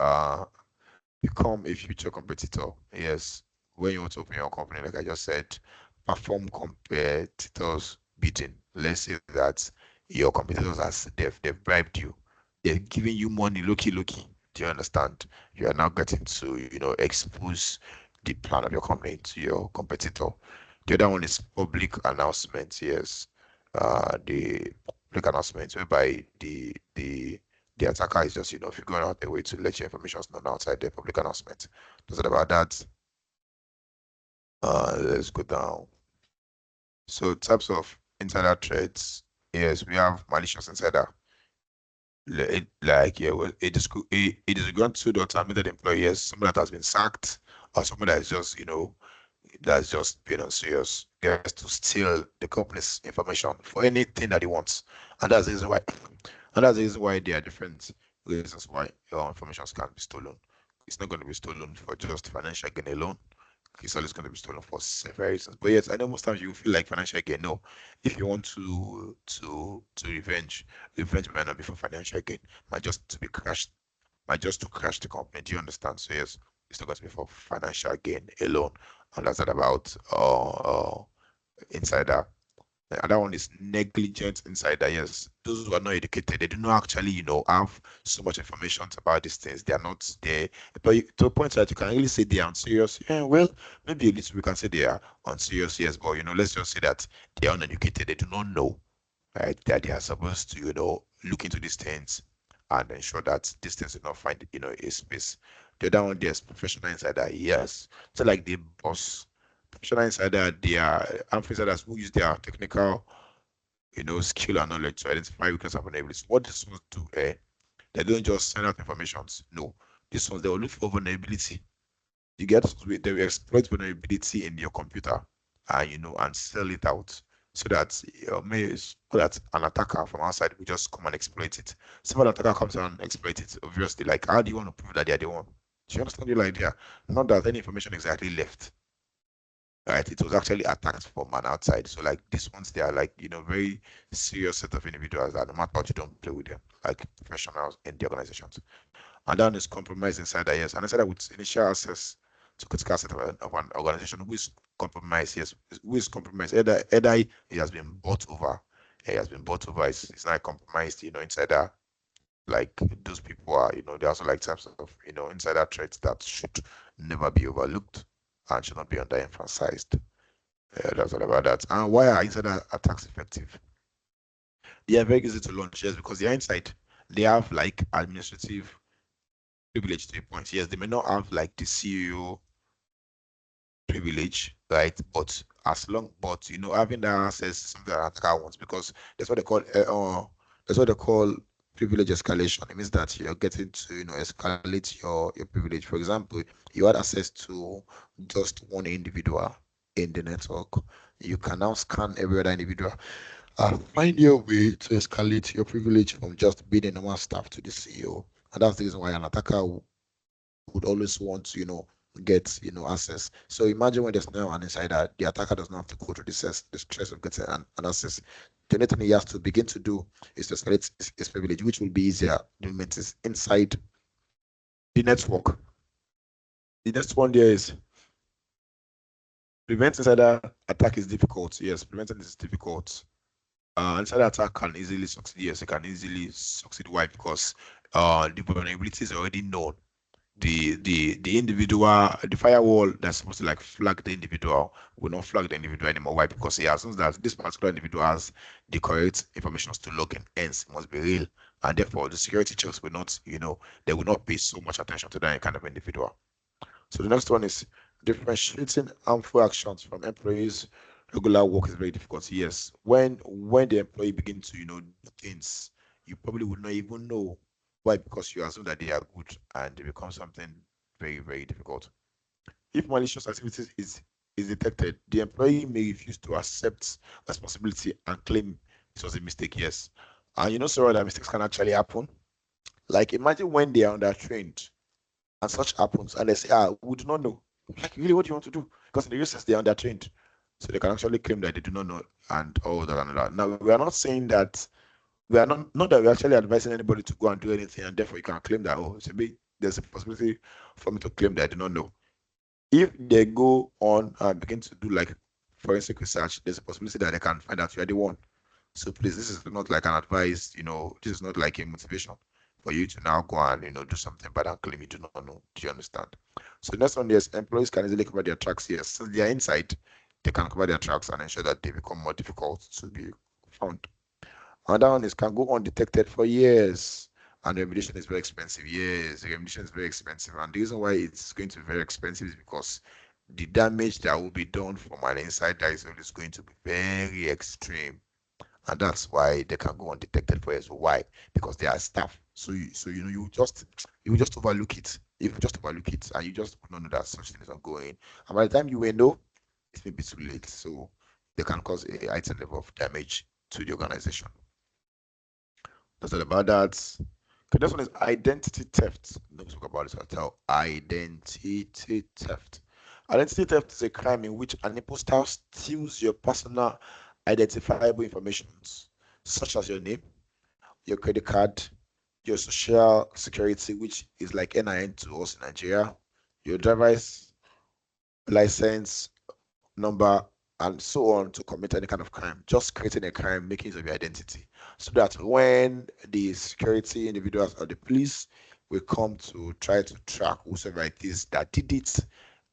S2: become a future competitor. Yes, when you want to open your company, like I just said, perform competitors bidding. Let's say that your competitors they've bribed you, they're giving you money, looky. Do you understand? You are now getting to expose the plan of your company to your competitor. The other one is public announcement. Yes, the public announcement whereby the attacker is just figuring out a way to let your information known outside the public announcement. That's it about that. Let's go down. So types of insider threats. Yes, we have malicious insider. Like it is gone to the terminated employee. Yes, someone that has been sacked, or someone that is just that's just being unserious, gets to steal the company's information for anything that he wants, and that's the reason why. And that's the reason why there are different reasons why your information can be stolen. It's not going to be stolen for just financial gain alone. It's always going to be stolen for several reasons. But yes, I know most times you feel like financial gain. No, if you want to revenge might not be for financial gain, might just to be crashed, might just to crash the company. Do you understand? So yes, it's not going to be for financial gain alone. And that's not about insider. The other one is negligent insider. Yes, those who are not educated, they do not actually, have so much information about these things. They are not there. But to a point that you can really say they are unserious. Yeah, well, maybe a little we can say they are unserious, yes, but let's just say that they are uneducated. They do not know, right, that they are supposed to, look into these things and ensure that these things do not find, a space. The other one, there's professional insider. Yes, so like the boss. Professional insider, they are insiders who use their technical, skill and knowledge to identify weakness and vulnerabilities. What these ones do, they don't just send out information. No, these ones they will look for vulnerability. You get they will exploit vulnerability in your computer, and and sell it out so that an attacker from outside will just come and exploit it. So an attacker comes and exploit it. Obviously, like how do you want to prove that they are the one? Do you understand the idea? Not that any information exactly left. Right, it was actually attacked from an outside. So like these ones, they are like very serious set of individuals that no matter what, you don't play with them, like professionals in the organizations. And then is compromised insider. Yes, and insider with initial access to critical asset of an organization who is compromised. Yes, who is compromised. Either he has been bought over. He has been bought over. It's not compromised. Insider. Like those people are, they also like types of insider threats that should never be overlooked and should not be underemphasized. That's all about that. And why are insider attacks effective? They are very easy to launch, yes, because they're inside. They have like administrative privilege to a point. Yes, they may not have like the CEO privilege, right? But having that access is something that attacker wants because that's what they call privilege escalation. It means that you're getting to escalate your privilege. For example, you had access to just one individual in the network. You can now scan every other individual Find your way to escalate your privilege from just being a normal staff to the CEO. And that's the reason why an attacker would always want to, get, access. So imagine when there's now an insider, the attacker doesn't have to go through the stress of getting an access. The only thing he has to begin to do is to escalate his privilege, which will be easier. The moment is inside the network. The next one there is prevent insider attack is difficult. Yes, preventing this is difficult. Insider attack can easily succeed. Yes, it can easily succeed. Why? Because the vulnerability is already known. The individual, the firewall that's supposed to like flag the individual will not flag the individual anymore. Why? Because he assumes that this particular individual has the correct information to log in, hence it must be real, and therefore the security checks will not, they will not pay so much attention to that kind of individual. So the next one is differentiating harmful actions from employees' regular work is very difficult. Yes, when the employee begins to do things, you probably would not even know. Why? Because you assume that they are good, and they become something very, very difficult. If malicious activities is detected, the employee may refuse to accept responsibility and claim it was a mistake. Yes, and so that mistakes can actually happen. Like imagine when they are undertrained and such happens, and they say, we do not know. Like, really, what do you want to do? Because in the US, they are undertrained. So they can actually claim that they do not know and all that and that. Now, we are not saying that, we are not that we're actually advising anybody to go and do anything, and therefore you can claim that, there's a possibility for me to claim that I do not know. If they go on and begin to do like forensic research, there's a possibility that they can find out you are the one. So please, this is not like an advice, this is not like a motivation for you to now go and do something bad and claim you do not know. Do you understand? So next one, yes, employees can easily cover their tracks. Yes, since they are inside, they can cover their tracks and ensure that they become more difficult to be found. Another one is can go undetected for years, and remediation is very expensive. Yes, remediation is very expensive, and the reason why it's going to be very expensive is because the damage that will be done from an insider is always going to be very extreme. And that's why they can go undetected for years. Why? Because they are staff. So you just overlook it. You just overlook it, and you just don't know that such thing is ongoing. And by the time you will know, it may be too late. So they can cause a heightened level of damage to the organization. That's all about that. Okay, this one is identity theft. Let's talk about this hotel. Identity theft. Identity theft is a crime in which an imposter steals your personal identifiable information, such as your name, your credit card, your social security, which is like NIN to us in Nigeria, your driver's license number, and so on to commit any kind of crime, just creating a crime, making use of your identity. So that when the security individuals or the police will come to try to track whoever it is that did it,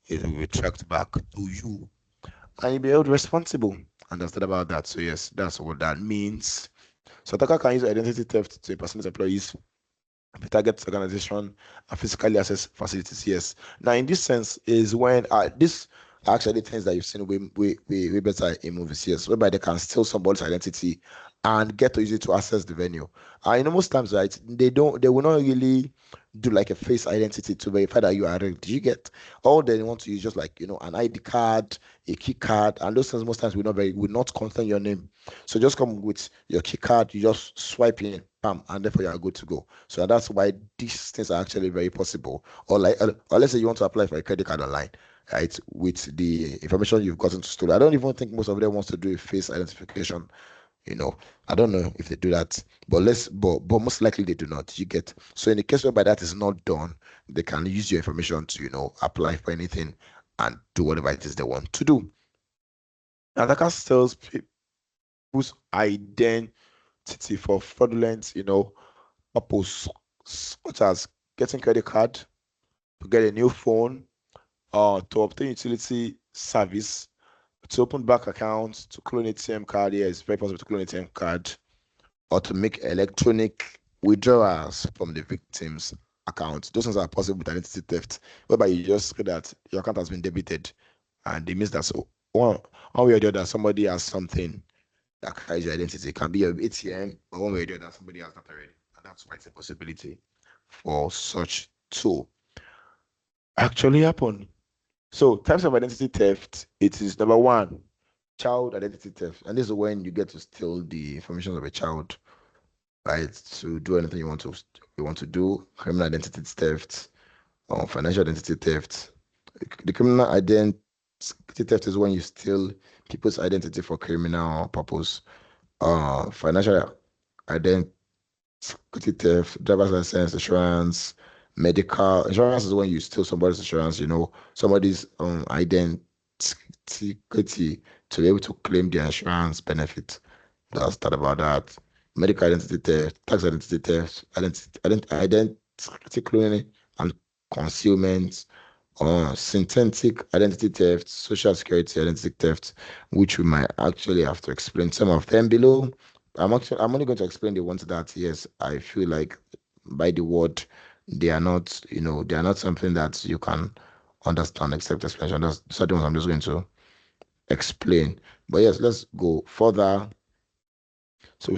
S2: it will be tracked back to you and you'll be held responsible. Understand about that? So yes, that's what that means. So attacker can use identity theft to impersonate employees, target organization, and physically access facilities. Yes. Now, in this sense, is when this are actually things that you've seen way better in movies. Yes, whereby they can steal somebody's identity and get to use it to access the venue. Most times, right, they will not really do like a face identity to verify that you are real. Did you get? All they want to use just like an ID card, a key card, and those things most times will not contain your name. So just come with your key card, you just swipe in, bam, and therefore you are good to go. So that's why these things are actually very possible. Or let's say you want to apply for a credit card online, right? With the information you've gotten to store. I don't even think most of them wants to do a face identification. I don't know if they do that, but most likely they do not. You get. So in the case whereby that is not done, they can use your information to apply for anything and do whatever it is they want to do. Attacker sells people's identity for fraudulent, purpose, such as getting credit card, to get a new phone, to obtain utility service, to open bank accounts, to clone ATM card. Yeah, it's very possible to clone ATM card, or to make electronic withdrawals from the victim's account. Those things are possible with identity theft, whereby you just say that your account has been debited, and it means that so one way or the other somebody has something that carries your identity. It can be your ATM, or one way or the other somebody has that already, and that's why it's a possibility for such to actually happen. So types of identity theft, it is number one, child identity theft, and this is when you get to steal the information of a child, right, to do anything you want to do. Criminal identity theft, financial identity theft. The criminal identity theft is when you steal people's identity for criminal purpose. Financial identity theft, driver's license, insurance, medical insurance is when you steal somebody's insurance, somebody's identity to be able to claim their insurance benefit. That's that about that. Medical identity theft, tax identity theft, identity cloning and concealment, synthetic identity theft, social security identity theft, which we might actually have to explain some of them below. I'm only going to explain the ones that, yes, I feel like by the word they are not, they are not something that you can understand except explanation. That's certain ones I'm just going to explain. But yes, let's go further. So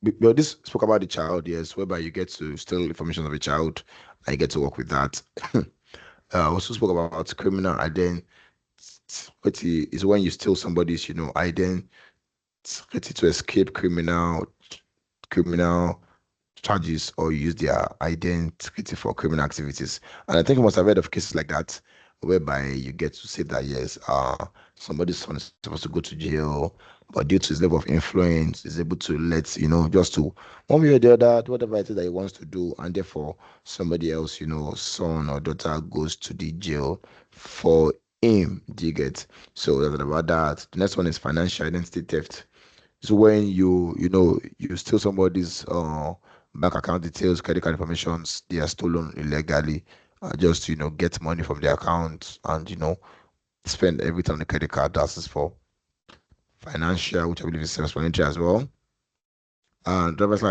S2: this spoke about the child, yes, whereby you get to steal information of a child and you get to work with that. Also spoke about criminal identity is when you steal somebody's, identity to escape criminal charges or use their identity for criminal activities. And I think you must have heard of cases like that, whereby you get to say that, yes, somebody's son is supposed to go to jail, but due to his level of influence, is able to let, just to one way or the other, do whatever it is that he wants to do, and therefore somebody else, son or daughter goes to the jail for him. Do you get? So that's about that. The next one is financial identity theft. So when you steal somebody's bank account details, credit card informations, they are stolen illegally, just to get money from the account and spend everything on the credit card. That's for financial, which I believe is self-explanatory as well. And driver's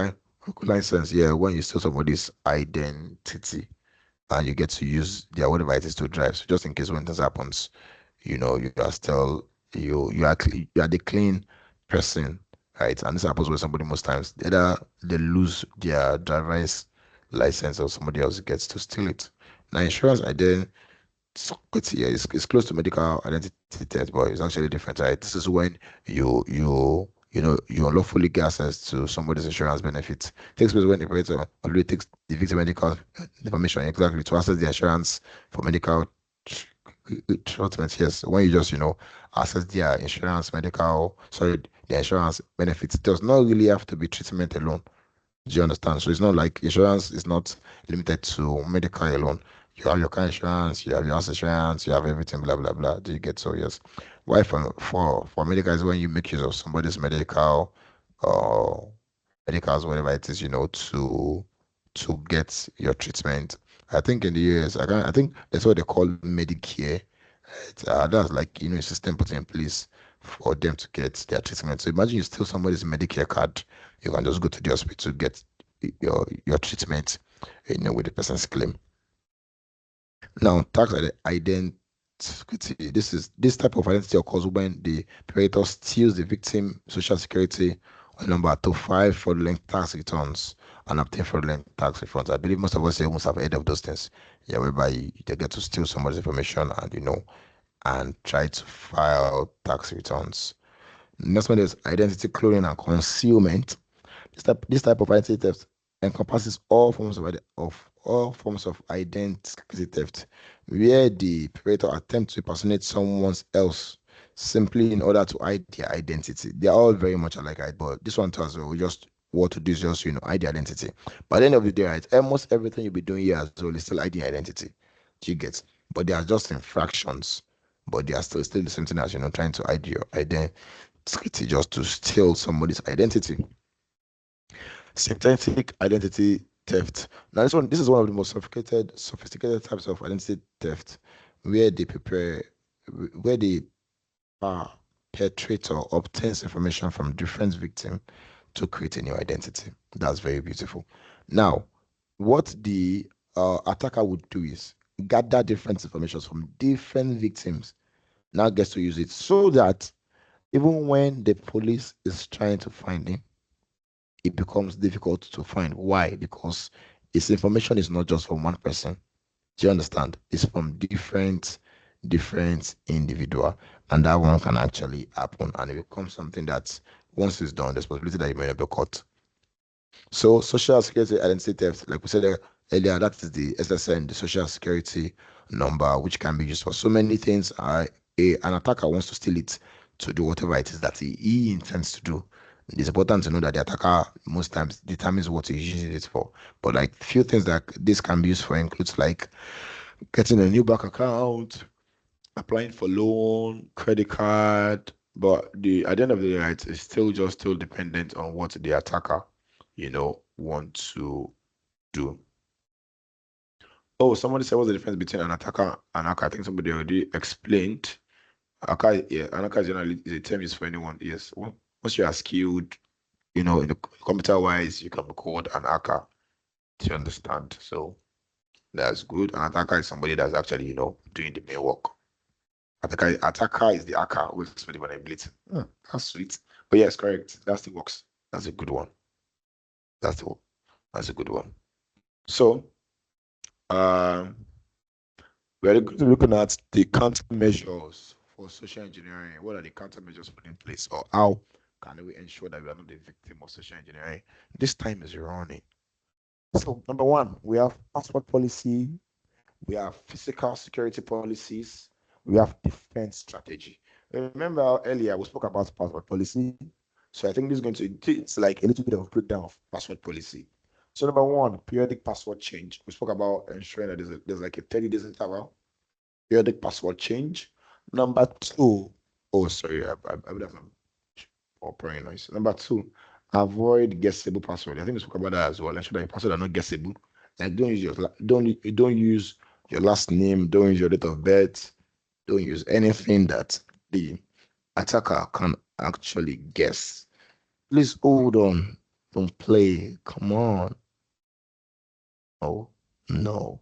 S2: license, yeah, when you steal somebody's identity and you get to use their whatever it is to drive. So just in case when this happens, you are still you are the clean person, right? And this happens with somebody most times. Either they lose their driver's license or somebody else gets to steal it. Now insurance identity, yeah, it's close to medical identity theft, but it's actually different, right? This is when you unlawfully get access to somebody's insurance benefit. It takes place when the operator already takes the victim medical information exactly to access the insurance for medical treatment. Yes, when you just access their the insurance benefits. It does not really have to be treatment alone. Do you understand? So it's not like insurance is not limited to medical alone. You have your car insurance, you have your house insurance, you have everything, blah blah blah. Do you get? So yes. Why for medical is when you make use of somebody's uh medicals, whatever it is, to get your treatment. I think in the US, I think that's what they call Medicare. That's like a system put in place for them to get their treatment. So imagine you steal somebody's Medicare card, you can just go to the hospital to get your treatment, with the person's claim. Now, tax identity. This type of identity occurs when the perpetrator steals the victim social security number to file fraudulent tax returns and obtain fraudulent tax refunds. I believe most of us here must have heard of those things. Yeah, whereby they get to steal somebody's information and try to file tax returns. Next one is identity cloning and concealment. This type of identity theft encompasses all forms of identity theft, where the perpetrator attempts to impersonate someone else simply in order to hide their identity. They are all very much alike, right? But this one tells you just what to do is just hide the identity. By the end of the day, right, almost everything you'll be doing here as well is still hiding identity. Do you get? But they are just infractions, but they are still the same thing as trying to hide your identity just to steal somebody's identity. Synthetic identity theft. Now this is one of the most sophisticated types of identity theft, where the perpetrator obtains information from different victims to create a new identity. That's very beautiful. Now, what the attacker would do is gather different information from different victims, now gets to use it so that even when the police is trying to find him, it becomes difficult to find. Why? Because his information is not just from one person. Do you understand? It's from different different individual, and that one can actually happen, and it becomes something that once it's done, there's possibility that you may not be caught. So social security identity theft, like we said earlier, that is the SSN, the social security number, which can be used for so many things. An attacker wants to steal it to do whatever it is that he intends to do. It's important to know that the attacker most times determines what he's using it for. But like few things that this can be used for includes like getting a new bank account, applying for loan, credit card. But at the end of the day, it's still dependent on what the attacker, want to do. Oh, somebody said what's the difference between an attacker and hacker? I think somebody already explained. Hacker, yeah, an hacker generally is a term used for anyone. Yes, once you are skilled, in the computer wise, you can be called an hacker. To understand, so that's good. An attacker is somebody that's actually, doing the main work. Attacker is the hacker who is really vulnerability. That's sweet. But yes, correct. That's the works. That's a good one. That's a good one. So, we're going to be looking at the countermeasures for social engineering. What are the countermeasures put in place, or how can we ensure that we are not the victim of social engineering? This time is running. So, number one, we have passport policy, we have physical security policies, we have defense strategy. Remember earlier we spoke about passport policy. So I think this is going to, it's like a little bit of a breakdown of passport policy. So number one, periodic password change. We spoke about ensuring that there's like a 30 days interval, periodic password change. Number two, oh sorry, I would have pouring noise. Number two, avoid guessable password. I think we spoke about that as well. Ensure that your password are not guessable. Like don't use your last name, don't use your date of birth, don't use anything that the attacker can actually guess. Please hold on. Don't play. Come on. Oh no.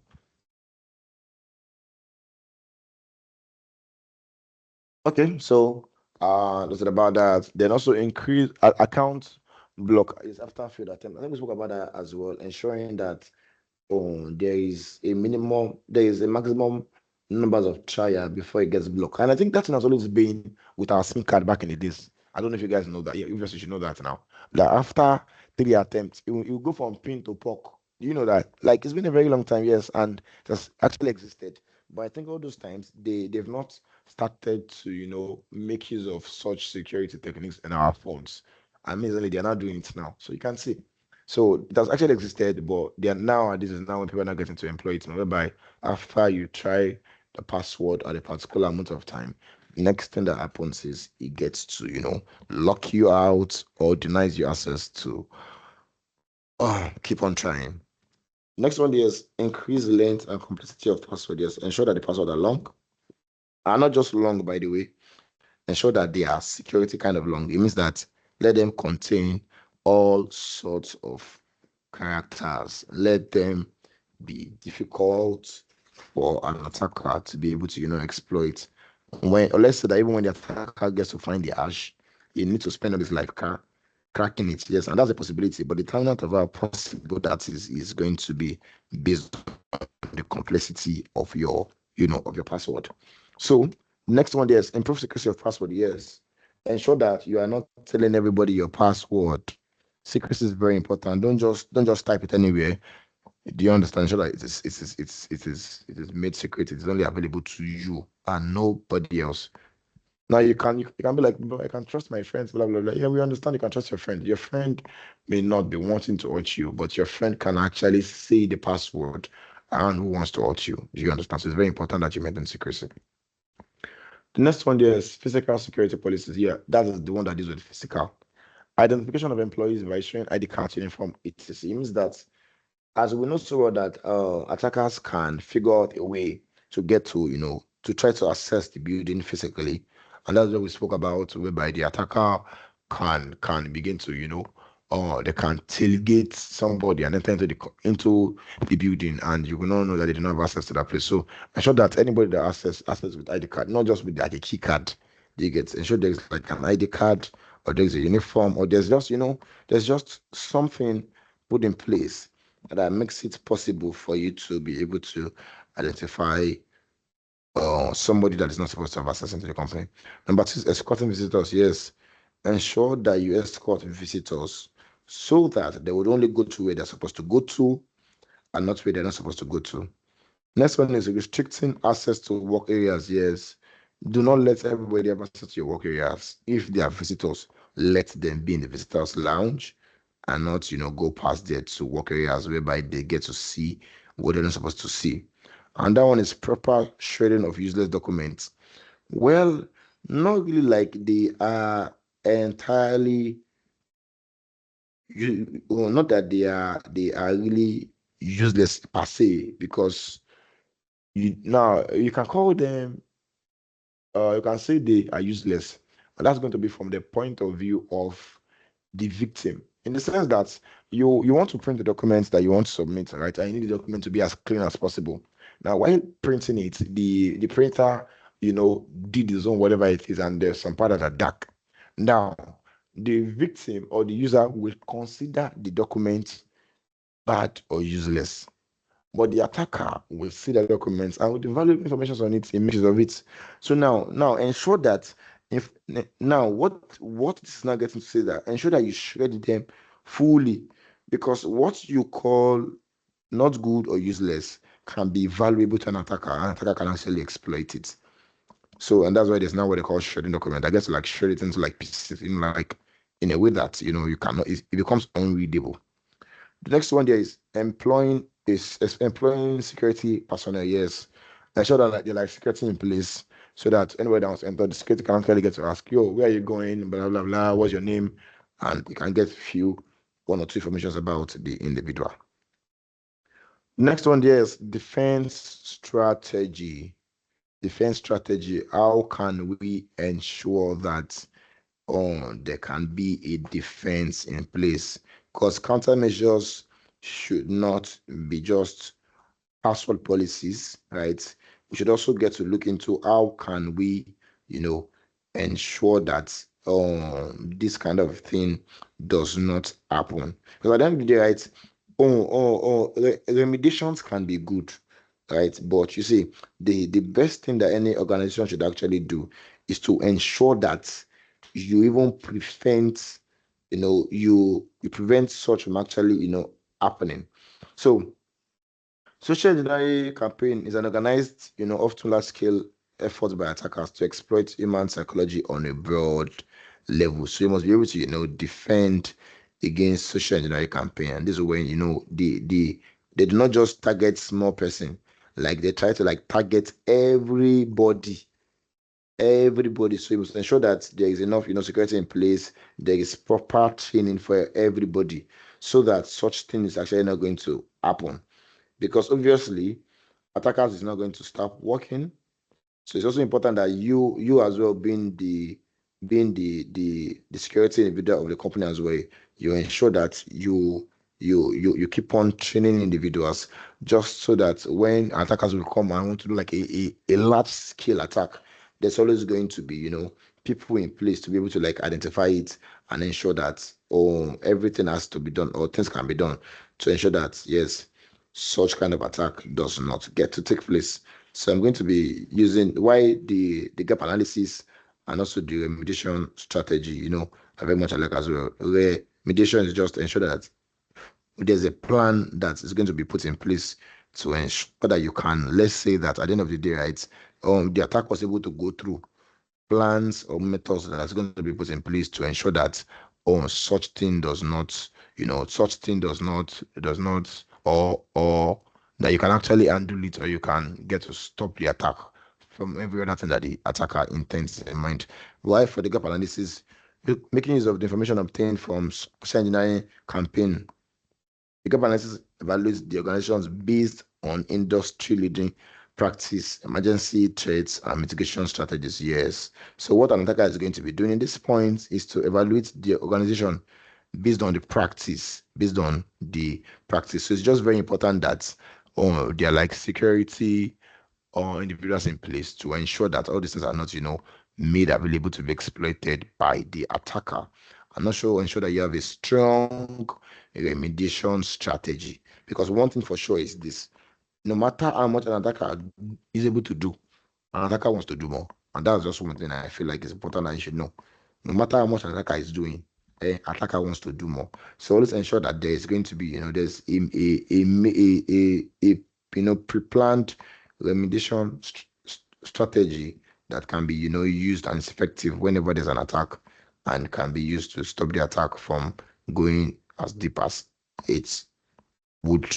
S2: Okay, so that's it about that. Then also increase account block is after field attempt. I think we spoke about that as well, ensuring that there is a maximum numbers of trial before it gets blocked. And I think that has always been with our SIM card back in the days. I don't know if you guys know that. Yeah, you should know that now. That after 3 attempts, it will go from pin to POC. You know that. Like it's been a very long time, yes, and it has actually existed. But I think all those times they've not started to, make use of such security techniques in our phones. Amazingly, they're not doing it now. So you can see. So it has actually existed, but they are now, this is now when people are not getting to employ it, whereby after you try the password at a particular amount of time, the next thing that happens is it gets to, lock you out or denies you access to keep on trying. Next one is increase length and complexity of password. Yes, ensure that the password are long. Are not just long, by the way. Ensure that they are security kind of long. It means that let them contain all sorts of characters. Let them be difficult for an attacker to be able to, exploit. Or let's say that even when the attacker gets to find the hash, you need to spend all this life cracking it. Yes, and that's a possibility. But the turnout of our possible that is going to be based on the complexity of your, of your password. So next one, there's improve secrecy of password. Yes, ensure that you are not telling everybody your password. Secrecy is very important. Don't just type it anywhere. Do you understand? Ensure that it is made secret. It is only available to you and nobody else. Now you can be like, "Bro, I can trust my friends, blah blah blah." Yeah, we understand you can trust your friend. Your friend may not be wanting to hurt you, but your friend can actually say the password and who wants to hurt you. Do you understand? So it's very important that you maintain secrecy. The next one there is physical security policies. Yeah, that is the one that deals with physical. Identification of employees by showing ID card uniform. It means that as we know so well that attackers can figure out a way to get to, to try to access the building physically. And that's what we spoke about, whereby the attacker can begin to, or they can tailgate somebody and enter into the building, and you will not know that they do not have access to that place. So ensure that anybody that access with ID card, not just with like a key card, they get ensure there's like an ID card or there's a uniform or there's just, there's just something put in place that makes it possible for you to be able to identify somebody that is not supposed to have access into the company. Number two is escorting visitors. Yes, ensure that you escort visitors so that they would only go to where they're supposed to go to and not where they're not supposed to go to. Next one is restricting access to work areas. Yes, do not let everybody have access to your work areas. If they are visitors, let them be in the visitors lounge and not, go past there to work areas whereby they get to see what they're not supposed to see. And that one is proper shredding of useless documents. Well, not really like they are entirely not that they are really useless per se, because you can call them you can say they are useless, but that's going to be from the point of view of the victim, in the sense that you want to print the documents that you want to submit, right? And you need the document to be as clean as possible. Now, while printing it, the printer, did his own whatever it is, and there's some part that are dark. Now, the victim or the user will consider the document bad or useless, but the attacker will see the documents and with the valuable information on it, he makes use of it. So now ensure that if now what is not getting to say that ensure that you shred them fully, because what you call not good or useless can be valuable to an attacker. An attacker can actually exploit it. So, and that's why there's now what they call shredding document. I guess like shred it into like pieces, like in a way that you cannot, it becomes unreadable. The next one there is employing security personnel. Yes, ensure that like, like security in place so that anywhere that wants to enter, the security can actually get to ask, yo, where are you going? Blah blah blah. What's your name? And you can get one or two informations about the individual. Next one there is defense strategy. Defense strategy. How can we ensure that there can be a defense in place? Because countermeasures should not be just password policies, right? We should also get to look into how can we, ensure that this kind of thing does not happen. Because at the end of the day, right? Remediations can be good, right? But you see, the best thing that any organization should actually do is to ensure that you even prevent, you prevent such from actually, happening. So social engineering campaign is an organized, often large-scale effort by attackers to exploit human psychology on a broad level. So you must be able to, defend against social engineering campaign. And this is when, they do not just target small person, like they try to like target everybody. So you must ensure that there is enough, security in place. There is proper training for everybody, so that such thing is actually not going to happen, because obviously attackers is not going to stop working. So it's also important that you as well, being the security individual of the company as well, you ensure that you keep on training individuals, just so that when attackers will come and want to do like a large scale attack, there's always going to be, people in place to be able to like identify it and ensure that everything has to be done, or things can be done to ensure that yes, such kind of attack does not get to take place. So I'm going to be using why the gap analysis and also the remediation strategy, I very much like as well. Remediation is just to ensure that there's a plan that is going to be put in place to ensure that you can, let's say that at the end of the day, right, the attack was able to go through plans or methods that's going to be put in place to ensure that such thing does not, or that you can actually handle it, or you can get to stop the attack from every other thing that the attacker intends in mind. Why for the gap analysis, making use of the information obtained from social engineering campaign. The gap analysis evaluates the organizations based on industry leading practice, emergency threats, and mitigation strategies. Yes. So what an attacker is going to be doing in this point is to evaluate the organization based on the practice, So it's just very important that there are like security or individuals in place to ensure that all these things are not, made available to be exploited by the attacker. And also ensure that you have a strong remediation strategy. Because one thing for sure is this: no matter how much an attacker is able to do, an attacker wants to do more. And that's just one thing I feel like is important that you should know. No matter how much an attacker is doing, attacker wants to do more. So always ensure that there is going to be, there's a pre-planned remediation strategy that can be, used and is effective whenever there's an attack, and can be used to stop the attack from going as deep as it would,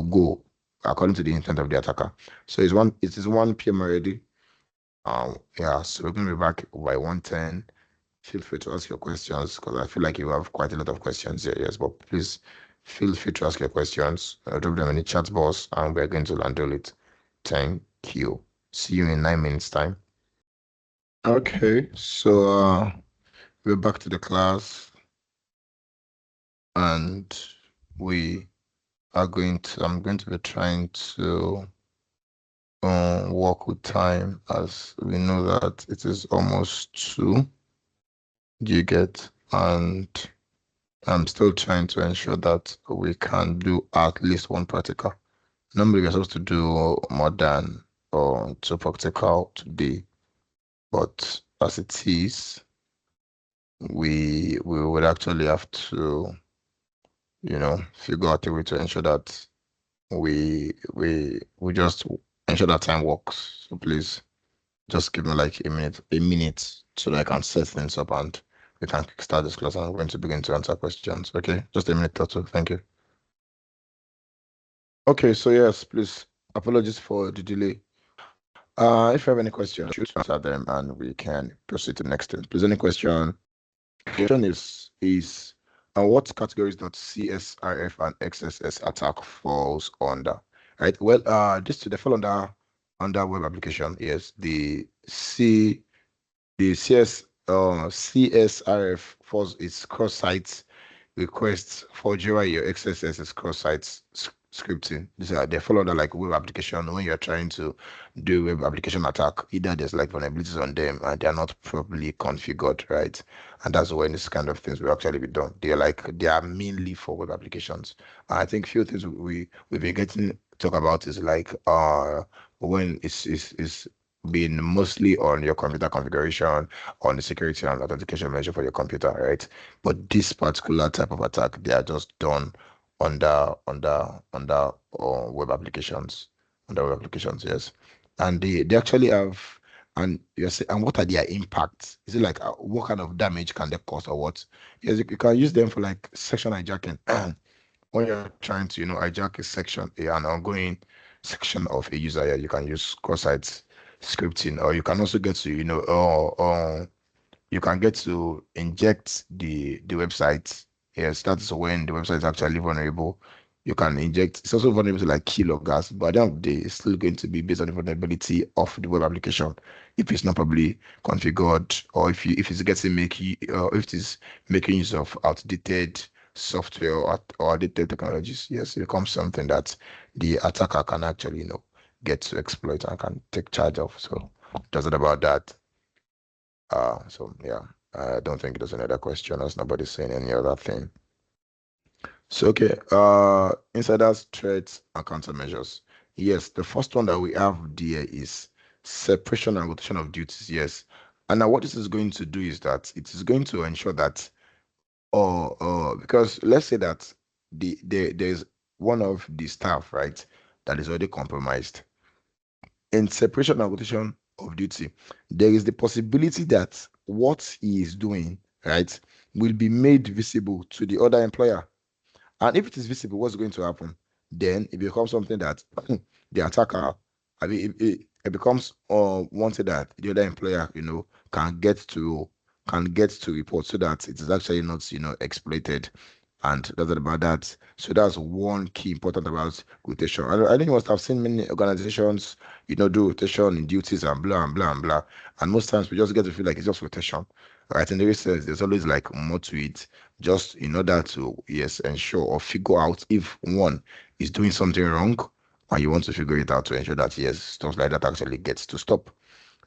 S2: go according to the intent of the attacker. So it is 1 p.m. already. Yeah, so we're going to be back by 1:10. Feel free to ask your questions, because I feel like you have quite a lot of questions here. Yes, but please feel free to ask your questions. Drop them in the chat box and we're going to handle it. Thank you. See you in 9 minutes time. Okay, so we're back to the class, and I'm going to be trying to work with time, as we know that it is almost 2. Do you get? And I'm still trying to ensure that we can do at least 1 practical. Normally we're supposed to do more than 2 practical today, but as it is, we would actually have to, figure out a way to ensure that we just ensure that time works. So please just give me like a minute so that I can set things up and we can start this class. I'm going to begin to answer questions. Okay, just a minute or two. Thank you. Okay, so yes, please, apologies for the delay. If you have any questions, shoot answer them and we can proceed to the next thing. Please, any question? Question is what categories does CSRF and XSS attack falls under? Right. Well, they fall under web application. Yes, the CSRF falls its cross-site requests for Jira. Your XSS is cross-site scripting. They fall under like web application. When you're trying to do web application attack, either there's like vulnerabilities on them and they're not properly configured, right? And that's when this kind of things will actually be done. They are mainly for web applications. I think few things we've been getting talk about is like when it's been mostly on your computer configuration, on the security and authentication measure for your computer, right? But this particular type of attack, they are just done under web applications, yes. And they actually have, and you say, and what are their impacts? Is it like what kind of damage can they cause or what? Yes, you can use them for like section hijacking. When you're trying to, hijack a section, an ongoing section of a user, yeah, you can use cross-site scripting, or you can also get to, you can get to inject the website. Yes, that's when the website is actually vulnerable. You can inject, it's also vulnerable to like kill or gas, but at the end of the day, it's still going to be based on the vulnerability of the web application. If it's not properly configured, or if it's getting if it is making use of outdated software or outdated technologies, yes, it becomes something that the attacker can actually, get to exploit and can take charge of. So just about that. So yeah, I don't think there's another question, as nobody's saying any other thing. So okay, insiders, threats, and countermeasures. Yes, the first one that we have there is separation and rotation of duties. Yes, and now what this is going to do is that it is going to ensure that, because let's say that there's one of the staff, right, that is already compromised. In separation and rotation of duty, there is the possibility that what he is doing, right, will be made visible to the other employer. And if it is visible, what's going to happen? Then it becomes something that the attacker, I mean, it becomes wanted that the other employer, can get to report, so that it is actually not, exploited. And that's about that. So that's one key important about rotation. I think you must have seen many organizations, do rotation in duties and blah and blah and blah. And most times we just get to feel like it's just rotation. Right? In the research, there's always like more to it, just in order to, yes, ensure or figure out if one is doing something wrong, and you want to figure it out to ensure that, yes, stuff like that actually gets to stop.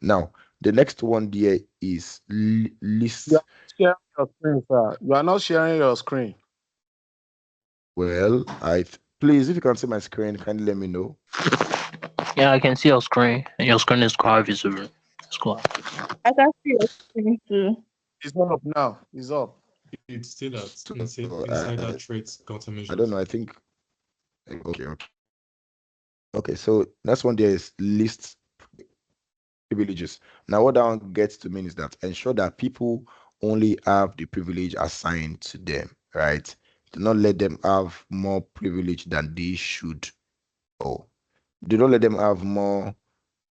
S2: Now, the next one there is list.
S9: You are sharing your screen, sir. You are not sharing your screen.
S2: Well, please, if you can see my screen, kindly let me know.
S10: Yeah, I can see your screen, and your screen is quite visible. It's cool.
S11: I can see your screen too.
S9: It's up now. It's up.
S12: It's still at
S2: So
S12: insider threat
S2: I don't
S12: countermeasures.
S2: know. I think okay. So next one there is list privileges. Now, what that one gets to mean is that ensure that people only have the privilege assigned to them, right? Do not let them have more privilege than they should, or do not let them have more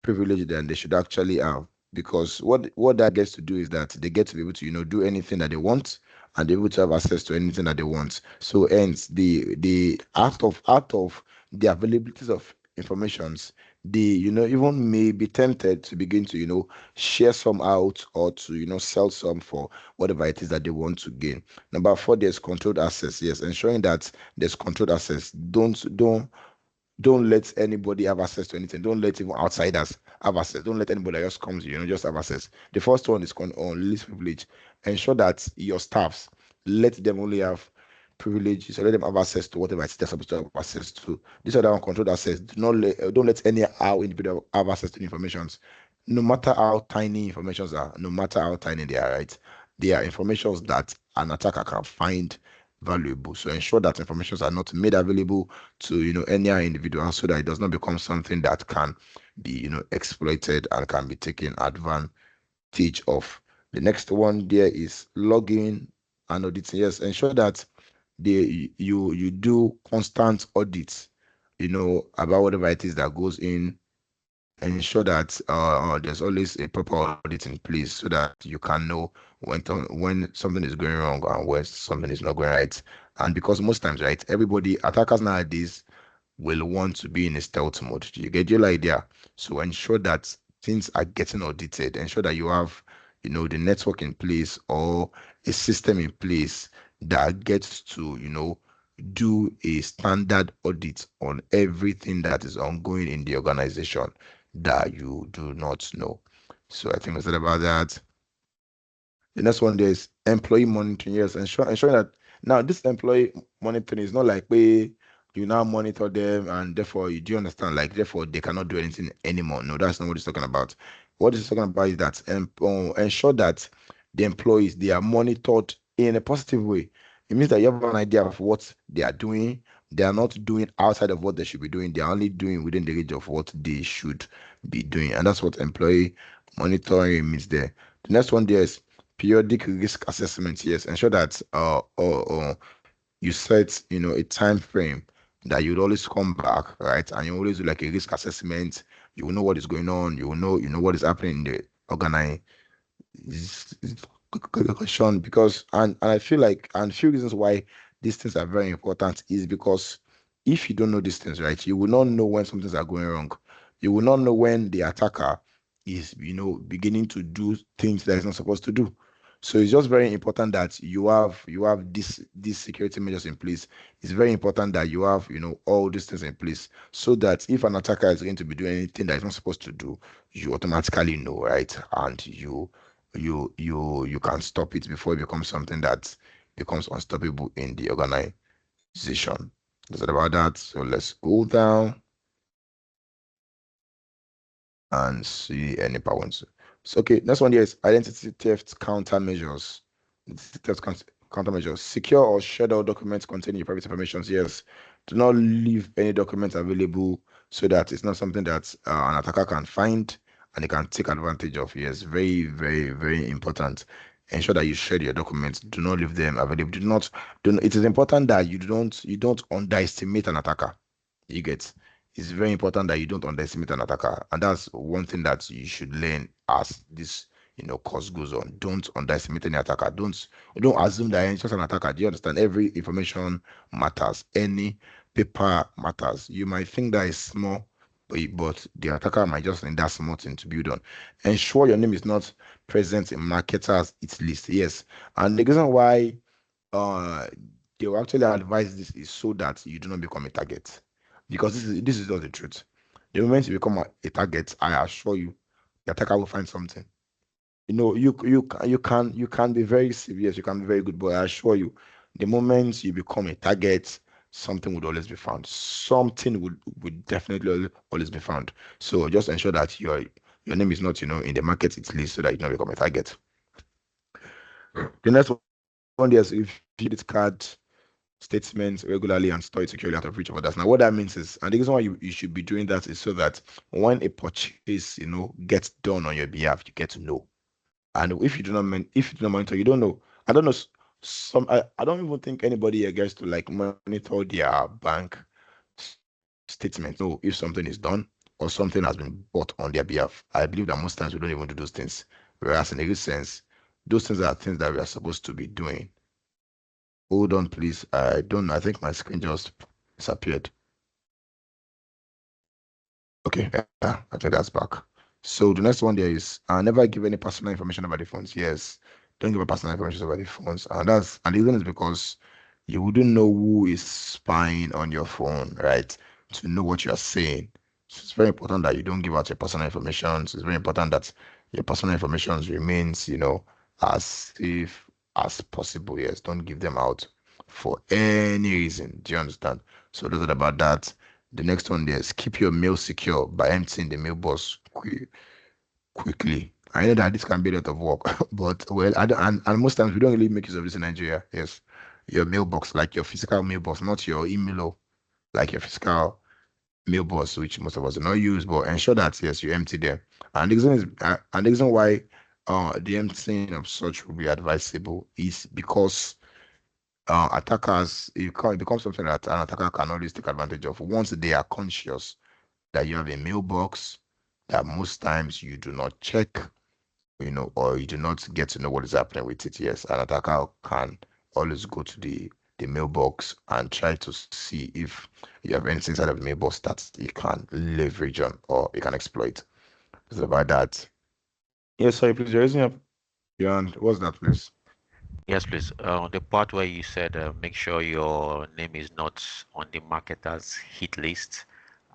S2: privilege than they should actually have. Because what that gets to do is that they get to be able to do anything that they want, and they're able to have access to anything that they want. So hence the out of the availabilities of informations, they even may be tempted to begin to share some out, or to sell some for whatever it is that they want to gain. Number four, there's controlled access. Yes, ensuring that there's controlled access. Don't let anybody have access to anything. Don't let even outsiders have access. Don't let anybody that just comes, just have access. The first one is on least privilege. Ensure that your staffs, let them only have privileges, or let them have access to whatever it is they're supposed to have access to. This other uncontrolled access. Don't let any how individual have access to informations, no matter how tiny informations are, no matter how tiny they are, right? They are informations that an attacker can find valuable. So ensure that informations are not made available to any individual, so that it does not become something that can be exploited and can be taken advantage of. The next one there is logging and auditing. Yes, ensure that you do constant audits about whatever it is that goes in. Ensure that there's always a proper audit in place, so that you can know when something is going wrong and when something is not going right. And because most times, right, everybody attackers nowadays will want to be in a stealth mode. You get your idea? So ensure that things are getting audited. Ensure that you have, the network in place, or a system in place that gets to, do a standard audit on everything that is ongoing in the organization that you do not know. So I think we said about that. The next one there is employee monitoring. Yes, ensuring that now this employee monitoring is not like you now monitor them, and therefore you do understand, like therefore they cannot do anything anymore. No, that's not what it's talking about. What it's talking about is that ensure that the employees, they are monitored in a positive way. It means that you have an idea of what they are doing. They are not doing outside of what they should be doing. They are only doing within the range of what they should be doing, and that's what employee monitoring means there. The next one there is periodic risk assessment. Yes, ensure that you set a time frame that you'd always come back, right? And you always do like a risk assessment. You will know what is going on. You will know what is happening in the organization. Question, because and I feel like, and few reasons why these things are very important is because if you don't know these things, right, you will not know when some things are going wrong. You will not know when the attacker is beginning to do things that he's not supposed to do. So it's just very important that you have these security measures in place. It's very important that you have all these things in place, so that if an attacker is going to be doing anything that he's not supposed to do, you automatically know, right? And you can stop it before it becomes something that becomes unstoppable in the organization. That's all about that. So let's go down and see any power ones. So okay, next one here is identity theft countermeasures. Countermeasures. Secure or share all documents containing your private information. Yes. Do not leave any documents available, so that it's not something that an attacker can find and they can take advantage of. Yes, very, very, very important. Ensure that you share your documents. Do not leave them available. It is important that you don't underestimate an attacker. You get. It's very important that you don't underestimate an attacker, and that's one thing that you should learn as this course goes on. Don't underestimate any attacker. Don't assume that it's just an attacker. Do you understand? Every information matters. Any paper matters. You might think that is small, but the attacker might just need that small thing to build on. Ensure your name is not present in marketers' its list. Yes, and the reason why uh they will actually advise this is so that you do not become a target, because this is not the truth. The moment you become a target, I assure you, the attacker will find something. You can be very serious, you can be very good, but I assure you, the moment you become a target, something would always be found. Something would definitely always be found. So just ensure that your name is not, in the market it's list so that you don't become a target. The next one is if you did card statements regularly and store it securely out of reach of others. Now, what that means is, and the reason why you should be doing that is so that when a purchase, gets done on your behalf, you get to know. And if you do not monitor, you don't know. I don't know. I don't even think anybody here gets to like monitor their bank statement. Know if something is done or something has been bought on their behalf. I believe that most times we don't even do those things. Whereas in a good sense, those things are things that we are supposed to be doing. Hold on, please. I think my screen just disappeared. Okay, yeah, I think that's back. So the next one there is never give any personal information about the phones. Yes, don't give a personal information about the phones. And the reason is because you wouldn't know who is spying on your phone, right? To know what you are saying. So it's very important that you don't give out your personal information. So it's very important that your personal information remains, as safe as possible. Yes, don't give them out for any reason. Do you understand? So that's about that. The next one there is keep your mail secure by emptying the mailbox quickly. I know that this can be a lot of work, but well, and most times we don't really make use of this in Nigeria. Yes, your mailbox, like your physical mailbox, not your email, like your physical mailbox, which most of us do not use, but ensure that yes, you empty them. And the reason is, and the reason why the emptying of such will be advisable is because attackers, it becomes something that an attacker can always take advantage of once they are conscious that you have a mailbox that most times you do not check, or you do not get to know what is happening with it. Yes, an attacker can always go to the mailbox and try to see if you have anything inside of the mailbox that you can leverage on or you can exploit. It's about that. Yes, sorry, please, you're raising up your hand. What's that, please?
S4: Yes, please. The part where you said make sure your name is not on the marketer's hit list.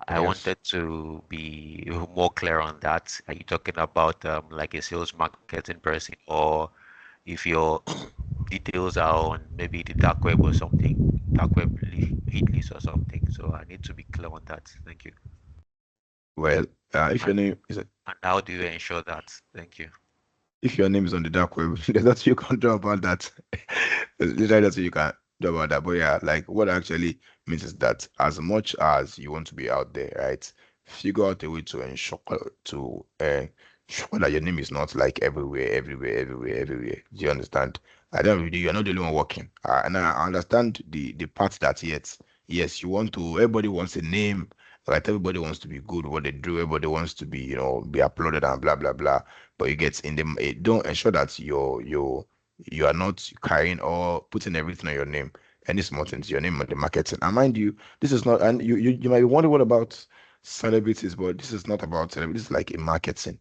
S4: I
S2: Yes.
S4: wanted to be more clear on that. Are you talking about like a sales marketing person, or if your details are on maybe the dark web or something, dark web hit list or something? So I need to be clear on that. Thank you.
S2: Well, if your name is
S4: And how do you ensure that? Thank you.
S2: if your name is on the dark web, there's nothing you can do about that. There's literally nothing you can do about that. But yeah, like what it actually means is that as much as you want to be out there, right, figure out a way to ensure sure that your name is not like everywhere. Do you understand? I don't really, you're not the only one working. And I understand the part that yes, you want to, everybody wants a name, right? Everybody wants to be good what they do, everybody wants to be, be uploaded and blah blah blah. But you get in them, don't ensure that you are not carrying or putting everything on your name. Any small things, your name on the marketing. And mind you, this is not, and you might be wondering what about celebrities, but this is not about celebrities. This is like a marketing.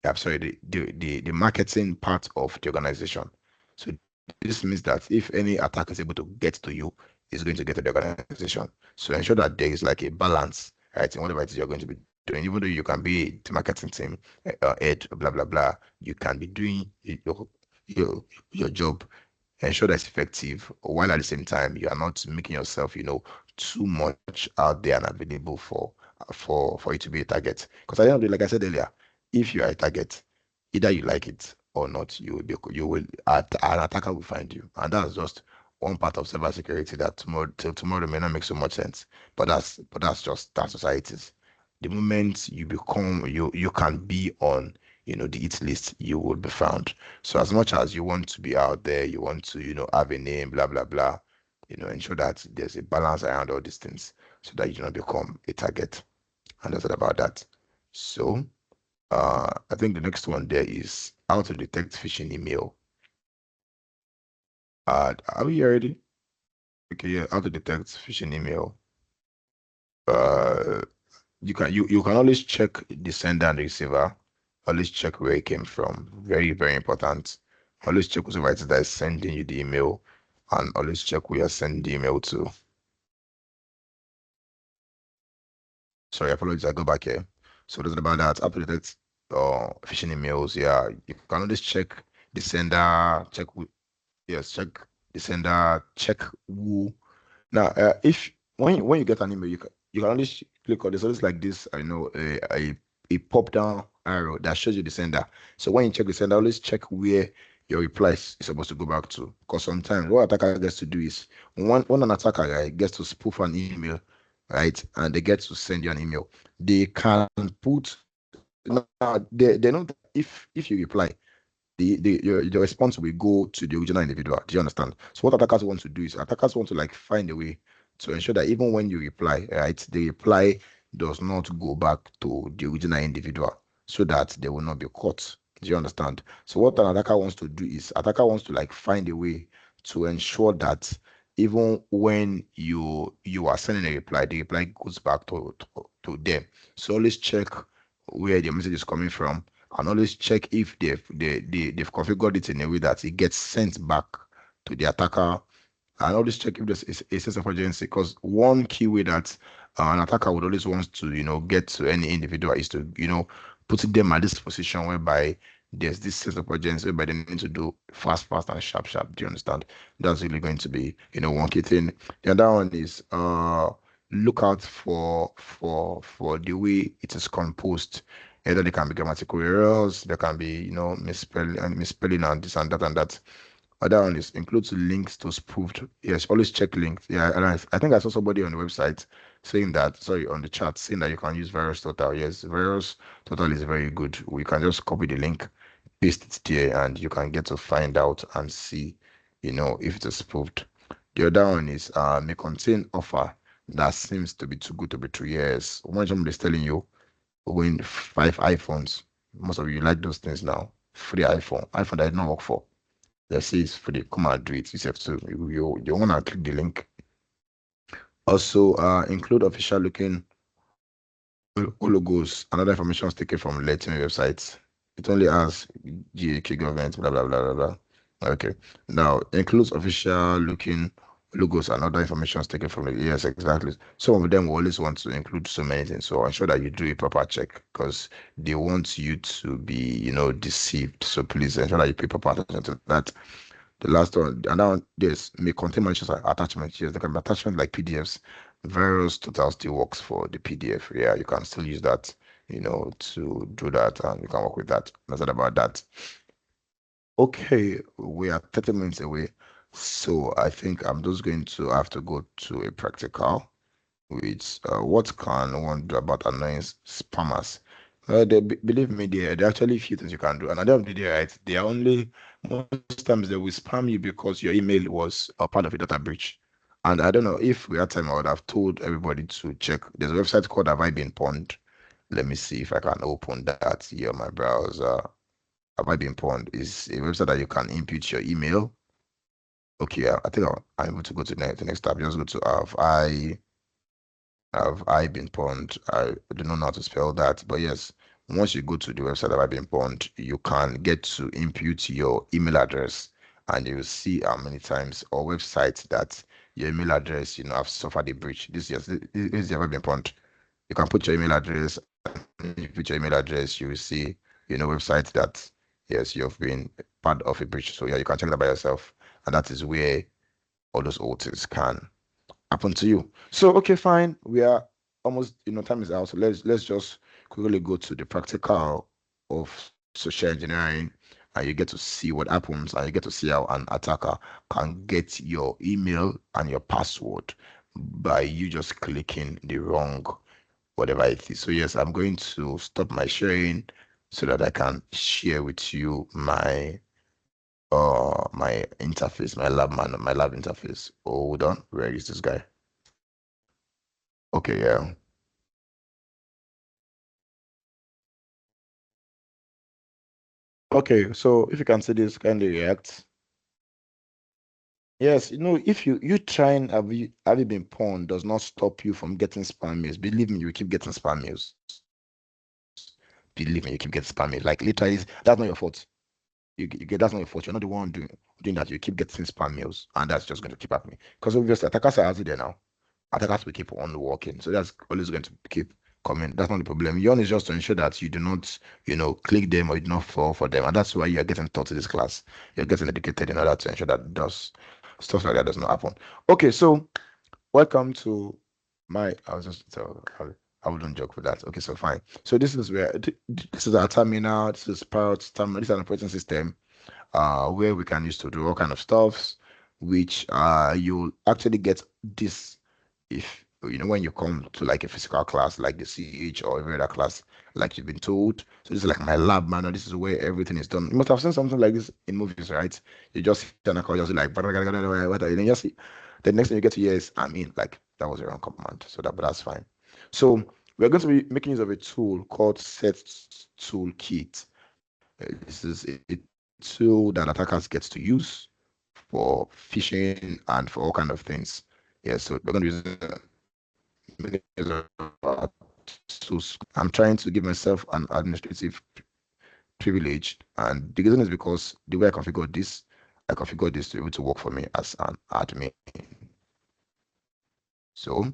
S2: I'm sorry, the marketing part of the organization. So this means that if any attack is able to get to you, it's going to get to the organization. So ensure that there is like a balance, right, in whatever it is you're going to be doing. Even though you can be the marketing team, head, blah blah blah, you can be doing your job. Ensure that's effective, while at the same time you are not making yourself, too much out there and available for you to be a target. Because at the end of the day, like I said earlier, if you are a target, either you like it or not, an attacker will find you, and that's just one part of cybersecurity that till tomorrow may not make so much sense. But that's societies. The moment you become you can be on the hit list, you will be found. So as much as you want to be out there, you want to have a name, blah blah blah, ensure that there's a balance around all these things so that you do not become a target. And that's all about that. So I think the next one there is how to detect phishing email. Are we ready? Okay, yeah, how to detect phishing email. You can always check the sender and the receiver. Always check where it came from. Very, very important. Always check whoever it is that is sending you the email, and always check who you're sending the email to. Sorry, apologies. I go back here. So that's about that. How to detect phishing emails. Yeah, you can always check the sender. Check the sender. Check who. Now, if when you get an email, you can only click on this. So it's like this. I know a pop down arrow that shows you the sender. So when you check the sender, always check where your reply is supposed to go back to. Because sometimes what attacker gets to do is when an attacker gets to spoof an email, right, and they get to send you an email, they can put now they know that if you reply, your response will go to the original individual. Do you understand? So what attackers want to do is attackers want to like find a way to ensure that even when you reply, right, the reply does not go back to the original individual so that they will not be caught. Do you understand? So what an attacker wants to do is attacker wants to like find a way to ensure that even when you are sending a reply, the reply goes back to them. So always check where the message is coming from, and always check if they've configured it in a way that it gets sent back to the attacker, and always check if there's a sense of urgency. Because one key way that an attacker would always want to get to any individual is to put them at this position whereby there's this sense of urgency whereby they need to do fast and sharp. Do you understand? That's really going to be one key thing. The other one is look out for the way it is composed. Either they can be grammatical errors, there can be misspelling and this and that and that. Other one is includes links to spoofed. Yes, always check links. Yeah, and I think I saw somebody on the website saying that, sorry, on the chat saying that you can use Virus Total. Yes, Virus Total is very good. We can just copy the link, paste it there, and you can get to find out and see, if it's spoofed. The other one is may contain offer that seems to be too good to be true. Yes, when somebody is telling you win 5 iPhones, most of you like those things now. Free iPhone that did not work for. Let's say it's free. Come and do it yourself too. You wanna click the link. Also, include official looking logos and other information taken from legitimate websites. It only has GAK government, blah blah blah blah blah. Okay. Now includes official looking logos and other information taken from it. Yes, exactly. Some of them will always want to include so many things. So ensure that you do a proper check because they want you to be, deceived. So please ensure that you pay proper attention to that. The last one, and now this may contain malicious attachments. Yes, there can be attachments like PDFs. Virus Total still works for the PDF. Yeah, you can still use that, to do that, and you can work with that. That's all about that. Okay, we are 30 minutes away, so I think I'm just going to have to go to a practical. Which what can one do about annoying spammers? Believe me, there are actually a few things you can do. And at the end of the day, right, they are only most times they will spam you because your email was a part of a data breach. And I don't know if we had time, I would have told everybody to check. There's a website called Have I Been Pwned? Let me see if I can open that here on my browser. Have I Been Pwned is a website that you can input your email. Okay, I think I'm able to go to the next tab. Just go to Have I Been Pwned? I do not know how to spell that, but yes, once you go to the website Have I Been Pwned, you can get to input your email address, and you will see how many times or websites that your email address, have suffered a breach. This is Have I Been Pwned. You can put your email address, and you put your email address, you will see, websites that yes, you've been part of a breach. So yeah, you can check that by yourself, and that is where all those old things can happen to you. So okay, fine. We are almost, time is out. So let's just quickly go to the practical of social engineering, and you get to see what happens, and you get to see how an attacker can get your email and your password by you just clicking the wrong whatever it is. So yes, I'm going to stop my sharing so that I can share with you my interface, my lab interface. Hold on, where is this guy? Okay, yeah. Okay, so if you can see this, kindly react. Yes, if you try and have you been pawned does not stop you from getting spam mails. Believe me, you keep getting spam mails. Believe me, you keep getting spam mails. Like literally, that's not your fault. You get that's not your fault. You're not the one doing that. You keep getting spam mails, and that's just going to keep happening. Because obviously, attackers are out there now. Attackers will keep on working, so that's always going to keep coming. That's not the problem. Your own is just to ensure that you do not, click them or you do not fall for them, and that's why you are getting taught in this class. You're getting educated in order to ensure that stuff like that does not happen. Okay, so welcome to my. I was just I wouldn't joke with that. Okay, so fine. So this is where this is our terminal. This is Parrot terminal. This is an operating system where we can use to do all kind of stuffs, which you'll actually get this if when you come to like a physical class like the CH or every other class like you've been told. So this is like my lab manual. This is where everything is done. You must have seen something like this in movies, right? You just hit an account, just like and then you see the next thing you get to hear is like that was a wrong command. So but that's fine. So we're going to be making use of a tool called set toolkit. This is a tool that attackers get to use for phishing and for all kind of things. Yeah, so we're going to use I'm trying to give myself an administrative privilege, and the reason is because the way I configured this to be able to work for me as an admin. So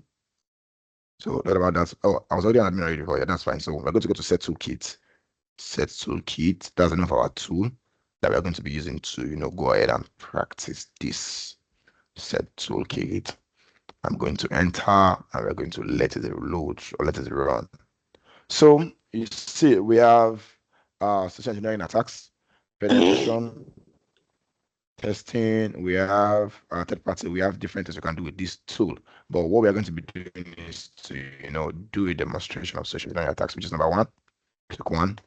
S2: what about that? Oh, I was already an admin already before. Yeah, that's fine. So we're going to go to set toolkit. Set toolkit. That's the name of our tool that we're going to be using to go ahead and practice this set toolkit. I'm going to enter and we're going to let it load or let it run. So you see, we have social engineering attacks, penetration, testing, we have third party, we have different things we can do with this tool. But what we are going to be doing is to, do a demonstration of social engineering attacks, which is number one. Click one.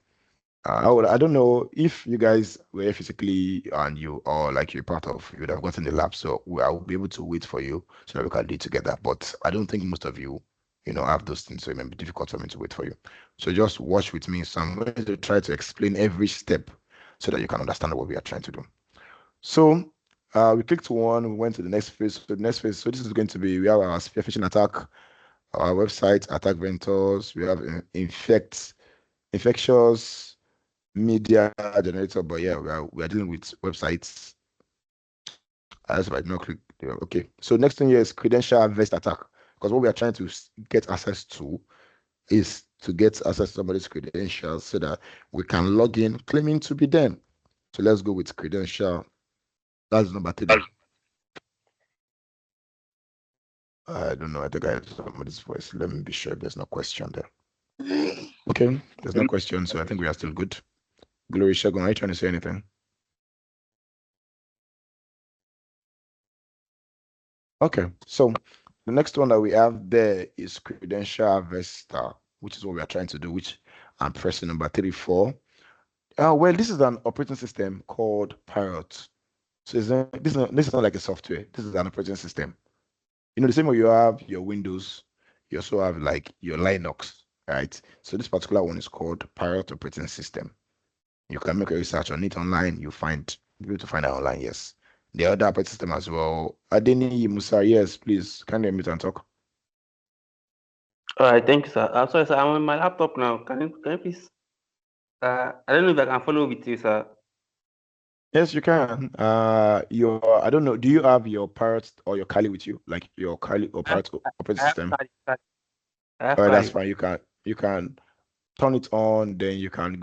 S2: I don't know if you guys were physically and you or like you're part of, you would have gotten the lab, so I will be able to wait for you so that we can do it together. But I don't think most of you, have those things, so it may be difficult for me to wait for you. So just watch with me. So I'm going to try to explain every step so that you can understand what we are trying to do. So we clicked one, we went to the next phase. So the next phase, so this is going to be, we have our spear phishing attack, our website, attack vectors, we have infectious media generator, but yeah, we are dealing with websites. As I no click. Okay, so next thing here is credential vest attack, because what we are trying to get access to is to get access to somebody's credentials so that we can log in claiming to be them. So let's go with credential. That's number 3. I don't know. I think I heard somebody's voice. Let me be sure there's no question there. Okay, there's no question, so I think we are still good. Glory Shagun, are you trying to say anything? Okay, so the next one that we have there is credential vesta, which is what we are trying to do, which I'm pressing number 34. Well, this is an operating system called Parrot. So this is not like a software. This is an operating system. The same way you have your Windows, you also have like your Linux, right? So this particular one is called Parrot operating system. You can make a research on it online. You'll be able to find it online, yes. The other operating system as well. Adeni Musa, yes, please. Can you mute and talk?
S5: All right, thank you, sir. Sorry, sir. I'm on my laptop now. Can you please? I don't know if I can follow with you, sir.
S2: Yes, you can. I don't know. Do you have your Parrot or your Kali with you? Like your Kali or Parrot operating
S5: I have
S2: system?
S5: Kali. I have
S2: All right, that's
S5: Kali.
S2: fine. You can turn it on, then you can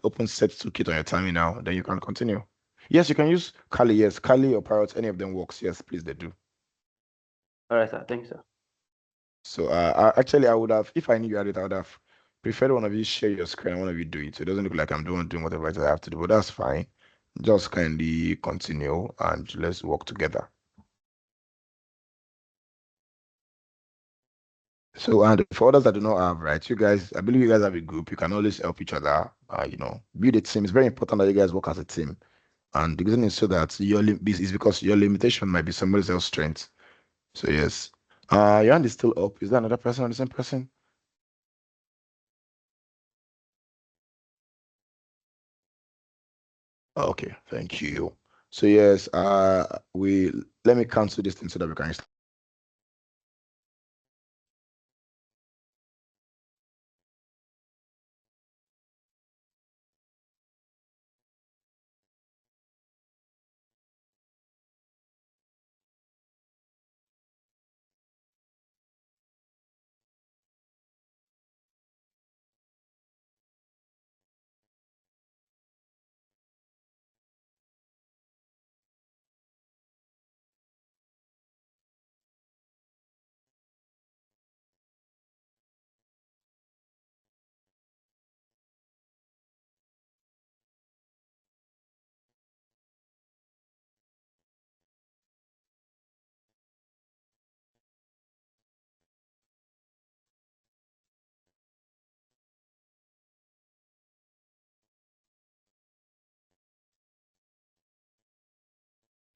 S2: open set toolkit on your terminal, then you can continue. Yes, you can use Kali, yes. Kali or Parrot, any of them works. Yes, please, they do.
S5: All right, sir. Thank you, sir.
S2: So actually I would have, if I knew you had it, I would have preferred one of you share your screen and one of you do it. So it doesn't look like I'm doing whatever it is I have to do, but that's fine. Just kindly continue and let's work together. So, and for others that do not have, right, you guys, I believe you guys have a group. You can always help each other, build a team. It's very important that you guys work as a team. And the reason is so that is because your limitation might be somebody else's strength. So, yes. Your hand is still up. Is there another person or the same person? Okay, thank you. So, yes, let me cancel this thing so that we can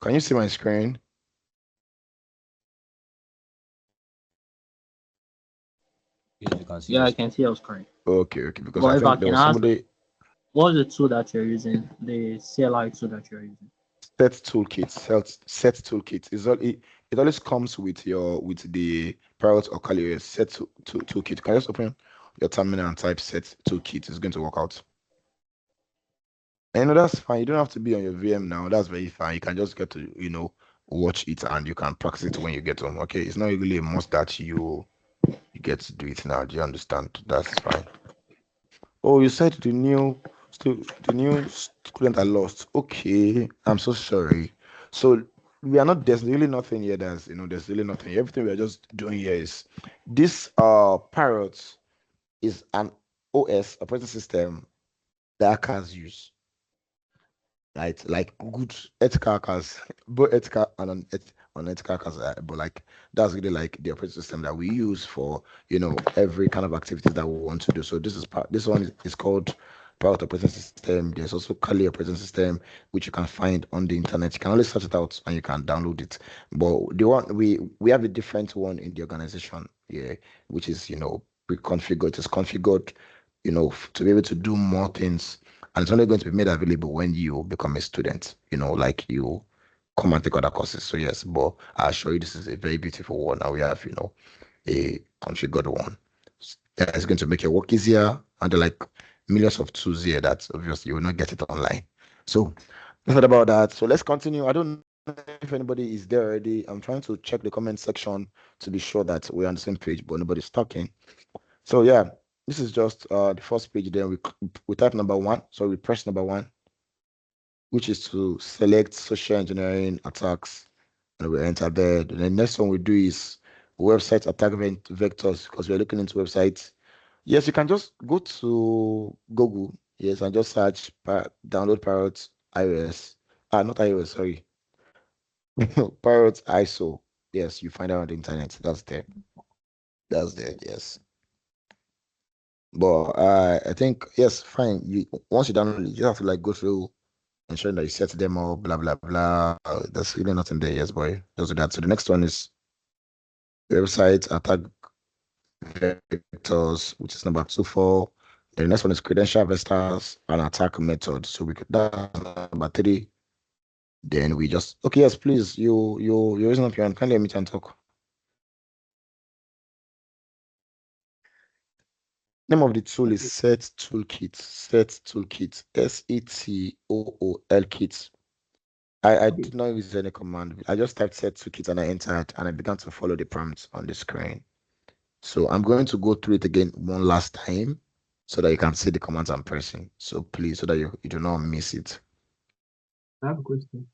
S2: Can you see my screen?
S12: Yeah, you can see
S10: Yeah, I
S12: yours.
S10: can see your screen.
S2: Okay, because
S10: But
S2: I
S10: if I
S2: think there
S10: can
S2: was
S10: ask,
S2: somebody.
S10: what's the tool that you're using? The CLI tool that you're using?
S2: Set toolkit is all it always comes with the Parrot or Kali toolkit. Can you just open your terminal and type set toolkit? It's going to work out. And that's fine. You don't have to be on your VM now. That's very fine. You can just get to watch it and you can practice it when you get home. Okay, it's not really a must that you get to do it now. Do you understand? That's fine. Oh, you said the new student are lost. Okay, I'm so sorry. So there's really nothing here there's really nothing. Everything we are just doing here is this Parrot is an OS operating system that hackers use. Right, like good ethical hackers, both ethical and unethical hackers, but like that's really like the operating system that we use for every kind of activities that we want to do. So this one is called Private Operating System. There's also Kali Operating System, which you can find on the internet. You can only search it out and you can download it. But the one we have a different one in the organization, yeah, which is pre-configured. It is configured, to be able to do more things, and it's only going to be made available when you become a student, like you come and take other courses. So yes, but I'll show you this is a very beautiful one. Now we have, a configured one. It's going to make your work easier, and there are like millions of tools here that obviously you will not get it online. So nothing about that. So let's continue. I don't know if anybody is there already. I'm trying to check the comment section to be sure that we're on the same page, but nobody's talking. So yeah, this is just the first page. Then we type number one. So we press number one, which is to select social engineering attacks, and we enter there. The next one we do is website attack vectors, because we're looking into websites. Yes, you can just go to Google, yes, and just search download Parrot iOS. Not iOS, sorry. Parrot ISO. Yes, you find out on the internet. That's there. That's there, yes. But I think yes, fine. Once you download it, you have to like go through ensuring that you set them up, blah blah blah. There's really nothing there, yes, boy. Just do that. So the next one is website attack vectors, which is number 24. The next one is credential vectors and attack method. So we could that's number 3. Then we just okay, yes, please. You're raising up your hand. Kindly meet and talk. Name of the tool is Set Toolkit. Set Toolkit. SETOOL kit. I did not use any command. I just typed Set Toolkit and I entered and I began to follow the prompts on the screen. So I'm going to go through it again one last time so that you can see the commands I'm pressing. So please, so that you do not miss it.
S13: I have a question.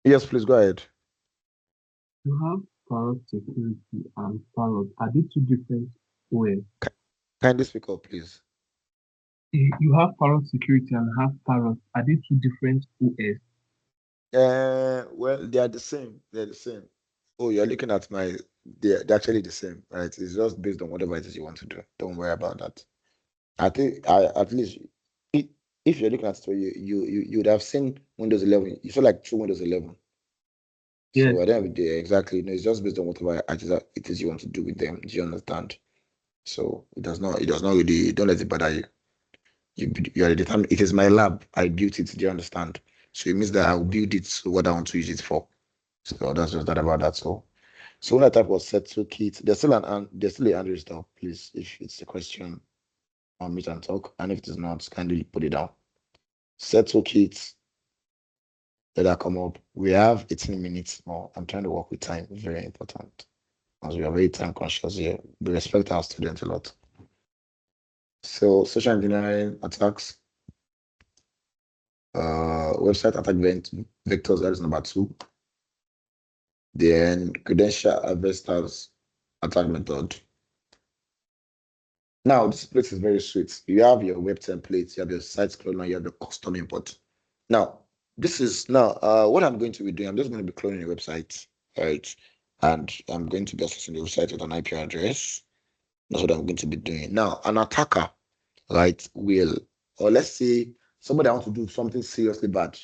S2: Yes, please go ahead.
S13: You have Parrot Security and Parrot. Are they two different OS?
S2: Kindly speak up, please.
S13: You have Parrot Security and have Parrot. Are they two different OS?
S2: Well, they are the same. They're the same. Oh, you're looking at they're actually the same, right? It's just based on whatever it is you want to do. Don't worry about that. I think at least if you're looking at it, you would have seen Windows 11. You saw like true Windows 11.
S13: Yes.
S2: So I don't have the exactly. No, it's just based on whatever it is you want to do with them. Do you understand? So it does not really. Don't let it bother you. You are the time. It is my lab. I built it. Do you understand? So it means that I will build it to what I want to use it for. So that's just that about that. So when I type was set toolkit, there's still a hand raised up. Please, if it's a question, I'll meet and talk. And if it is not, kindly put it down. Set toolkit. Let that come up. We have 18 minutes more. I'm trying to work with time. Very important. As we are very time conscious here. We respect our students a lot. So social engineering attacks, website attack vectors, that is number 2. Then credential investors attack method. Now this place is very sweet. You have your web templates, you have your site cloner, you have your custom import. Now what I'm going to be doing, I'm just going to be cloning a website, right? And I'm going to be accessing the website with an IP address. That's what I'm going to be doing. Now, an attacker, right, or let's say somebody wants to do something seriously bad,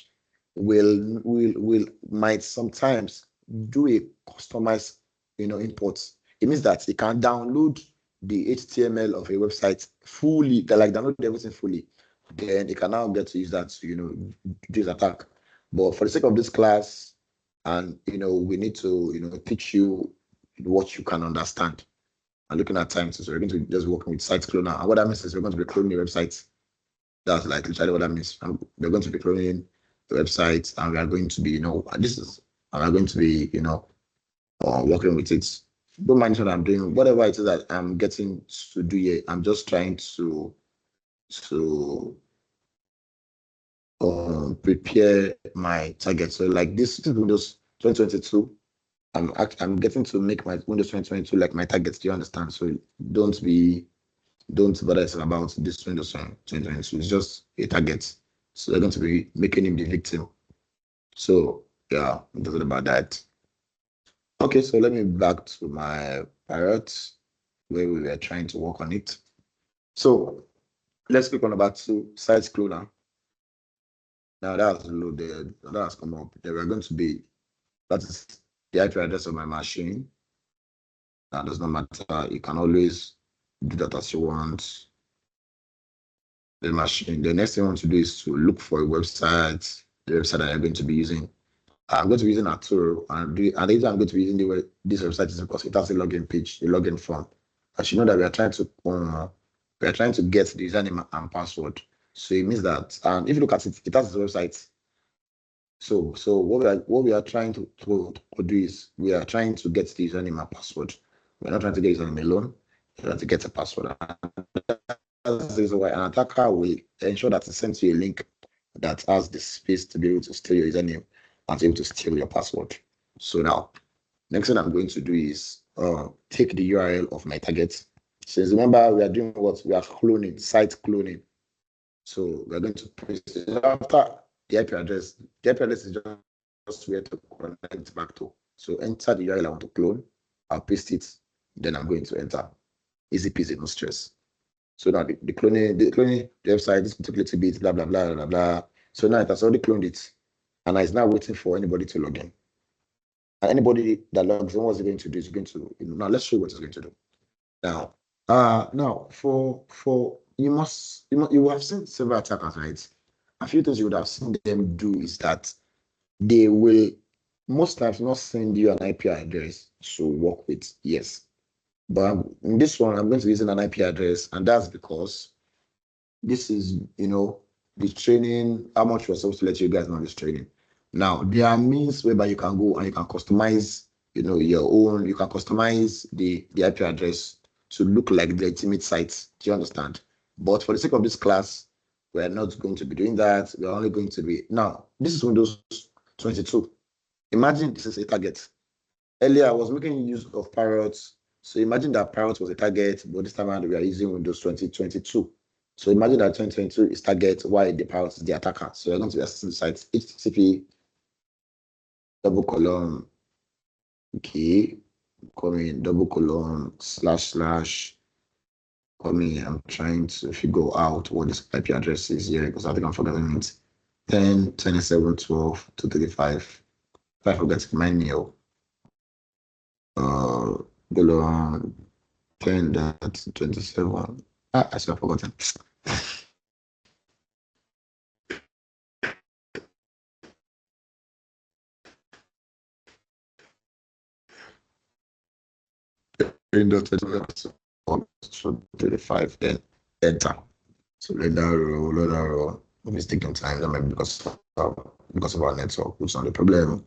S2: might sometimes do a customized, import. It means that it can download the HTML of a website fully, like download everything fully. Then it can now get to use that to, do this attack. But for the sake of this class, and we need to, teach you what you can understand. And looking at time, so we're going to just working with site cloner. And what that means is we're going to be cloning your websites. That's like literally what that means. And we're going to be cloning the website, and we are going to be, and we're going to be, working with it. Don't mind what I'm doing, whatever it is that I'm getting to do here. I'm just trying to prepare my target. So like this is Windows 2022. I'm getting to make my Windows 2022 like my target. Do you understand? So don't bother yourself about this Windows 2022. It's just a target. So they're going to be making him the victim. So yeah, I'm talking about that. Okay, so let me back to my parrot where we were trying to work on it. So let's click on number 2, site cloner. Now that's loaded. That has come up. There are going to be, that is the IP address of my machine. That does not matter. You can always do that as you want. The machine. The next thing I want to do is to look for a website, the website that you're going to be using. I'm going to be using Arturo, and the reason I'm going to be using this website is because it has a login page, a login form. As you know that we are trying to get the username and password. So it means that, and if you look at it, it has a website. So what we are trying to do is we are trying to get the username and password. We're not trying to get username alone. We're trying to get a password. That's the reason why an attacker will ensure that it sends you a link that has the space to be able to steal your username and to be able to steal your password. So now, next thing I'm going to do is take the URL of my target. Since remember, we are doing what? We are cloning, site cloning. So we're going to paste it after the IP address. The IP address is just where to connect back to. So enter the URL I want to clone. I'll paste it. Then I'm going to enter. Easy peasy, no stress. So now the cloning the website, this took a little bit, blah, blah, blah, blah, blah. So now it has already cloned it. And it's now waiting for anybody to log in. And anybody that logs in, what's it going to do? It's going to, now let's show you what it's going to do. Now, for you have seen several attackers, right? A few things you would have seen them do is that they will most times not send you an IP address to work with. Yes. But in this one, I'm going to be using an IP address, and that's because this is, the training, how much we're supposed to let you guys know this training. Now, there are means whereby you can go and you can customize, your own, you can customize the IP address to look like the legitimate sites. Do you understand? But for the sake of this class, we're not going to be doing that. We're only going to be, now, this is Windows 22. Imagine this is a target. Earlier, I was making use of Parrots. So imagine that Parrot was a target, but this time around we are using Windows 2022. So imagine that 2022 is target, while the Parrot is the attacker. So you're going to be accessing the site HTTP okay, I'm trying to figure out what this IP address is here because I think I'm forgetting it. 10, 27, 12, 235. If I forget my mail. Colon 10.27. I should have forgotten. Windows 35, then enter. So let that roll. It's taking time. That might be because of our network, which is not the problem.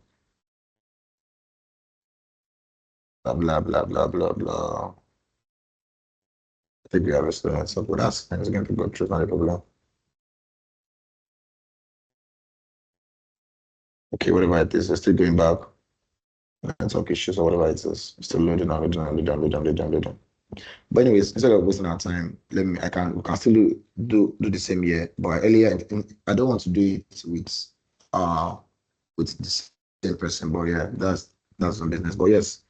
S2: Blah blah blah blah blah blah. I think we have a slow network, but that's going to go through, not a problem. Okay, whatever it is, it's still going back. Network issues or whatever it is, still loading. But anyways, instead of wasting our time, we can still do the same here. But earlier, I don't want to do it with the same person. But yeah, that's some business. But yes,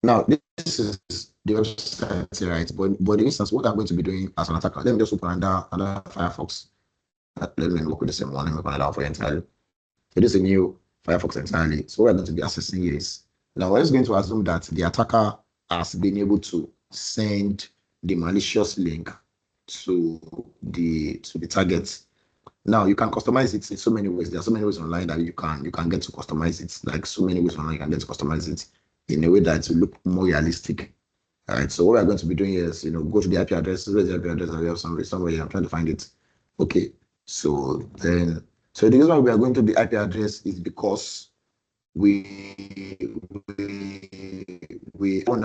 S2: now this is the website, right? But in instance, what I'm going to be doing as an attacker, let me just open another Firefox. Let me work with the same one. Let me open it out for you entirely. So this is a new Firefox entirely. So what we're going to be assessing here is, now we're just going to assume that the attacker has been able to send the malicious link to the target. Now you can customize it in so many ways. There are so many ways online that you can get to customize it. Like so many ways online you can get to customize it in a way that it will look more realistic. All right. So what we're going to be doing is, go to the IP address. Where's the IP address? I have somewhere here. I'm trying to find it. Okay. So the reason why we are going to the IP address is because now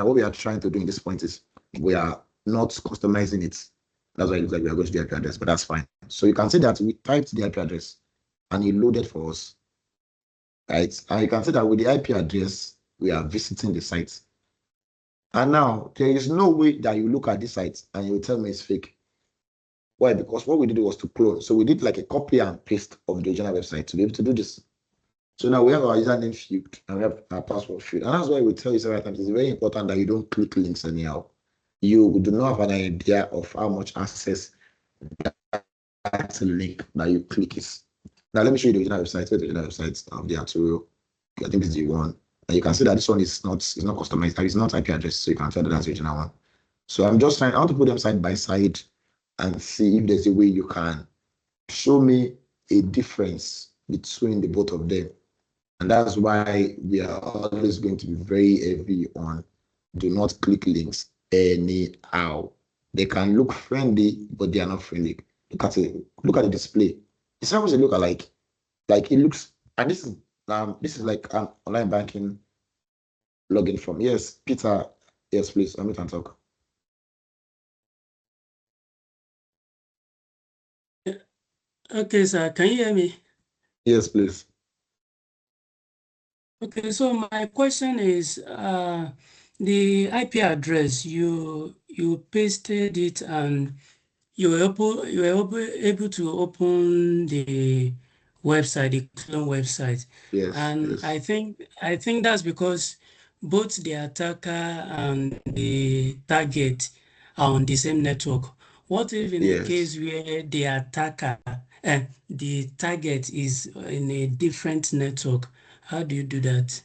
S2: what we are trying to do in this point is we are not customizing it. That's why it looks like we are going to the IP address, but that's fine. So you can see that we typed the IP address and it loaded for us, right? And you can see that with the IP address, we are visiting the site. And now there is no way that you look at this site and you tell me it's fake. Why? Because what we did was to clone. So we did like a copy and paste of the original website to be able to do this. So now we have our username field and we have our password field. And that's why we tell you several times it's very important that you don't click links anyhow. You do not have an idea of how much access that link that you click is. Now let me show you the original website. Where's the original website of the Arturo? I think it's the one. And you can see that this one is not customized. It's not IP address, so you can tell that that's the original one. So I'm just trying, I want to put them side by side and see if there's a way you can show me a difference between the both of them. And that's why we are always going to be very heavy on do not click links anyhow. They can look friendly, but they are not friendly. Look at it. Look at the display. It's how they look alike. Like it looks, and this is like an online banking login form. Yes, Peter. Yes, please. Let me can talk.
S14: Okay, sir. Can you hear me?
S2: Yes, please.
S14: Okay, so my question is, the IP address you pasted it and you were able to open the website, the clone website.
S2: Yes.
S14: And
S2: Yes.
S14: I think that's because both the attacker and the target are on the same network. What if in a case where the attacker and the target is in a different network? How do you do that?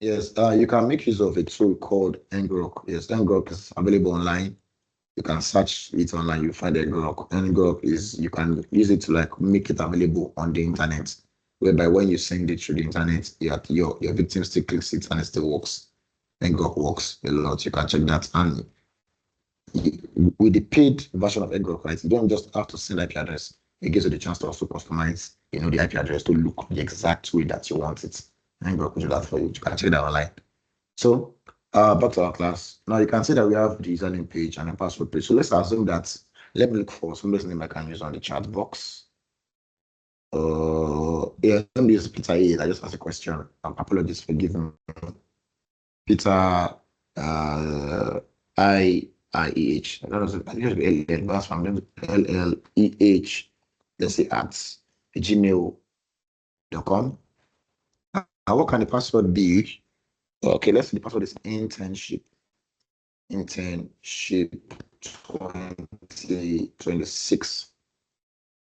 S2: Yes, you can make use of a tool called ngrok. Yes, ngrok is available online. You can search it online, you find ngrok. Ngrok is, you can use it to like make it available on the internet, whereby when you send it through the internet, your victim still clicks it and it still works. Ngrok works a lot. You can check that. And with the paid version of ngrok, right, you don't just have to send IP address. It gives you the chance to also customize, the IP address to look the exact way that you want it. Ngrok will do that for you. You can check that online. So back to our class. Now you can see that we have the username page and the password page. So let's assume that, let me look for somebody's name I can use on the chat box. Yeah, let me use Peter A. I just asked a question. Apologies for giving Peter IEH. That was, I think it was LL, but that's fine. LLEH, let's say at gmail.com. What can the password be? Okay, let's say the password is internship 2026.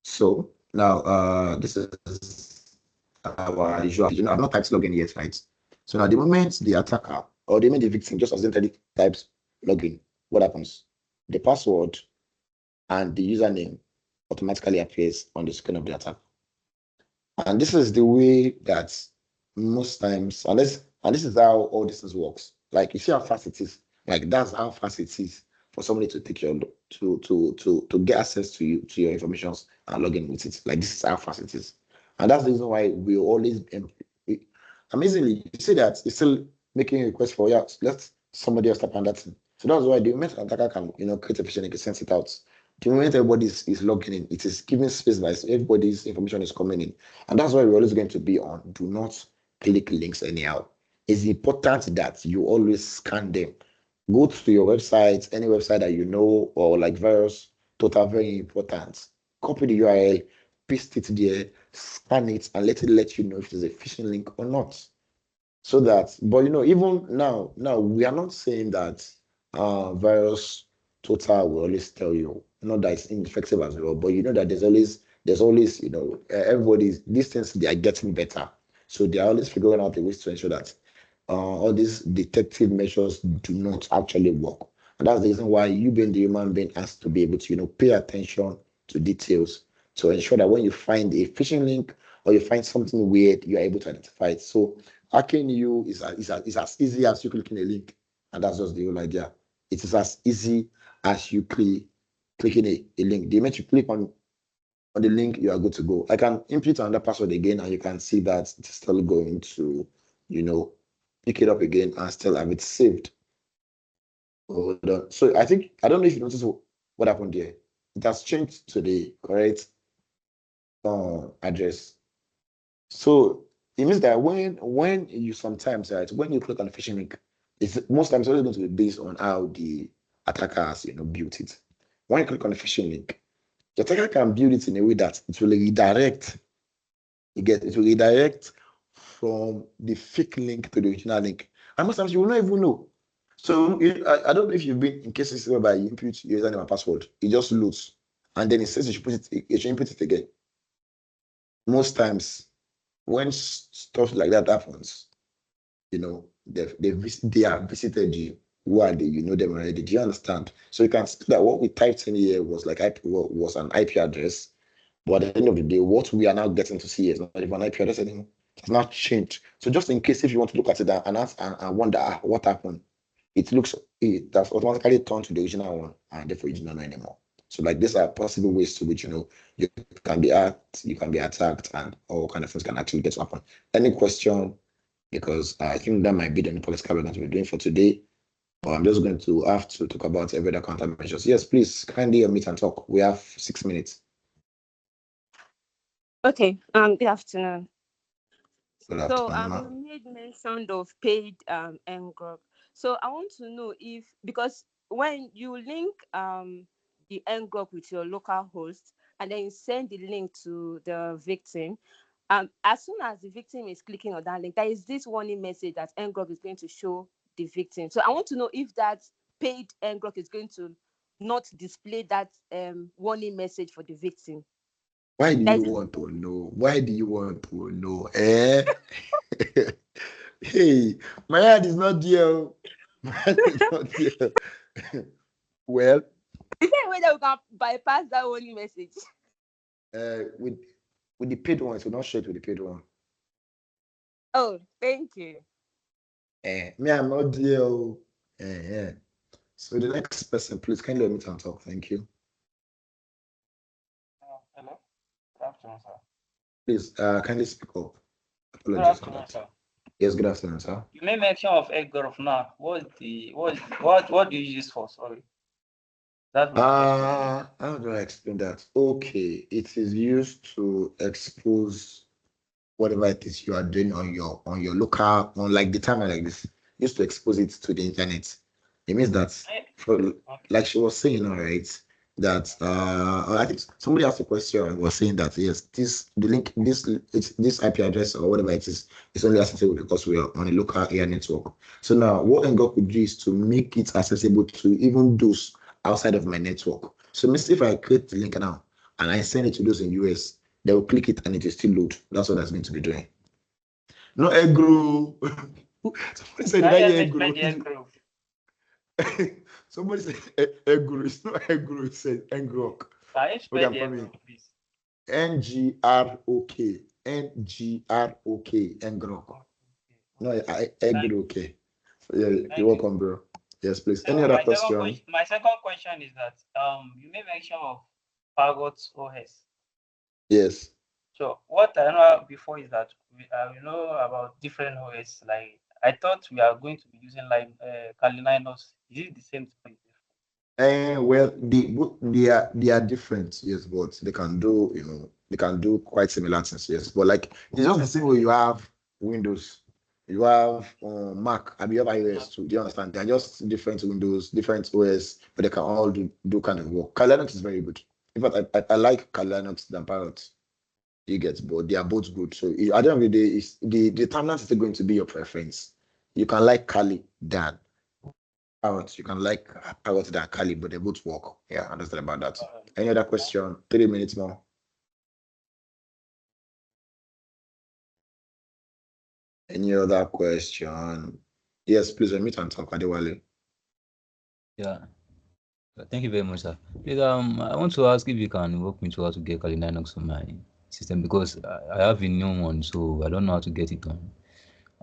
S2: So now this is our usual. I've not typed login yet, right? So now the moment the attacker or the moment the victim just accidentally types login, what happens? The password and the username automatically appears on the screen of the attacker. And this is the way that most times, and this is how all this works. Like you see how fast it is. Like that's how fast it is for somebody to take your to get access to your information and log in with it. Like this is how fast it is. And that's the reason why we always amazingly you see that it's still making a request for let somebody else tap on that thing. So that's why the moment an attacker can create a phishing link, send it out. The moment everybody is logging in, it is giving space by everybody's information is coming in. And that's why we're always going to be on do not click links anyhow. It's important that you always scan them. Go to your website, any website that you know, or like various total, very important. Copy the URL, paste it there, scan it, and let you know if there's a phishing link or not. So that, but even now we are not saying that virus total will always tell you, not that it's ineffective as well, but that there's always there's always, everybody's, these things, they are getting better. So they are always figuring out the ways to ensure that all these detective measures do not actually work. And that's the reason why you being the human being has to be able to, pay attention to details to ensure that when you find a phishing link or you find something weird, you're able to identify it. So hacking you is as easy as you clicking a link. And that's just the whole idea. It is as easy as you clicking a link. The moment you click on the link, you are good to go. I can input another password again, and you can see that it's still going to, pick it up again and still have it saved. Hold on. So I think, I don't know if you noticed what happened here. It has changed to the correct address. So it means that when you sometimes, right, when you click on the phishing link, it's most times always going to be based on how the attacker has, built it. When you click on the phishing link, the attacker can build it in a way that it will redirect. It will redirect from the fake link to the original link. And most times you will not even know. So I don't know if you've been in cases whereby you input your username and password, it just loads, and then it says you should input it again. Most times, when stuff like that happens, they have visited you. Who are they? You know them already. Do you understand? So you can see that what we typed in here was like was an IP address, but at the end of the day, what we are now getting to see is not even an IP address anymore. It's not changed. So just in case if you want to look at it and ask and wonder what happened, it has automatically turned to the original one, and therefore you do not know anymore. So like these are possible ways to which you can be hacked, you can be attacked, and all kind of things can actually get to happen. Any question? Because I think that might be the only political we're going to be doing for today. But I'm just going to have to talk about every other countermeasures. Yes, please kindly unmute and talk. We have 6 minutes.
S15: Okay. Good afternoon.
S2: Good
S15: So
S2: afternoon.
S15: you made mention of paid ngrok. So I want to know if, because when you link the ngrok with your local host and then you send the link to the victim, as soon as the victim is clicking on that link, there is this warning message that ngrok is going to show the victim. So I want to know if that paid ngrok is going to not display that warning message for the victim.
S2: Why do you want to know? Why do you want to know? Hey, my head is not there. My head is not there. Well,
S15: is there a way that we can bypass that warning message?
S2: With the paid one, so not straight with the paid one.
S15: Oh, thank you.
S2: Me, I'm not there. So the next person, please kindly unmute and talk. Thank you.
S16: Hello. Good afternoon, sir.
S2: Please, kindly speak up.
S16: Good afternoon, sir.
S2: Yes, good afternoon, sir.
S16: You made mention of ngrok now. What do you use for? Sorry.
S2: How do I explain that? Okay, it is used to expose whatever it is you are doing on your local, on like the timeline like this, used to expose it to the internet. It means that, like she was saying, all right, that I think somebody asked a question and was saying that yes, the link, this IP address or whatever it is only accessible because we are on a local area network. So now what NGO could do is to make it accessible to even those outside of my network. So means if I create the link now and I send it to those in US, they will click it and it will still load. That's what that's going to be doing. No egg-roll. Somebody said, did I hear egg-roll? Somebody said egg-roll. It's not egg-roll, it says ngrok.
S16: Can you spell the ngrok, please?
S2: Ngrok. Ngrok. Ngrok. No, egg-roll. So yeah, you're welcome, bro. Yes, please. Any other question?
S16: My second question is that you made mention of Fagot OS.
S2: Yes.
S16: So what I know before is that we know about different OS. Like I thought we are going to be using like Kali Linux. Is it the same thing?
S2: Well, they are different, yes, but they can do quite similar things, yes. But like it's just the same way you have Windows, you have Mac, and you have iOS too. Do you understand? They're just different Windows, different OS, but they can all do kind of work. Kali Linux is very good. In fact, I like Kali Linux than Parrot. You get, but they are both good. So at the end of the day, the timeline is still going to be your preference. You can like Kali than Parrot. You can like Parrot than Kali, but they both work. Yeah, understand about that. Any other question? 3 minutes more. Any other question? Yes, please unmute and talk, Adewale.
S12: Yeah. Thank you very much, sir. Please, I want to ask if you can walk me through how to get Kali Linux on my system because I have a new one, so I don't know how to get it on.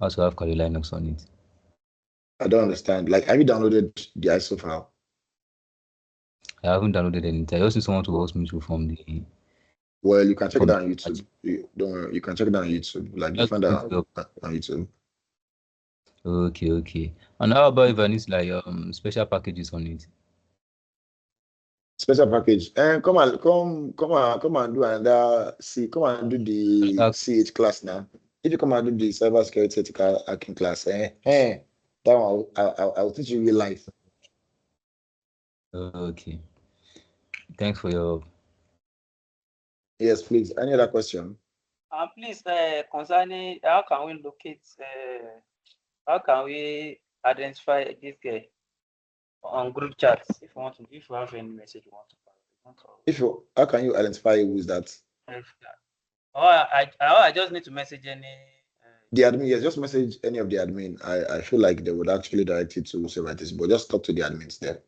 S12: How to have Kali Linux on it.
S2: I don't understand. Like, have you downloaded the ISO file?
S12: I haven't downloaded anything. I just need someone to walk me through from the.
S2: Well, you can check it out on YouTube. Don't worry, you can check it out on YouTube. Like, you find out on YouTube.
S12: Okay. And how about if I need like special packages on it?
S2: Special package. And come and do another come and do the CH class now. If you come and do the cybersecurity ethical hacking class, that one I'll teach you real life.
S12: Okay. Thanks for your help.
S2: Yes, please. Any other question?
S16: Please, concerning how can we locate, how can we identify this guy on group chats? If you have any message you want to pass.
S2: How can you identify who is that?
S16: I just need to message any.
S2: The admin, yes, just message any of the admin. I feel like they would actually direct you to Sardonyx, but just talk to the admins there.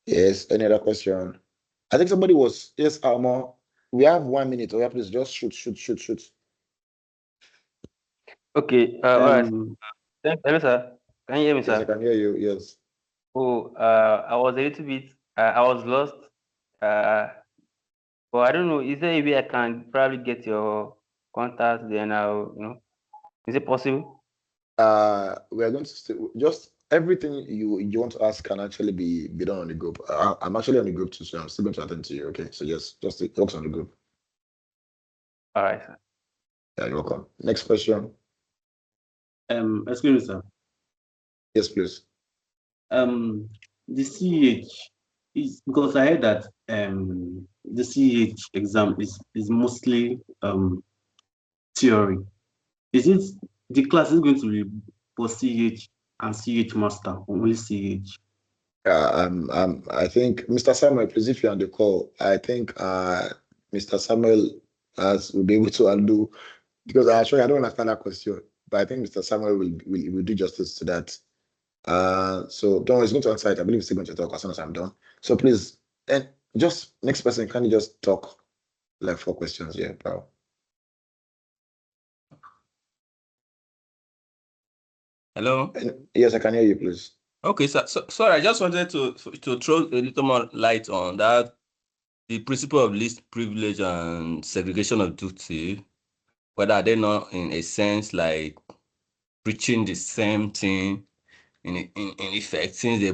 S2: Yes, any other question? I think somebody was, yes, Almo. We have 1 minute. Oh, please just shoot.
S5: Okay. All right. Hello, sir. Can you hear me, sir?
S2: Yes, I can hear you. Yes.
S5: Oh, I was a little bit. I was lost. But I don't know. Is there a way I can probably get your contact? Then is it possible?
S2: We are going to just everything you want to ask can actually be done on the group. I'm actually on the group too, so I'm still going to attend to you. Okay, so just talk on the group.
S5: All right, sir.
S2: Yeah, you're welcome. Next question.
S13: Excuse me, sir.
S2: Yes, please.
S13: The CH is because I heard that the CH exam is mostly theory. Is it the class is going to be for CH and CH master or only CH?
S2: I think Mr. Samuel, please, if you're on the call, I think Mr. Samuel will be able to undo because actually I don't understand that question, but I think Mr. Samuel will do justice to that. So don't worry, he's going to answer it. I believe he's still going to talk as soon as I'm done. So please, and just next person, can you just talk like 4 questions? Yeah, bro.
S17: Hello?
S2: Yes, I can hear you, please.
S17: Okay, so sorry, I just wanted to throw a little more light on that, the principle of least privilege and segregation of duty, whether they're not in a sense like preaching the same thing in effect, since they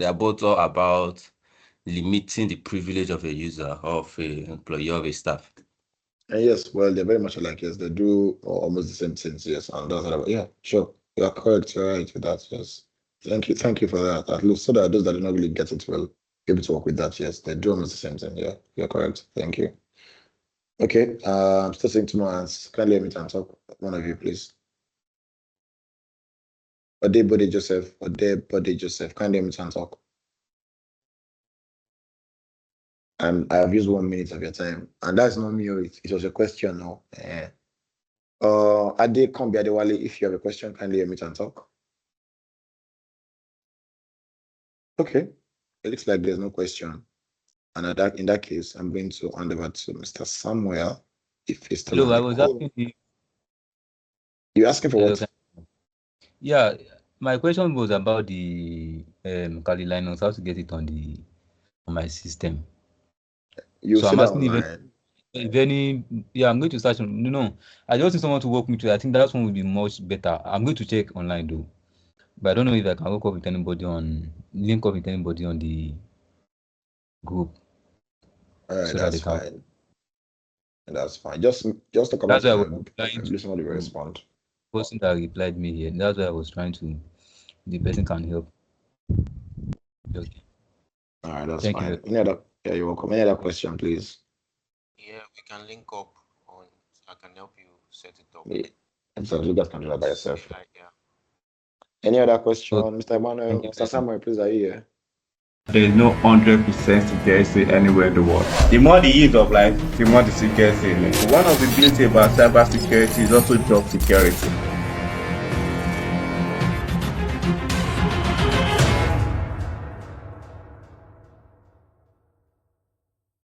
S17: are both all about limiting the privilege of a user, of a employee, of a staff.
S2: And yes, well, they're very much alike. Yes, they do almost the same things. Yes, and that's what yeah, sure. You are correct. You're right with that. Yes. Thank you for that. At least so that those that do not really get it will be able to work with that. Yes, they do almost the same thing. Yeah, you're correct. Thank you. Okay. I'm still saying 2 more hands. Kindly let me talk. One of you, please. Body Joseph. Kindly let me talk. I have used 1 minute of your time, and that's not me. It was a question. No. Ade Kombi Adewale, if you have a question, kindly let me talk. Okay. It looks like there's no question. And in that case, I'm going to hand over to Mr. Samuel. If he's still
S12: Hello,
S2: on
S12: I
S2: the
S12: was
S2: call.
S12: asking you.
S2: You asking for what?
S12: Yeah, my question was about the Kali Linux, how to get it on my system.
S2: You
S12: I'm
S2: see that
S12: asking if any, yeah, I'm going to search. No, I just need someone to walk me through. I think that one will be much better. I'm going to check online though, but I don't know if I can link up with anybody on the group.
S2: All right,
S12: So
S2: that's fine. That's fine. Just talk about it in the group. Somebody will respond.
S12: Person that replied me here. That's why I was trying to. The person can help. Okay.
S2: All right, that's
S12: Thank
S2: fine.
S12: you.
S2: Yeah, you're welcome. Any other question, please?
S4: Yeah, we can link up on. I can help you set it up.
S2: Yeah. So you guys can do that by yourself.
S4: Yeah.
S2: Any other question, Mr. Emmanuel, Mr. Samuel, please, are you here?
S1: There is no 100% security anywhere in the world. The more the ease of life, the more the security in it. One of the beauty about cybersecurity is also job security.